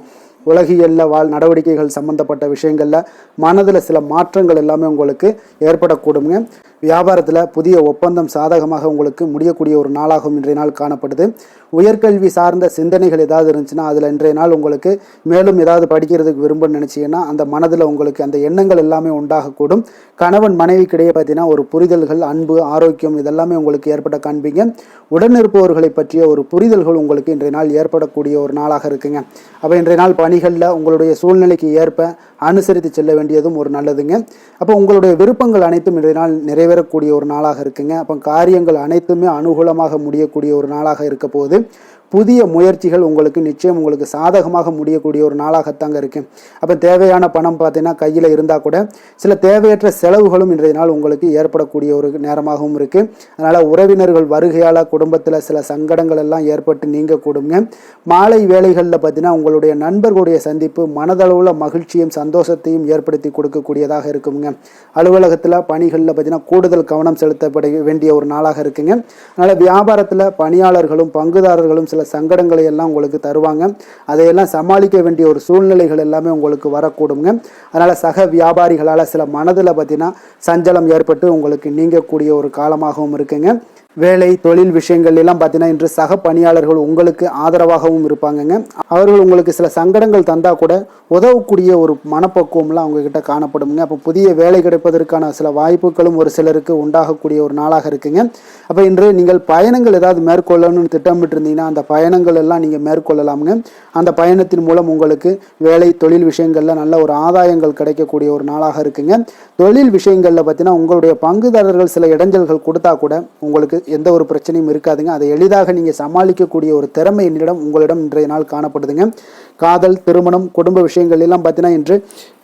உலகியலில் நடவடிக்கைகள் சம்பந்தப்பட்ட விஷயங்களில் மனதில் சில மாற்றங்கள் எல்லாமே உங்களுக்கு ஏற்படக்கூடுங்க. வியாபாரத்தில் புதிய ஒப்பந்தம் சாதகமாக உங்களுக்கு முடியக்கூடிய ஒரு நாளாகவும் இன்றைய நாள் காணப்படுது. உயர்கல்வி சார்ந்த சிந்தனைகள் ஏதாவது இருந்துச்சுன்னா அதில் இன்றைய நாள் உங்களுக்கு மேலும் ஏதாவது படிக்கிறதுக்கு விரும்புன்னு நினச்சிங்கன்னா அந்த மனதில் உங்களுக்கு அந்த எண்ணங்கள் எல்லாமே உண்டாகக்கூடும். கணவன் மனைவிக்கிடையே பார்த்தீங்கன்னா ஒரு புரிதல்கள், அன்பு, ஆரோக்கியம் இதெல்லாமே உங்களுக்கு ஏற்பட காண்பீங்க. உடனிருப்பவர்களை பற்றிய ஒரு புரிதல்கள் உங்களுக்கு இன்றைய நாள் ஏற்படக்கூடிய ஒரு நாளாக இருக்குங்க. அப்போ இன்றைய நாள் பணிகளில் உங்களுடைய சூழ்நிலைக்கு ஏற்ப அனுசரித்து செல்ல வேண்டியதும் ஒரு நல்லதுங்க. அப்போ உங்களுடைய விருப்பங்கள் அனைத்தும் இன்றைய நாள் நிறைவேறக்கூடிய ஒரு நாளாக இருக்குங்க. அப்போ காரியங்கள் அனைத்துமே அனுகூலமாக முடியக்கூடிய ஒரு நாளாக இருக்க போகுது. புதிய முயற்சிகள் உங்களுக்கு நிச்சயம் உங்களுக்கு சாதகமாக முடியக்கூடிய ஒரு நாளாகத்தாங்க இருக்கு. அப்போ தேவையான பணம் பார்த்தீங்கன்னா கையில் இருந்தால் கூட சில தேவையற்ற செலவுகளும் இன்றைய நாள் உங்களுக்கு ஏற்படக்கூடிய ஒரு நேரமாகவும் இருக்கு. அதனால உறவினர்கள் வருகையால் குடும்பத்தில் சில சங்கடங்கள் எல்லாம் ஏற்பட்டு நீங்க கூடுங்க. மாலை வேளைகளில் பார்த்தீங்கன்னா உங்களுடைய நண்பர்களுடைய சந்திப்பு மனதளவில் மகிழ்ச்சியும் சந்தோஷத்தையும் ஏற்படுத்தி கொடுக்கக்கூடியதாக இருக்குங்க. அலுவலகத்தில் பணிகளில் பார்த்தீங்கன்னா கூடுதல் கவனம் செலுத்தப்பட வேண்டிய ஒரு நாளாக இருக்குங்க. அதனால வியாபாரத்தில் பணியாளர்களும் பங்குதாரர்களும் சில சங்கடங்களை எல்லாம் உங்களுக்கு தருவாங்க. அதையெல்லாம் சமாளிக்க வேண்டிய ஒரு சூழ்நிலைகள் எல்லாமே உங்களுக்கு வரக்கூடுங்க. அதனால சக வியாபாரிகளால் சில மனதில் பார்த்தீங்கன்னா சஞ்சலம் ஏற்பட்டு உங்களுக்கு நீங்கக்கூடிய ஒரு காலமாகவும் இருக்குங்க. வேலை தொழில் விஷயங்கள் எல்லாம் பார்த்தீங்கன்னா இன்று சக பணியாளர்கள் உங்களுக்கு ஆதரவாகவும் இருப்பாங்கங்க. அவர்கள் உங்களுக்கு சில சங்கடங்கள் தந்தா கூட உதவக்கூடிய ஒரு மனப்பக்குவம்லாம் அவங்க கிட்ட காணப்படுங்க. அப்போ புதிய வேலை கிடைப்பதற்கான சில வாய்ப்புகளும் ஒரு சிலருக்கு உண்டாகக்கூடிய ஒரு நாளாக இருக்குங்க. அப்போ இன்று நீங்கள் பயணங்கள் ஏதாவது மேற்கொள்ளணும்னு திட்டமிட்டு இருந்தீங்கன்னா அந்த பயணங்கள் எல்லாம் நீங்கள் மேற்கொள்ளலாமுங்க. அந்த பயணத்தின் மூலம் உங்களுக்கு வேலை தொழில் விஷயங்களில் நல்ல ஒரு ஆதாயங்கள் கிடைக்கக்கூடிய ஒரு நாளாக இருக்குங்க. தொழில் விஷயங்களில் பார்த்தீங்கன்னா உங்களுடைய பங்குதாரர்கள் சில இடைஞ்சல்கள் கொடுத்தா கூட உங்களுக்கு எந்த ஒரு பிரச்சனையும் இருக்காதுங்க. அதை எளிதாக நீங்கள் சமாளிக்கக்கூடிய ஒரு திறமை என்னிடம் உங்களிடம் இன்றைய நாள் காணப்படுதுங்க. காதல், திருமணம், குடும்ப விஷயங்கள் எல்லாம் பார்த்தீங்கன்னா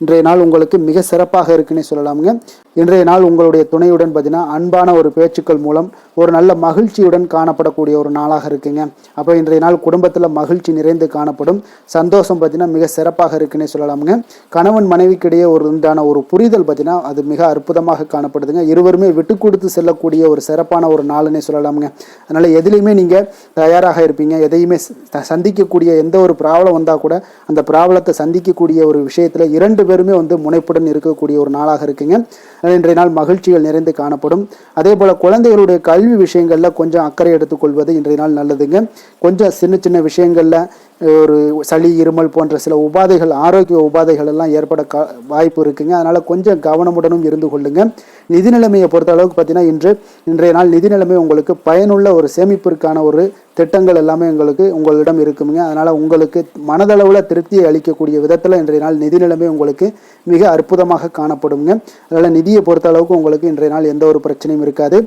இன்றைய நாள் உங்களுக்கு மிக சிறப்பாக இருக்குன்னு சொல்லலாமுங்க. இன்றைய நாள் உங்களுடைய துணையுடன் பார்த்தீங்கன்னா அன்பான ஒரு பேச்சுக்கள் மூலம் ஒரு நல்ல மகிழ்ச்சியுடன் காணப்படக்கூடிய ஒரு நாளாக இருக்குங்க. அப்போ இன்றைய நாள் குடும்பத்தில் மகிழ்ச்சி நிறைந்து காணப்படும். சந்தோஷம் பார்த்தீங்கன்னா மிக சிறப்பாக இருக்குன்னே சொல்லலாமுங்க. கணவன் மனைவிக்கிடையே உண்டான ஒரு புரிதல் பார்த்தீங்கன்னா அது மிக அற்புதமாக காணப்படுதுங்க. இருவருமே விட்டு கொடுத்து செல்லக்கூடிய ஒரு சிறப்பான ஒரு நாளுன்னே சொல்லலாமுங்க. அதனால எதுலையுமே நீங்கள் தயாராக இருப்பீங்க. எதையுமே சந்திக்கக்கூடிய எந்த ஒரு ப்ராப்ளம் வந்தால் கூட அந்த ப்ராப்ளத்தை சந்திக்கக்கூடிய ஒரு விஷயத்தில் இரண்டு பேருமே முனைப்புடன் இருக்கக்கூடிய ஒரு நாளாக இருக்குங்க. இன்றைய நாள் மகிழ்ச்சிகள் நிறைந்து காணப்படும். அதே போல் குழந்தைகளுடைய கல்வி விஷயங்களில் கொஞ்சம் அக்கறை எடுத்துக்கொள்வது இன்றைய நாள் நல்லதுங்க. கொஞ்சம் சின்ன சின்ன விஷயங்களில் ஒரு சளி, இருமல் போன்ற சில உபாதைகள், ஆரோக்கிய உபாதைகள் எல்லாம் ஏற்பட வாய்ப்பு இருக்குங்க. அதனால் கொஞ்சம் கவனமுடனும் இருந்து கொள்ளுங்க. நிதி நிலைமையை பொறுத்த அளவுக்கு பார்த்தீங்கன்னா இன்றைய நாள் நிதி நிலைமை உங்களுக்கு பயனுள்ள ஒரு சேமிப்பிற்கான ஒரு திட்டங்கள் எல்லாமே உங்களிடம் இருக்குங்க. அதனால் உங்களுக்கு மனதளவில் திருப்தியை அளிக்கக்கூடிய விதத்தில் இன்றைய நாள் நிதி நிலைமை உங்களுக்கு மிக அற்புதமாக காணப்படுங்க. அதனால் நிதியை பொறுத்த அளவுக்கு உங்களுக்கு இன்றைய நாள் எந்த ஒரு பிரச்சனையும் இருக்காது.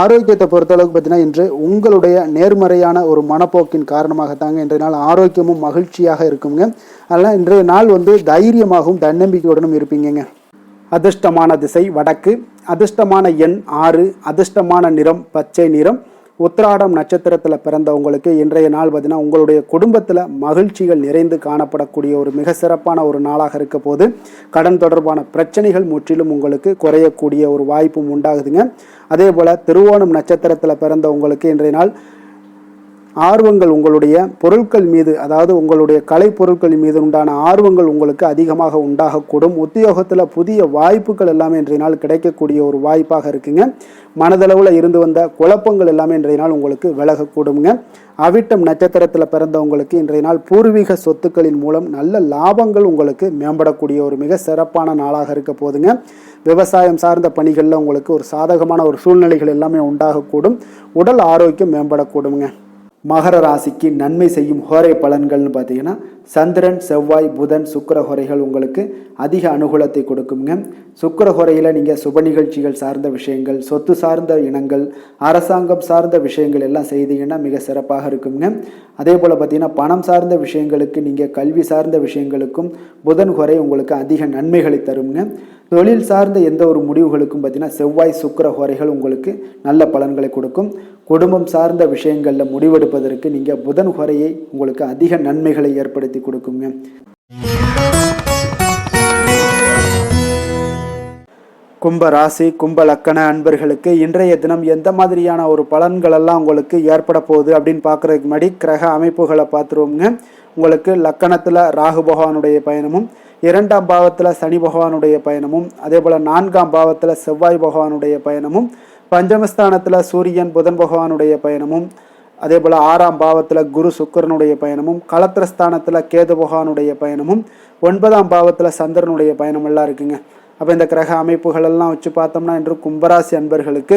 ஆரோக்கியத்தை பொறுத்த அளவுக்கு பார்த்தீங்கன்னா இன்று உங்களுடைய நேர்மறையான ஒரு மனப்போக்கின் காரணமாகத்தாங்க இன்றைய நாள் ஆரோக்கியமும் மகிழ்ச்சியாக இருக்குங்க. அதனால் இன்றைய நாள் தைரியமாகவும் தன்னம்பிக்கையுடனும் இருப்பீங்க. அதிர்ஷ்டமான திசை வடக்கு, அதிர்ஷ்டமான எண் 6, அதிர்ஷ்டமான நிறம் பச்சை நிறம். உத்திராடம் நட்சத்திரத்தில் பிறந்தவங்களுக்கு இன்றைய நாள் பார்த்தீங்கன்னா உங்களுடைய குடும்பத்தில் மகிழ்ச்சிகள் நிறைந்து காணப்படக்கூடிய ஒரு மிக சிறப்பான ஒரு நாளாக இருக்க போது கடன் தொடர்பான பிரச்சனைகள் முற்றிலும் உங்களுக்கு குறையக்கூடிய ஒரு வாய்ப்பும் உண்டாகுதுங்க. அதே போல் திருவோணம் நட்சத்திரத்தில் பிறந்தவங்களுக்கு இன்றைய நாள் ஆர்வங்கள் உங்களுடைய பொருட்கள் மீது, அதாவது உங்களுடைய கலை பொருட்கள் மீது உண்டான ஆர்வங்கள் உங்களுக்கு அதிகமாக உண்டாகக்கூடும். உத்தியோகத்தில் புதிய வாய்ப்புகள் எல்லாமே இன்றைய நாள் கிடைக்கக்கூடிய ஒரு வாய்ப்பாக இருக்குங்க. மனதளவில் இருந்து வந்த குழப்பங்கள் எல்லாமே இன்றைய நாள் உங்களுக்கு விலகக்கூடுங்க. அவிட்டம் நட்சத்திரத்தில் பிறந்தவங்களுக்கு இன்றைய நாள் பூர்வீக சொத்துக்களின் மூலம் நல்ல லாபங்கள் உங்களுக்கு மேம்படக்கூடிய ஒரு மிக சிறப்பான நாளாக இருக்க போதுங்க. விவசாயம் சார்ந்த பணிகளில் உங்களுக்கு ஒரு சாதகமான ஒரு சூழ்நிலைகள் எல்லாமே உண்டாகக்கூடும். உடல் ஆரோக்கியம் மேம்படக்கூடுங்க. மகர ராசிக்கு நன்மை செய்யும் ஹோரை பலன்கள்னு பார்த்தீங்கன்னா சந்திரன், செவ்வாய், புதன், சுக்கிர ஹோரைகள் உங்களுக்கு அதிக அனுகூலத்தை கொடுக்குங்க. சுக்கிர ஹோரையில் நீங்கள் சுப நிகழ்ச்சிகள் சார்ந்த விஷயங்கள், சொத்து சார்ந்த இனங்கள், அரசாங்கம் சார்ந்த விஷயங்கள் எல்லாம் செய்தீங்கன்னா மிக சிறப்பாக இருக்குங்க. அதே போல் பார்த்தீங்கன்னா பணம் சார்ந்த விஷயங்களுக்கு, நீங்கள் கல்வி சார்ந்த விஷயங்களுக்கும் புதன் ஹோரை உங்களுக்கு அதிக நன்மைகளை தருங்க. தொழில் சார்ந்த எந்த ஒரு முடிவுகளுக்கும் பார்த்தீங்கன்னா செவ்வாய், சுக்கிர ஹோரைகள் உங்களுக்கு நல்ல பலன்களை கொடுக்கும். குடும்பம் சார்ந்த விஷயங்களில் முடிவெடுப்பதற்கு நீங்கள் புதன் ஹோரையை உங்களுக்கு அதிக நன்மைகளை ஏற்படுத்தி கொடுக்குங்க. கும்ப ராசி, கும்ப லக்கண அன்பர்களுக்கு இன்றைய தினம் எந்த மாதிரியான ஒரு பலன்களெல்லாம் உங்களுக்கு ஏற்பட போகுது அப்படின்னு பார்க்குறதுக்கு முன்னாடி கிரக அமைப்புகளை பார்த்துருவோங்க. உங்களுக்கு லக்கணத்தில் ராகு பகவானுடைய பயணமும், 2ஆம் பாவத்தில் சனி பகவானுடைய பயணமும், அதே போல் 4ஆம் பாவத்தில் செவ்வாய் பகவானுடைய பயணமும், பஞ்சமஸ்தானத்தில் சூரியன் புதன் பகவானுடைய பயணமும், அதே போல் 6ஆம் பாவத்தில் குரு சுக்கிரனுடைய பயணமும், களத்திரஸ்தானத்தில் கேது பகவானுடைய பயணமும், 9ஆம் பாவத்தில் சந்திரனுடைய பயணமெல்லாம் இருக்குங்க. அப்போ இந்த கிரக அமைப்புகளெல்லாம் வச்சு பார்த்தோம்னா இன்று கும்பராசி அன்பர்களுக்கு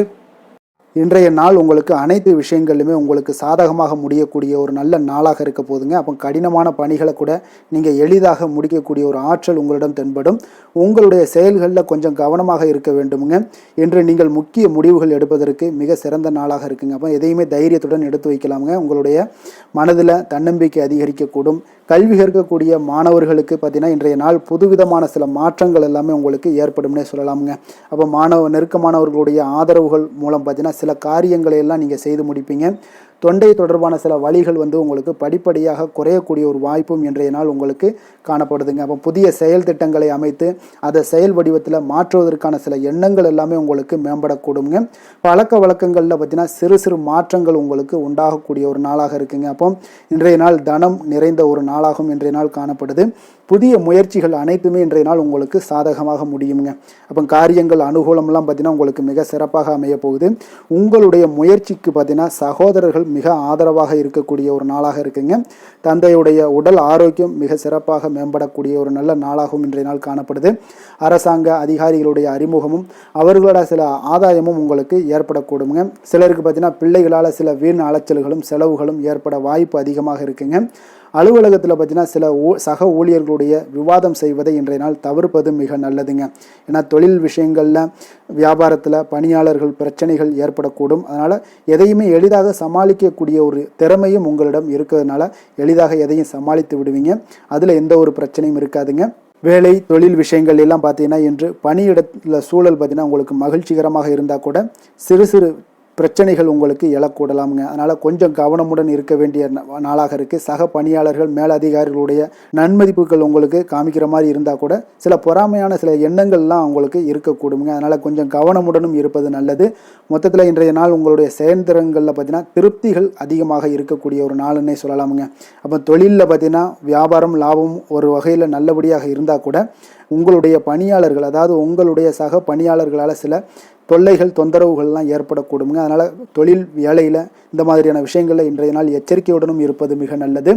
இன்றைய நாள் உங்களுக்கு அனைத்து விஷயங்களிலுமே உங்களுக்கு சாதகமாக முடியக்கூடிய ஒரு நல்ல நாளாக இருக்க போதுங்க. அப்போ கடினமான பணிகளை கூட நீங்கள் எளிதாக முடிக்கக்கூடிய ஒரு ஆற்றல் உங்களிடம் தென்படும். உங்களுடைய செயல்களில் கொஞ்சம் கவனமாக இருக்க வேண்டுமுங்க. இன்று நீங்கள் முக்கிய முடிவுகள் எடுப்பதற்கு மிக சிறந்த நாளாக இருக்குங்க. அப்போ எதையுமே தைரியத்துடன் எடுத்து வைக்கலாமுங்க. உங்களுடைய மனதில் தன்னம்பிக்கை அதிகரிக்கக்கூடும். கல்வி கற்கக்கூடிய மாணவர்களுக்கு பார்த்தீங்கன்னா இன்றைய நாள் புதுவிதமான சில மாற்றங்கள் எல்லாமே உங்களுக்கு ஏற்படும்னே சொல்லலாமுங்க. அப்போ நெருக்கமானவர்களுடைய ஆதரவுகள் மூலம் பார்த்தீங்கன்னா சில காரியங்களை எல்லாம் நீங்கள் செய்து முடிப்பீங்க. தொண்டை தொடர்பான சில வழிகள் உங்களுக்கு படிப்படியாக குறையக்கூடிய ஒரு வாய்ப்பும் இன்றைய நாள் உங்களுக்கு காணப்படுதுங்க. அப்போ புதிய செயல் திட்டங்களை அமைத்து அதை செயல் வடிவத்தில் மாற்றுவதற்கான சில எண்ணங்கள் எல்லாமே உங்களுக்கு மேம்படக்கூடுங்க. பழக்க வழக்கங்களில் பார்த்தீங்கன்னா சிறு சிறு மாற்றங்கள் உங்களுக்கு உண்டாகக்கூடிய ஒரு நாளாக இருக்குங்க. அப்போ இன்றைய நாள் தனம் நிறைந்த ஒரு நாளாகவும் இன்றைய நாள் காணப்படுது. புதிய முயற்சிகள் அனைத்துமே இன்றைய நாள் உங்களுக்கு சாதகமாக முடியுங்க. அப்போ காரியங்கள் அனுகூலம்லாம் பார்த்தீங்கன்னா உங்களுக்கு மிக சிறப்பாக அமைய போகுது. உங்களுடைய முயற்சிக்கு பார்த்தீங்கன்னா சகோதரர்கள் மிக ஆதரவாக இருக்கக்கூடிய ஒரு நாளாக இருக்குங்க. தந்தையுடைய உடல் ஆரோக்கியம் மிக சிறப்பாக மேம்படக்கூடிய ஒரு நல்ல நாளாகவும் இன்றைய நாள் காணப்படுது. அரசாங்க அதிகாரிகளுடைய அறிமுகமும் அவர்களோட சில ஆதாயமும் உங்களுக்கு ஏற்படக்கூடுங்க. சிலருக்கு பார்த்தீங்கன்னா பிள்ளைகளால் சில வீண் அலைச்சல்களும் செலவுகளும் ஏற்பட வாய்ப்பு அதிகமாக இருக்குங்க. அலுவலகத்தில் பார்த்தீங்கன்னா சில சக ஊழியர்களுடைய விவாதம் செய்வதை இன்றைய நாள் தவிர்ப்பது மிக நல்லதுங்க. ஏன்னா தொழில் விஷயங்களில் வியாபாரத்தில் பணியாளர்கள் பிரச்சனைகள் ஏற்படக்கூடும். அதனால் எதையுமே எளிதாக சமாளிக்கக்கூடிய ஒரு திறமையும் உங்களிடம் இருக்கிறதுனால எளிதாக எதையும் சமாளித்து விடுவீங்க. அதில் எந்த ஒரு பிரச்சனையும் இருக்காதுங்க. வேலை தொழில் விஷயங்கள் எல்லாம் பார்த்தீங்கன்னா இன்று பணியிடத்தில் சூழல் பார்த்தீங்கன்னா உங்களுக்கு மகிழ்ச்சிகரமாக இருந்தால் கூட சிறு சிறு பிரச்சனைகள் உங்களுக்கு எழக்கூடலாமுங்க. அதனால் கொஞ்சம் கவனமுடன் இருக்க வேண்டிய நாளாக இருக்குது. சக பணியாளர்கள் மேலதிகாரிகளுடைய நன்மதிப்புகள் உங்களுக்கு காமிக்கிற மாதிரி இருந்தால் கூட சில பொறாமையான சில எண்ணங்கள்லாம் உங்களுக்கு இருக்கக்கூடுங்க. அதனால் கொஞ்சம் கவனமுடனும் இருப்பது நல்லது. மொத்தத்தில் இன்றைய நாள் உங்களுடைய செயல்திறன்களில் பார்த்தீங்கன்னா திருப்திகள் அதிகமாக இருக்கக்கூடிய ஒரு நாளுன்னே சொல்லலாமுங்க. அப்போ தொழிலில் பார்த்தீங்கன்னா வியாபாரம் லாபம் ஒரு வகையில் நல்லபடியாக இருந்தால் கூட உங்களுடைய பணியாளர்கள், அதாவது உங்களுடைய சக பணியாளர்களால் சில தொல்லைகள் தொந்தரவுகள்லாம் ஏற்படக்கூடுங்க. அதனால் தொழில் வேலையில் இந்த மாதிரியான விஷயங்களில் இன்றைய நாள் எச்சரிக்கையுடனும் இருப்பது மிக நல்லது.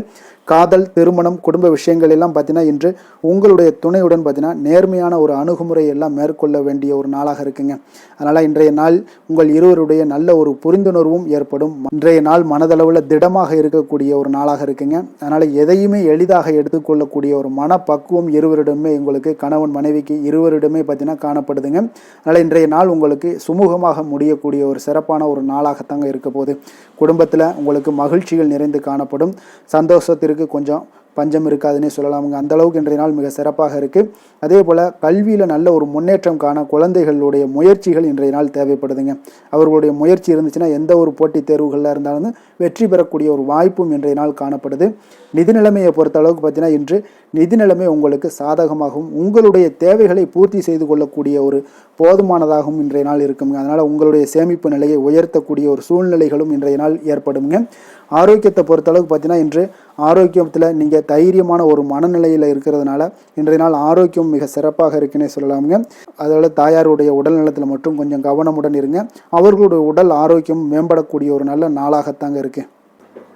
காதல், திருமணம், குடும்ப விஷயங்கள் எல்லாம் பார்த்தீங்கன்னா இன்று உங்களுடைய துணையுடன் பார்த்தீங்கன்னா நேர்மையான ஒரு அணுகுமுறை எல்லாம் மேற்கொள்ள வேண்டிய ஒரு நாளாக இருக்குங்க. அதனால் இன்றைய நாள் உங்கள் இருவருடைய நல்ல ஒரு புரிந்துணர்வும் ஏற்படும். இன்றைய நாள் மனதளவில் திடமாக இருக்கக்கூடிய ஒரு நாளாக இருக்குங்க. அதனால் எதையுமே எளிதாக எடுத்துக்கொள்ளக்கூடிய ஒரு மனப்பக்குவம் இருவரிடமே உங்களுக்கு கணவன் மனைவிக்கு இருவரிடமே பார்த்தீங்கன்னா காணப்படுதுங்க. அதனால் இன்றைய நாள் உங்களுக்கு சுமூகமாக முடியக்கூடிய ஒரு சிறப்பான ஒரு நாளாகத்தாங்க இருக்க போகுது. குடும்பத்தில் உங்களுக்கு மகிழ்ச்சிகள் நிறைந்து காணப்படும். சந்தோஷத்திற்கு கொஞ்சம் பஞ்சம் இருக்காதுன்னே சொல்லலாமுங்க. அந்தளவுக்கு இன்றைய நாள் மிக சிறப்பாக இருக்குது. அதே போல் கல்வியில் நல்ல ஒரு முன்னேற்றம் காண குழந்தைகளுடைய முயற்சிகள் இன்றைய நாள் தேவைப்படுதுங்க. அவர்களுடைய முயற்சி இருந்துச்சுன்னா எந்த ஒரு போட்டித் தேர்வுகளில் இருந்தாலும் வெற்றி பெறக்கூடிய ஒரு வாய்ப்பும் இன்றைய நாள் காணப்படுது. நிதி நிலைமையை பொறுத்த அளவுக்கு பார்த்தீங்கன்னா இன்று நிதி நிலைமை உங்களுக்கு சாதகமாகவும் உங்களுடைய தேவைகளை பூர்த்தி செய்து கொள்ளக்கூடிய ஒரு போதுமானதாகவும் இன்றைய நாள் இருக்குங்க. அதனால் உங்களுடைய சேமிப்பு நிலையை உயர்த்தக்கூடிய ஒரு சூழ்நிலைகளும் இன்றைய நாள் ஏற்படுங்க. ஆரோக்கியத்தை பொறுத்தளவுக்கு பார்த்தீங்கன்னா இன்று ஆரோக்கியத்தில் நீங்கள் தைரியமான ஒரு மனநிலையில் இருக்கிறதுனால இன்றைய நாள் ஆரோக்கியம் மிக சிறப்பாக இருக்குன்னே சொல்லலாமுங்க. அதோட தாயாருடைய உடல் நலத்தில் மட்டும் கொஞ்சம் கவனமுடன் இருங்க. அவர்களுடைய உடல் ஆரோக்கியம் மேம்படக்கூடிய ஒரு நல்ல நாளாகத்தாங்க இருக்குது.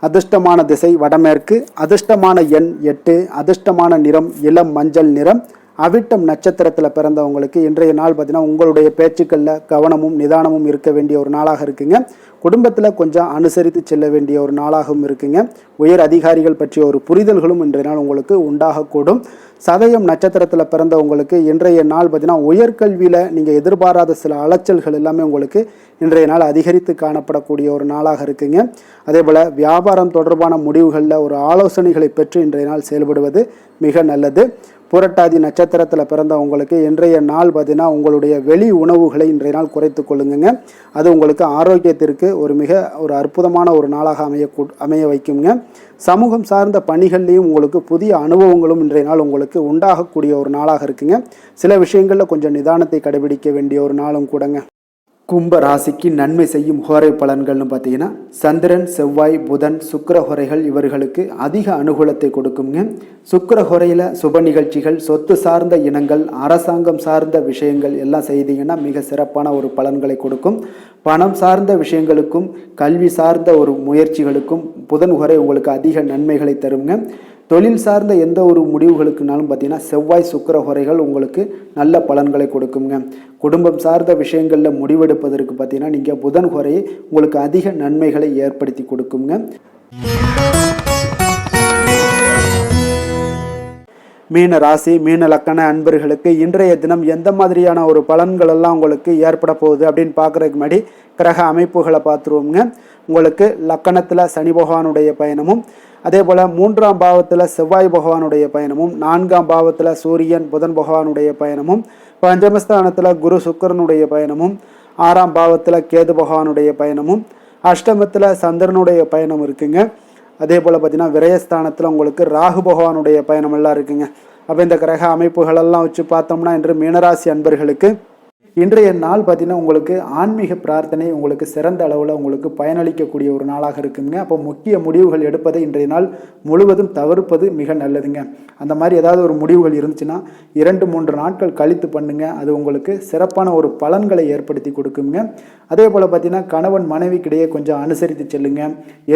அதிர்ஷ்டமான திசை வடமேற்கு, அதிர்ஷ்டமான எண் 8, அதிர்ஷ்டமான நிறம் இளம் மஞ்சள் நிறம், அவிட்டம் நட்சத்திரத்தில் பிறந்தவங்களுக்கு இன்றைய நாள் பார்த்தீங்கன்னா உங்களுடைய பேச்சுக்களில் கவனமும் நிதானமும் இருக்க வேண்டிய ஒரு நாளாக இருக்குங்க. குடும்பத்தில் கொஞ்சம் அனுசரித்து செல்ல வேண்டிய ஒரு நாளாகவும் இருக்குங்க. உயர் அதிகாரிகள் பற்றிய ஒரு புரிதல்களும் இன்றைய நாள் உங்களுக்கு உண்டாகக்கூடும். சதயம் நட்சத்திரத்தில் பிறந்தவங்களுக்கு இன்றைய நாள் பார்த்தீங்கன்னா உயர்கல்வியில் நீங்கள் எதிர்பாராத சில அலைச்சல்கள் எல்லாமே உங்களுக்கு இன்றைய நாள் அதிகரித்து காணப்படக்கூடிய ஒரு நாளாக இருக்குங்க. அதே போல் வியாபாரம் தொடர்பான முடிவுகளில் ஒரு ஆலோசனைகளை பெற்று இன்றைய நாள் செயல்படுவது மிக நல்லது. புரட்டாதி நட்சத்திரத்தில் பிறந்தவங்களுக்கு இன்றைய நாள் பார்த்தீங்கன்னா உங்களுடைய வெளி உணவுகளை இன்றைய நாள் குறைத்து கொள்ளுங்க. அது உங்களுக்கு ஆரோக்கியத்திற்கு ஒரு அற்புதமான ஒரு நாளாக அமைய வைக்குங்க. சமூகம் சார்ந்த பணிகள்லையும் உங்களுக்கு புதிய அனுபவங்களும் இன்றைய நாள் உங்களுக்கு உண்டாகக்கூடிய ஒரு நாளாக இருக்குங்க. சில விஷயங்களில் கொஞ்சம் நிதானத்தை கடைபிடிக்க வேண்டிய ஒரு நாளும் கூடங்க. கும்ப ராசிக்கு நன்மை செய்யும் ஹோரை பலன்கள்னு பார்த்தீங்கன்னா சந்திரன், செவ்வாய், புதன், சுக்கிர ஹோரைகள் இவர்களுக்கு அதிக அனுகூலத்தை கொடுக்குங்க. சுக்கிர ஹோரையில் சுப நிகழ்ச்சிகள், சொத்து சார்ந்த இனங்கள், அரசாங்கம் சார்ந்த விஷயங்கள் எல்லாம் செய்தீங்கன்னா மிக சிறப்பான ஒரு பலன்களை கொடுக்கும். பணம் சார்ந்த விஷயங்களுக்கும் கல்வி சார்ந்த ஒரு முயற்சிகளுக்கும் புதன் ஹோரை உங்களுக்கு அதிக நன்மைகளை தருங்க. தொழில் சார்ந்த எந்த ஒரு முடிவுகளுக்குனாலும் பார்த்தீங்கன்னா செவ்வாய், சுக்கிர ஹோரைகள் உங்களுக்கு நல்ல பலன்களை கொடுக்குங்க. குடும்பம் சார்ந்த விஷயங்களில் முடிவெடுப்பதற்கு பார்த்தீங்கன்னா நீங்கள் புதன் ஹோரையை உங்களுக்கு அதிக நன்மைகளை ஏற்படுத்தி கொடுக்குங்க. மீன ராசி, மீன லக்கண அன்பர்களுக்கு இன்றைய தினம் எந்த மாதிரியான ஒரு பலன்கள் எல்லாம் உங்களுக்கு ஏற்பட போகுது அப்படின்னு பார்க்குறதுக்கு முன்னாடி கிரக அமைப்புகளை பார்த்துருவோங்க. உங்களுக்கு லக்கணத்தில் சனி பகவானுடைய பயணமும், அதே போல் 3ஆம் பாவத்தில் செவ்வாய் பகவானுடைய பயணமும், 4ஆம் பாவத்தில் சூரியன் புதன் பகவானுடைய பயணமும், பஞ்சமஸ்தானத்தில் குரு சுக்கிரனுடைய பயணமும், 6ஆம் பாவத்தில் கேது பகவானுடைய பயணமும், அஷ்டமத்தில் சந்திரனுடைய பயணம் இருக்குங்க. அதே போல் பார்த்தீங்கன்னா விரயஸ்தானத்தில் உங்களுக்கு ராகு பகவானுடைய பயணம் எல்லாம் இருக்குங்க. அப்போ இந்த கிரக அமைப்புகளெல்லாம் வச்சு பார்த்தோம்னா இன்று மீனராசி அன்பர்களுக்கு இன்றைய நாள் பார்த்தீங்கன்னா உங்களுக்கு ஆன்மீக பிரார்த்தனை உங்களுக்கு சிறந்த அளவில் உங்களுக்கு பயனளிக்கக்கூடிய ஒரு நாளாக இருக்குங்க. அப்போ முக்கிய முடிவுகள் எடுப்பதை இன்றைய நாள் முழுவதும் தவிர்ப்பது மிக நல்லதுங்க. அந்த மாதிரி ஏதாவது ஒரு முடிவுகள் இருந்துச்சுன்னா 2-3 நாட்கள் கழித்து பண்ணுங்க. அது உங்களுக்கு சிறப்பான ஒரு பலன்களை ஏற்படுத்தி கொடுக்குங்க. அதே போல் பார்த்தீங்கன்னா கணவன் மனைவிக்கிடையே கொஞ்சம் அனுசரித்து செல்லுங்க.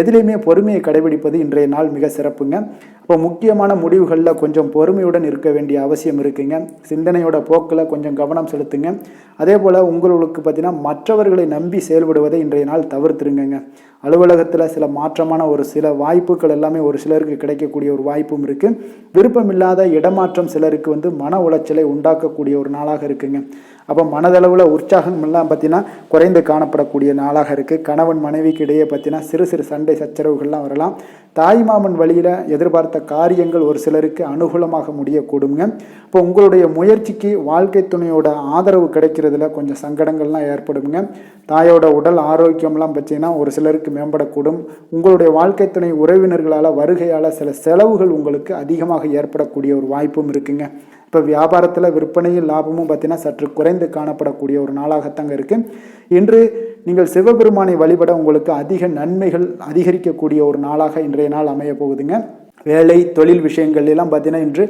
எதுலேயுமே பொறுமையை கடைபிடிப்பது இன்றைய நாள் மிக சிறப்புங்க. இப்போ முக்கியமான முடிவுகளில் கொஞ்சம் பொறுமையுடன் இருக்க வேண்டிய அவசியம் இருக்குங்க. சிந்தனையோட போக்கில் கொஞ்சம் கவனம் செலுத்துங்க. அதே போல் உங்களுக்கு பார்த்தீங்கன்னா மற்றவர்களை நம்பி செயல்படுவதை இன்றைய நாள் தவிர்த்துருங்க. அலுவலகத்தில் சில மாற்றமான ஒரு சில வாய்ப்புகள் எல்லாமே ஒரு சிலருக்கு கிடைக்கக்கூடிய ஒரு வாய்ப்பும் இருக்குது. விருப்பமில்லாத இடமாற்றம் சிலருக்கு மன உளைச்சலை உண்டாக்கக்கூடிய ஒரு நாளாக இருக்குங்க. அப்போ மனதளவில் உற்சாகம் எல்லாம் பார்த்தீங்கன்னா குறைந்து காணப்படக்கூடிய நாளாக இருக்குது. கணவன் மனைவிக்கு இடையே பார்த்தீங்கன்னா சிறு சிறு சண்டை சச்சரவுகள்லாம் வரலாம். தாய்மாமன் வழியில் எதிர்பார்த்த காரியங்கள் ஒரு சிலருக்கு அனுகூலமாக முடியக்கூடுங்க. இப்போ உங்களுடைய முயற்சிக்கு வாழ்க்கை துணையோட ஆதரவு கிடைக்கிறதுல கொஞ்சம் சங்கடங்கள்லாம் ஏற்படுங்க. தாயோட உடல் ஆரோக்கியம்லாம் பார்த்தீங்கன்னா ஒரு சிலருக்கு மேம்படக்கூடும். உங்களுடைய வாழ்க்கை துணை உறவினர்களால் வருகையால் சில செலவுகள் உங்களுக்கு அதிகமாக ஏற்படக்கூடிய ஒரு வாய்ப்பும் இருக்குங்க. இப்போ வியாபாரத்தில் விற்பனையும் லாபமும் பார்த்தீங்கன்னா சற்று குறைந்து காணப்படக்கூடிய ஒரு நாளாகத்தாங்க இருக்குது. இன்று நீங்கள் சிவபெருமானை வழிபட உங்களுக்கு அதிக நன்மைகள் அதிகரிக்கக்கூடிய ஒரு நாளாக இன்றைய நாள் அமைய போகுதுங்க. வேலை தொழில் விஷயங்கள் எல்லாம் பார்த்தீங்கன்னா இன்று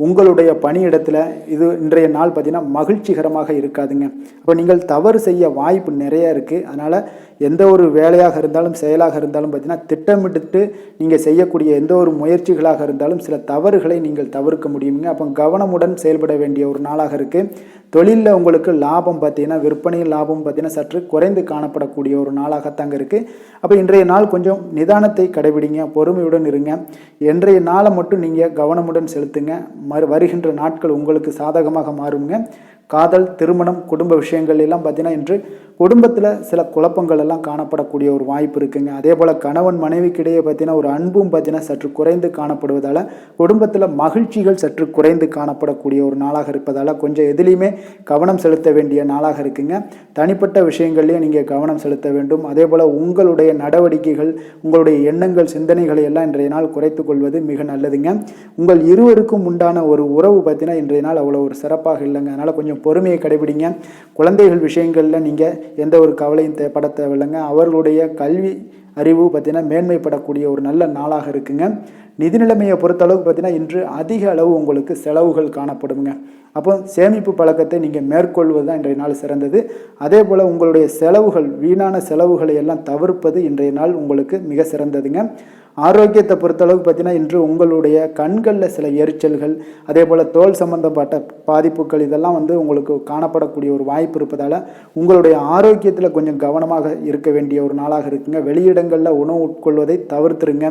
உங்களுடைய பணியிடத்தில் இது இன்றைய நாள் பார்த்தீங்கன்னா மகிழ்ச்சிகரமாக இருக்காதுங்க. அப்போ நீங்கள் தவறு செய்ய வாய்ப்பு நிறைய இருக்குது. அதனால் எந்த ஒரு வேலையாக இருந்தாலும் செயலாக இருந்தாலும் பார்த்தீங்கன்னா திட்டமிட்டு நீங்கள் செய்யக்கூடிய எந்த ஒரு முயற்சிகளாக இருந்தாலும் சில தவறுகளை நீங்கள் தவிர்க்க முடியுங்க. அப்போ கவனமுடன் செயல்பட வேண்டிய ஒரு நாளாக இருக்குது. தொழிலில் உங்களுக்கு லாபம் பார்த்தீங்கன்னா விற்பனையில் லாபம் பார்த்தீங்கன்னா சற்று குறைந்து காணப்படக்கூடிய ஒரு நாளாகத்தாங்க இருக்குது. அப்போ இன்றைய நாள் கொஞ்சம் நிதானத்தை கடைபிடிங்க, பொறுமையுடன் இருங்க. இன்றைய நாளை மட்டும் நீங்கள் கவனமுடன் செலுத்துங்க. வருகின்ற நாட்கள் உங்களுக்கு சாதகமாக மாறுங்க. காதல், திருமணம், குடும்ப விஷயங்கள் எல்லாம் பார்த்தீங்கன்னா இன்று குடும்பத்தில் சில குழப்பங்கள் எல்லாம் காணப்படக்கூடிய ஒரு வாய்ப்பு இருக்குங்க. அதே போல் கணவன் மனைவிக்கிடையே பார்த்தீங்கன்னா ஒரு அன்பும் பார்த்தீங்கன்னா சற்று குறைந்து காணப்படுவதால் குடும்பத்தில் மகிழ்ச்சிகள் சற்று குறைந்து காணப்படக்கூடிய ஒரு நாளாக இருப்பதால் கொஞ்சம் எதுலேயுமே கவனம் செலுத்த வேண்டிய நாளாக இருக்குங்க. தனிப்பட்ட விஷயங்கள்லேயும் நீங்கள் கவனம் செலுத்த வேண்டும். அதே போல் உங்களுடைய நடவடிக்கைகள், உங்களுடைய எண்ணங்கள், சிந்தனைகளை எல்லாம் இன்றைய நாள் குறைத்து கொள்வது மிக நல்லதுங்க. உங்கள் இருவருக்கும் உண்டான ஒரு உறவு பார்த்தீங்கன்னா இன்றைய நாள் அவ்வளோ ஒரு சிறப்பாக இல்லைங்க. அதனால் கொஞ்சம் பொறுமையை கடைபிடிங்க. குழந்தைகள் விஷயங்களில் நீங்கள் எந்த ஒரு கவலையும் பட தேவையில்லைங்க. அவர்களுடைய கல்வி அறிவு பார்த்தீங்கன்னா மேன்மைப்படக்கூடிய ஒரு நல்ல நாளாக இருக்குங்க. நிதி நிலைமையை பொறுத்தளவுக்கு பார்த்தீங்கன்னா இன்று அதிக அளவு உங்களுக்கு செலவுகள் காணப்படுங்க. அப்போ சேமிப்பு பழக்கத்தை நீங்கள் மேற்கொள்வது தான் இன்றைய நாள் சிறந்தது. அதே போல் உங்களுடைய செலவுகள், வீணான செலவுகளை எல்லாம் தவிர்ப்பது இன்றைய நாள் உங்களுக்கு மிக சிறந்ததுங்க. ஆரோக்கியத்தை பொறுத்தளவுக்கு பார்த்தீங்கன்னா இன்று உங்களுடைய கண்களில் சில எரிச்சல்கள், அதே போல் தோல் சம்பந்தப்பட்ட பாதிப்புகள் இதெல்லாம் வந்து உங்களுக்கு காணப்படக்கூடிய ஒரு வாய்ப்பு இருப்பதால் உங்களுடைய ஆரோக்கியத்தில் கொஞ்சம் கவனமாக இருக்க வேண்டிய ஒரு நாளாக இருக்குங்க. வெளியிடங்களில் உணவு உட்கொள்வதை தவிர்த்துருங்க.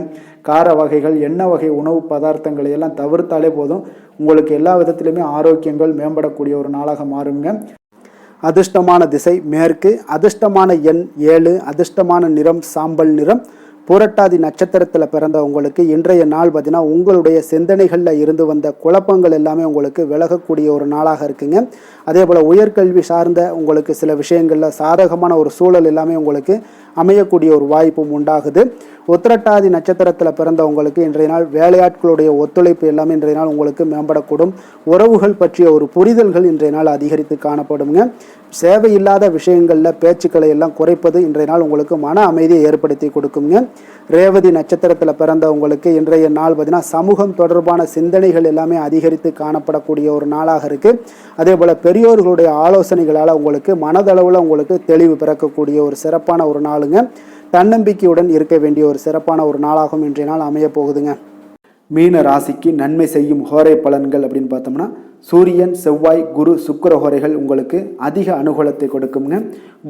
கார வகைகள், எண்ணெய் வகை உணவு பதார்த்தங்களை எல்லாம் தவிர்த்தாலே போதும், உங்களுக்கு எல்லா விதத்திலுமே ஆரோக்கியங்கள் மேம்படக்கூடிய ஒரு நாளாக மாறுங்க. அதிர்ஷ்டமான திசை மேற்கு, அதிர்ஷ்டமான எண் 7, அதிர்ஷ்டமான நிறம் சாம்பல் நிறம். புரட்டாதி நட்சத்திரத்தில் பிறந்த உங்களுக்கு இன்றைய நாள் பார்த்தீங்கன்னா உங்களுடைய சிந்தனைகளில் இருந்து வந்த குழப்பங்கள் எல்லாமே உங்களுக்கு விலகக்கூடிய ஒரு நாளாக இருக்குங்க. அதே போல் உயர்கல்வி சார்ந்த உங்களுக்கு சில விஷயங்களில் சாதகமான ஒரு சூழல் எல்லாமே உங்களுக்கு அமையக்கூடிய ஒரு வாய்ப்பும் உண்டாகுது. உத்திரட்டாதி நட்சத்திரத்தில் பிறந்த உங்களுக்கு இன்றைய நாள் வேலையாட்களுடைய ஒத்துழைப்பு எல்லாமே இன்றைய நாள் உங்களுக்கு மேம்படக்கூடும். உறவுகள் பற்றிய ஒரு புரிதல்கள் இன்றைய நாள் அதிகரித்து காணப்படுங்க. சேவையில்லாத விஷயங்களில் பேச்சுக்களை எல்லாம் குறைப்பது இன்றைய நாள் உங்களுக்கு மன அமைதியை ஏற்படுத்தி கொடுக்குங்க. ரேவதி நட்சத்திரத்தில் பிறந்த உங்களுக்கு இன்றைய நாள் பார்த்தீங்கன்னா சமூகம் தொடர்பான சிந்தனைகள் எல்லாமே அதிகரித்து காணப்படக்கூடிய ஒரு நாளாக இருக்குது. அதே போல் பெரியோர்களுடைய ஆலோசனைகளால் உங்களுக்கு மனதளவில் உங்களுக்கு தெளிவு பிறக்கக்கூடிய ஒரு சிறப்பான ஒரு நாளுங்க. தன்னம்பிக்கையுடன் இருக்க வேண்டிய ஒரு சிறப்பான ஒரு நாளாகவும் இன்றைய நாள் அமைய போகுதுங்க. மீன ராசிக்கு நன்மை செய்யும் ஹோரை பலன்கள் அப்படின்னு பார்த்தோம்னா சூரியன், செவ்வாய், குரு, சுக்கிர ஹோரைகள் உங்களுக்கு அதிக அனுகூலத்தை கொடுக்குங்க.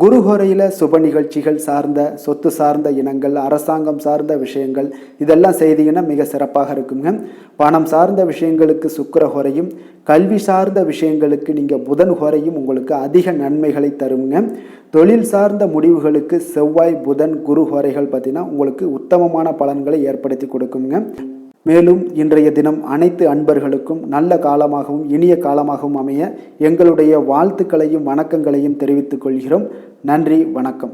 குரு ஹோரையில் சுப நிகழ்ச்சிகள் சார்ந்த, சொத்து சார்ந்த இனங்கள், அரசாங்கம் சார்ந்த விஷயங்கள் இதெல்லாம் செய்தீங்கன்னா மிக சிறப்பாக இருக்குங்க. பணம் சார்ந்த விஷயங்களுக்கு சுக்கிர ஹோரையும், கல்வி சார்ந்த விஷயங்களுக்கு நீங்கள் புதன் ஹோரையும் உங்களுக்கு அதிக நன்மைகளை தருங்க. தொழில் சார்ந்த முடிவுகளுக்கு செவ்வாய், புதன், குரு ஹோரைகள் பார்த்தீங்கன்னா உங்களுக்கு உத்தமமான பலன்களை ஏற்படுத்தி கொடுக்குங்க. மேலும் இன்றைய தினம் அனைத்து அன்பர்களுக்கும் நல்ல காலமாகவும் இனிய காலமாகவும் அமைய எங்களுடைய வாழ்த்துக்களையும் வணக்கங்களையும் தெரிவித்துக் கொள்கிறோம். நன்றி, வணக்கம்.